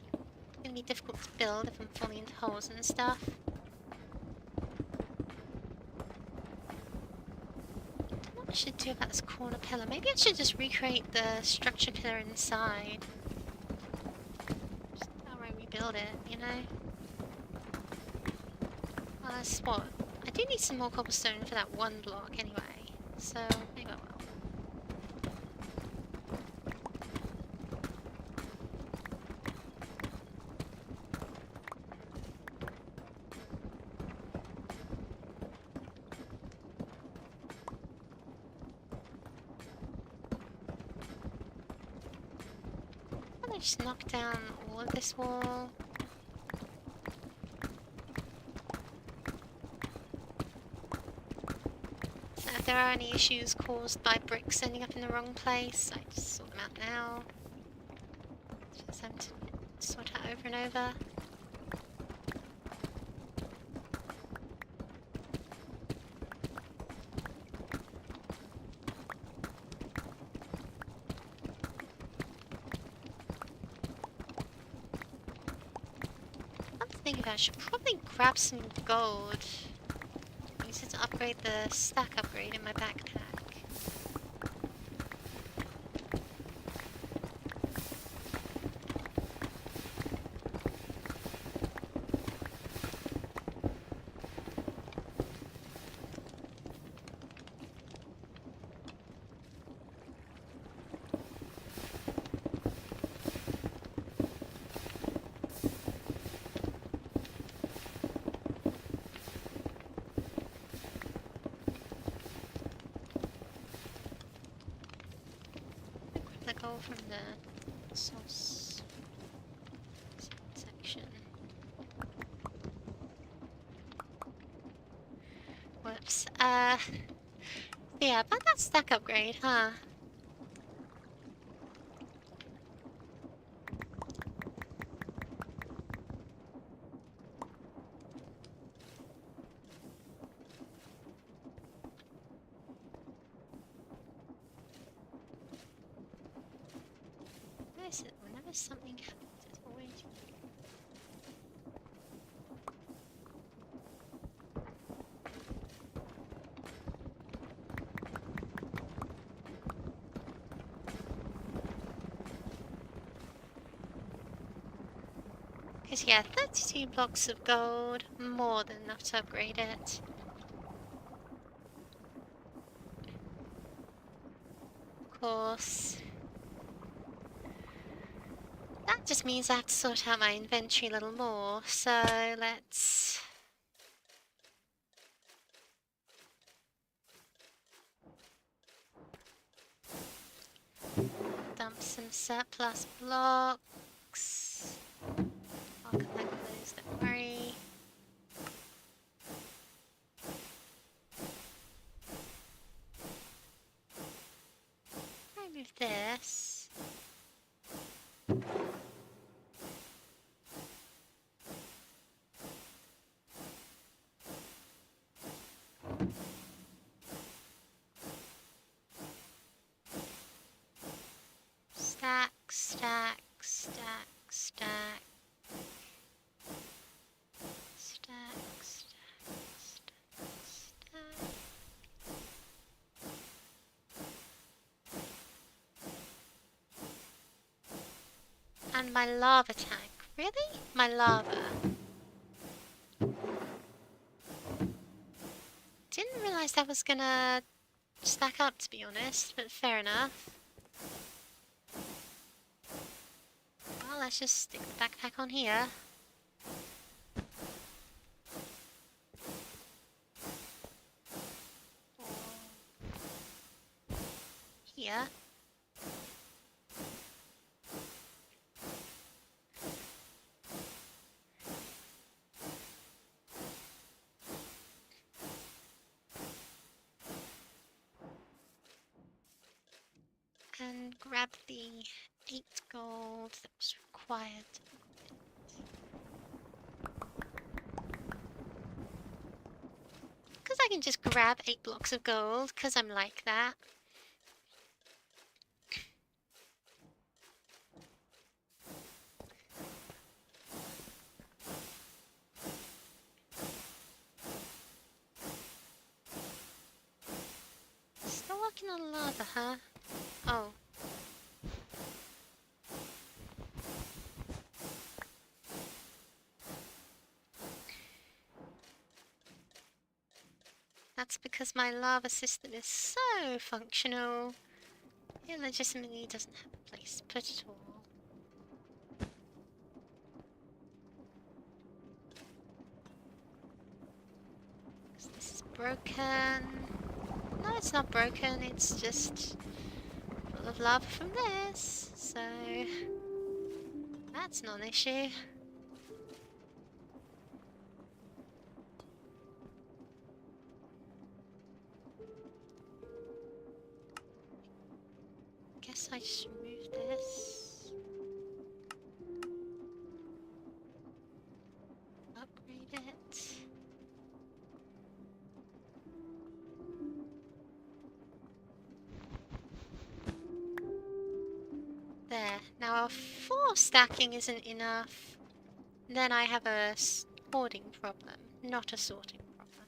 going to be difficult to build if I'm falling into holes and stuff. I don't know what I should do about this corner pillar. Maybe I should just recreate the structure pillar inside. Just outright rebuild it, you know? Well, that's what. I do need some more cobblestone for that one block anyway, so maybe I will. Just knock down all of this wall. So if there are any issues caused by bricks ending up in the wrong place, I just sort them out now. Just have to sort out over and over. think about it, I should probably grab some gold. Use it to upgrade the stack upgrade in my backpack. Go from the source section. Whoops. Yeah, about that stack upgrade, huh? Where is it? Whenever something happens, it's always... Because yeah, 32 blocks of gold, more than enough to upgrade it. Of course. That just means I have to sort out my inventory a little more, so let's... dump some surplus blocks. I'll collect those, don't worry. Remove this. Stack, stack, stack, stack. Stack, stack, stack, stack. And my lava tank. Really? My lava. Didn't realize that was gonna stack up, to be honest, but fair enough. Well, let's just stick the backpack on here. Here. And grab the 8 gold that was required. Because I can just grab 8 blocks of gold, because I'm like that. Still working on lava, huh? Oh. That's because my lava system is so functional. It legitimately doesn't have a place to put it all. This is broken. No, it's not broken, it's just full of lava from this. So that's not an issue. Guess I just remove this. Upgrade it. There. Now our 4 stacking isn't enough. then I have a hoarding problem, not a sorting problem.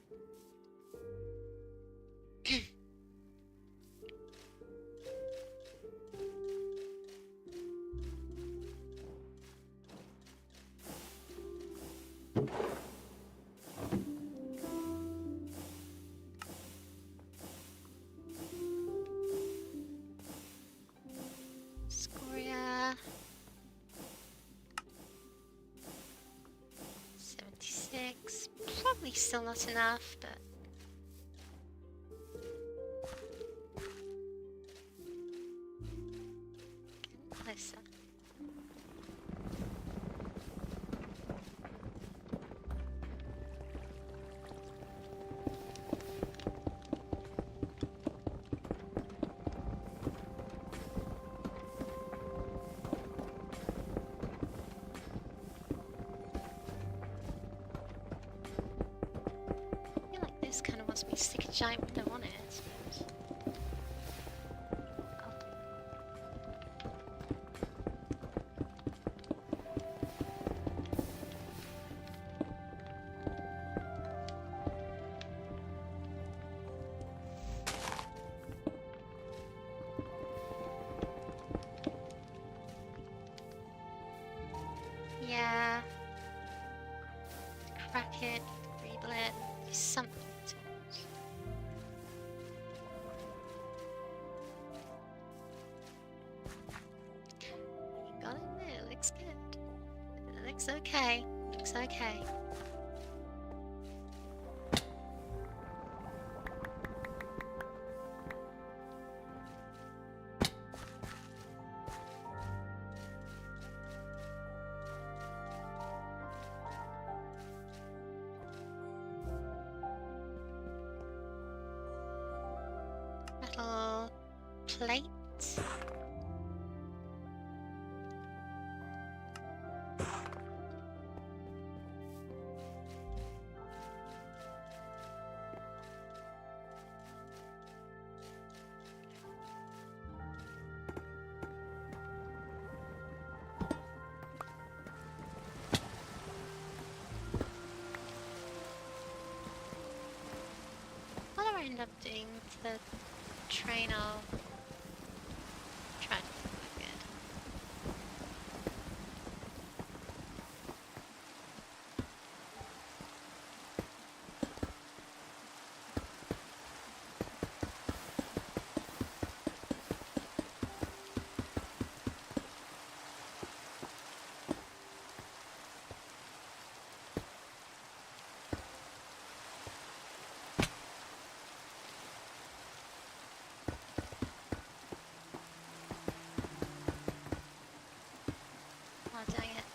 Scoria. 76. Probably still not enough, but getting closer. I feel like this kind of wants me to stick a giant window on it, I suppose. Yeah. Crack it, rebuild it, do something to it. You got it there, looks good. It looks okay. Looks okay. Metal plate. What do I end up doing to the train? I'll try to look good. Oh, dang it.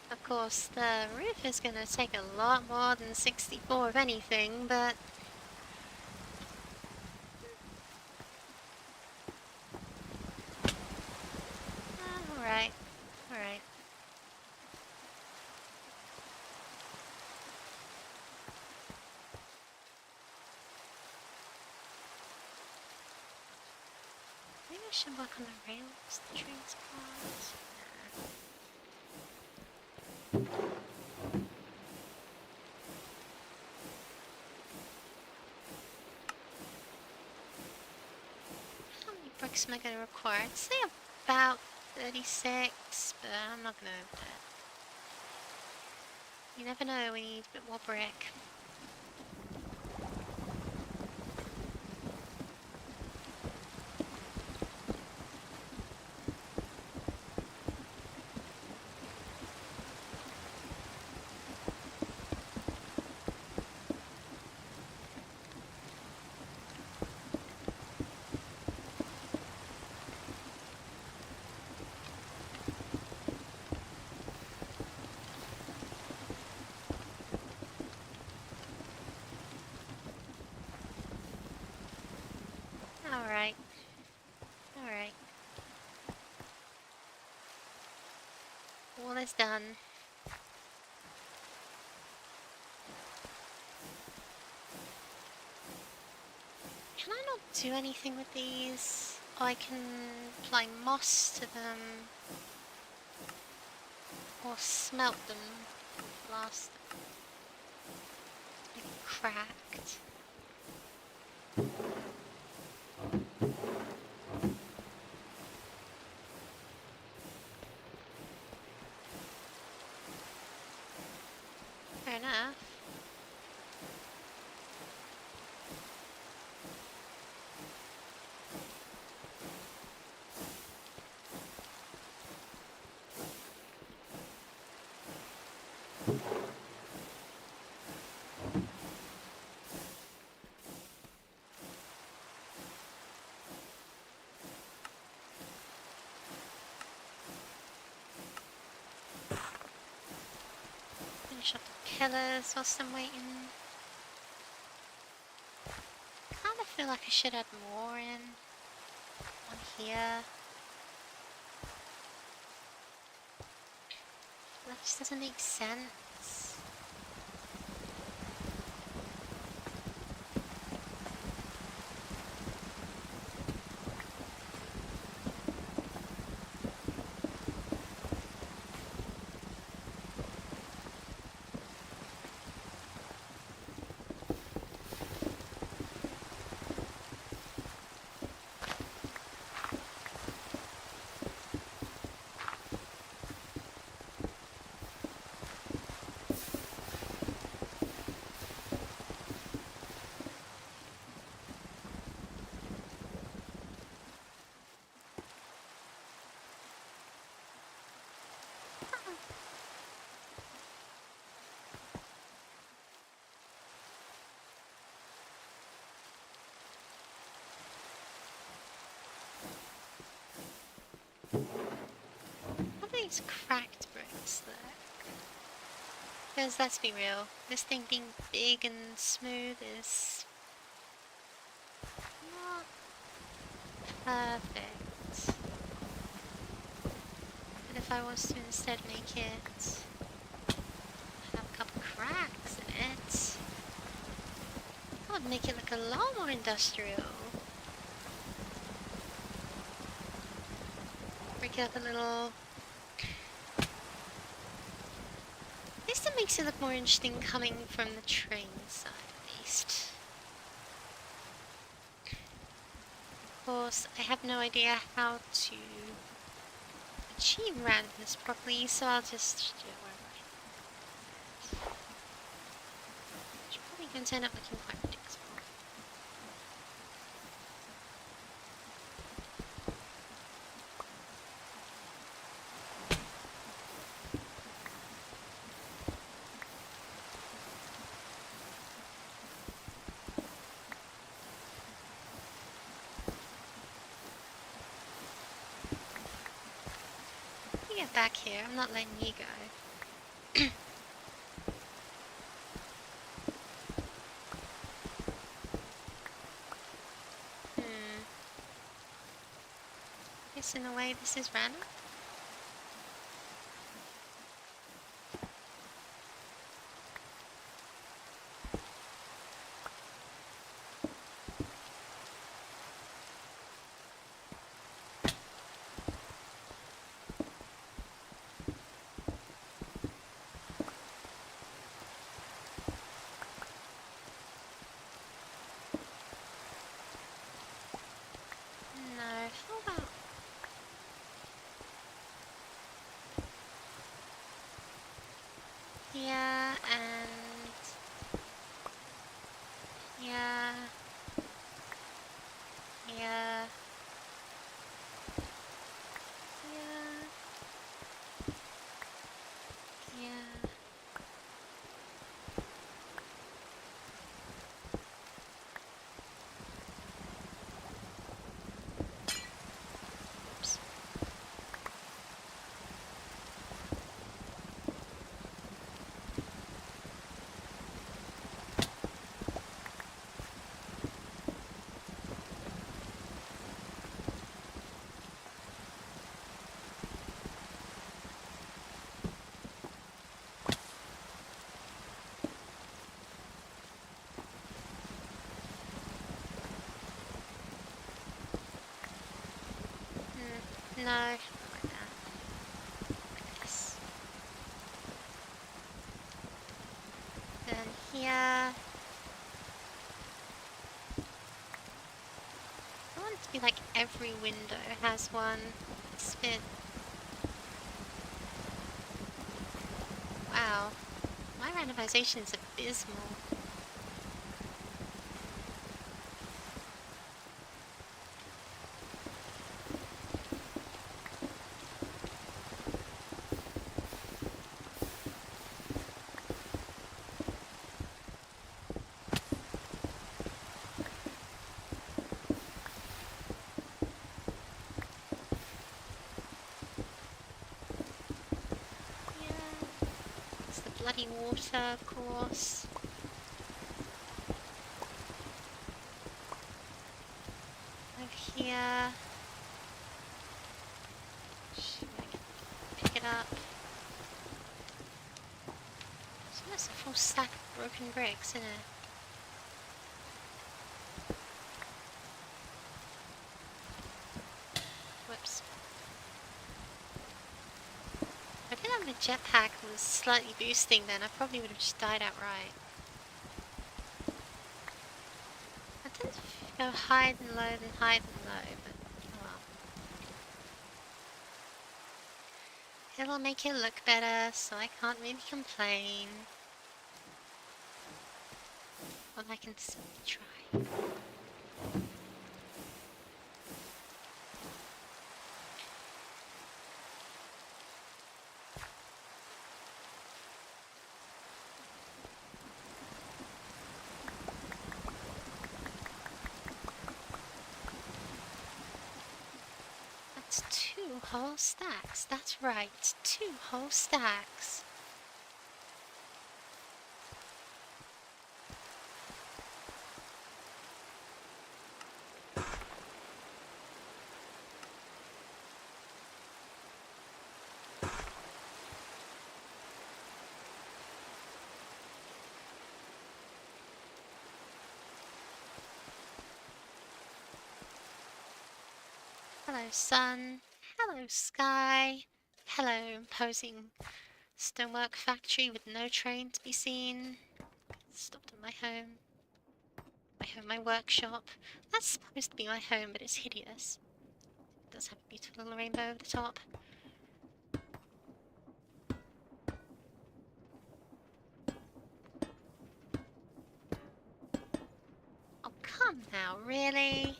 Of course, the roof is going to take a lot more than 64 of anything, but alright, alright. Maybe I should work on the rails, the train's part. How many bricks am I going to require? I'd say about 36, but I'm not going to do it. You never know, we need a bit more brick. pillars done. Can I not do anything with these? Oh, I can apply moss to them. Or smelt them. Blast them. Maybe cracked. Fair enough. Finish up the pillars whilst I'm waiting. Kinda feel like I should add more in. One here. That just doesn't make sense. How are these cracked bricks there? Because let's be real, this thing being big and smooth is not perfect. But if I was to instead make it have a couple cracks in it, that would make it look a lot more industrial. Break it up a little. At least it makes it look more interesting coming from the train side, at least. Of course, I have no idea how to achieve randomness properly, so I'll just do it wherever I am. Which is probably going to end up looking quite predictable. Get back here, I'm not letting you go. Guess in a way this is random. No, how about No, not like that. Like this. Then here. I want it to be like every window has one. It's a bit... Wow. My randomization is abysmal. Yeah. It's the bloody water, of course. Over here. See if I can pick it up. It's almost a full stack of broken bricks, isn't it? Whoops. If I didn't have the jetpack that was slightly boosting then, I probably would have just died outright. I tend to go high and low, then high and low, but oh well. It'll make it look better, so I can't really complain. Well, I can still try. That's 2 whole stacks. That's right, 2 whole stacks. Hello, sun. Hello, sky. Hello, imposing stonework factory with no train to be seen. Stopped at my home. My workshop. That's supposed to be my home, but it's hideous. It does have a beautiful little rainbow over the top. Oh, come now, really?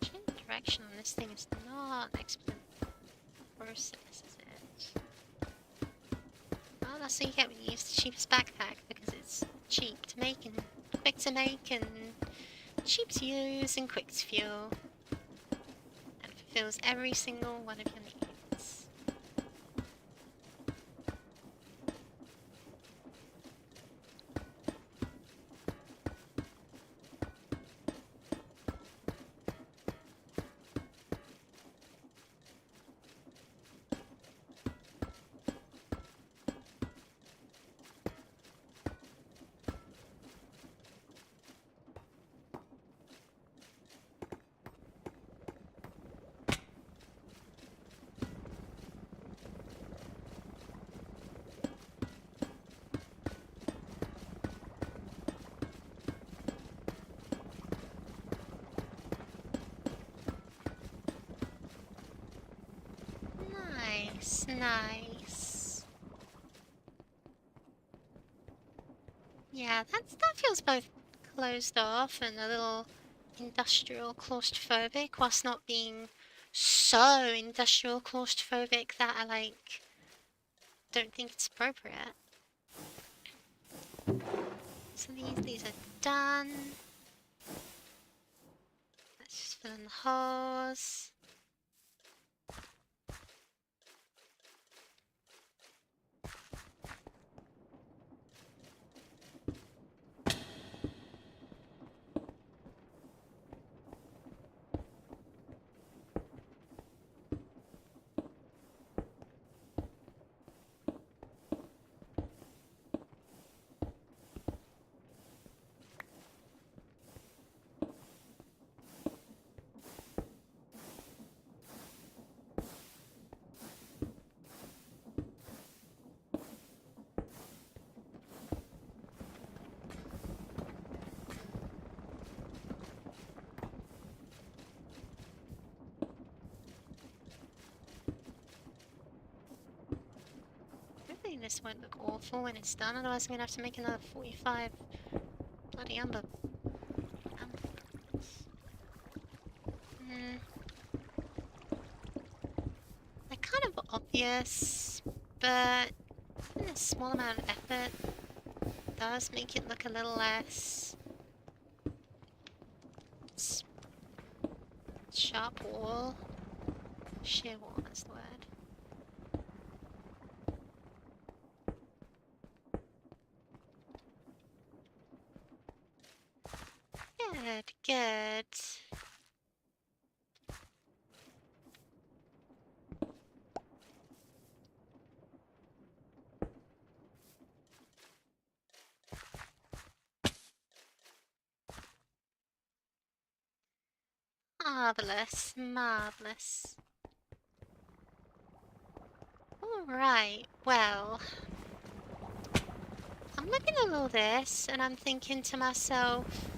Change the direction on this thing is not an exponent process, is it? Well, that's what you get when you use the cheapest backpack, because it's cheap to make and quick to make and cheap to use and quick to fuel. And fulfills every single one of your needs. Nice, nice. Yeah, that feels both closed off and a little industrial claustrophobic, whilst not being so industrial claustrophobic that I like don't think it's appropriate. So these are done. Let's just fill in the holes. this won't look awful when it's done, otherwise I'm gonna have to make another 45 bloody umber. They're kind of obvious, but a small amount of effort does make it look a little less sharp wall. Sheer wall, that's the word. Good, good. Marvellous, marvellous. Alright, well, I'm looking at all this and I'm thinking to myself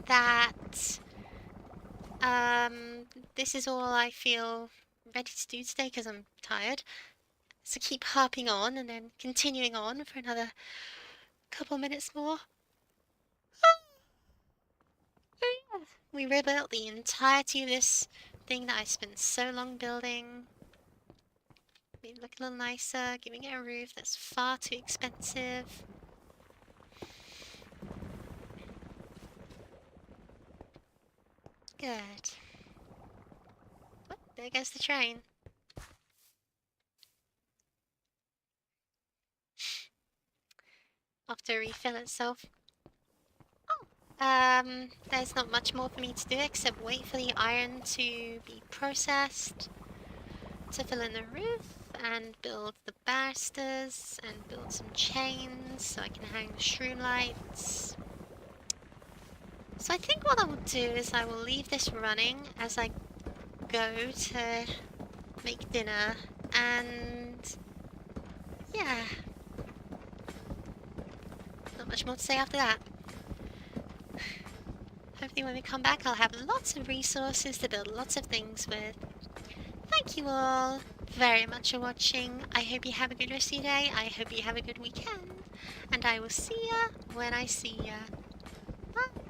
that this is all I feel ready to do today because I'm tired. So keep harping on and then continuing on for another couple minutes more. We rebuilt the entirety of this thing that I spent so long building. Made it look a little nicer, giving it a roof that's far too expensive. Good. Oh, there goes the train. Off to refill itself. There's not much more for me to do except wait for the iron to be processed, to fill in the roof, and build the banisters, and build some chains so I can hang the shroom lights. So I think what I will do is I will leave this running as I go to make dinner, and yeah, not much more to say after that. Hopefully when we come back I'll have lots of resources to build lots of things with. Thank you all very much for watching. I hope you have a good rest of your day. I hope you have a good weekend. And I will see ya when I see ya. Bye.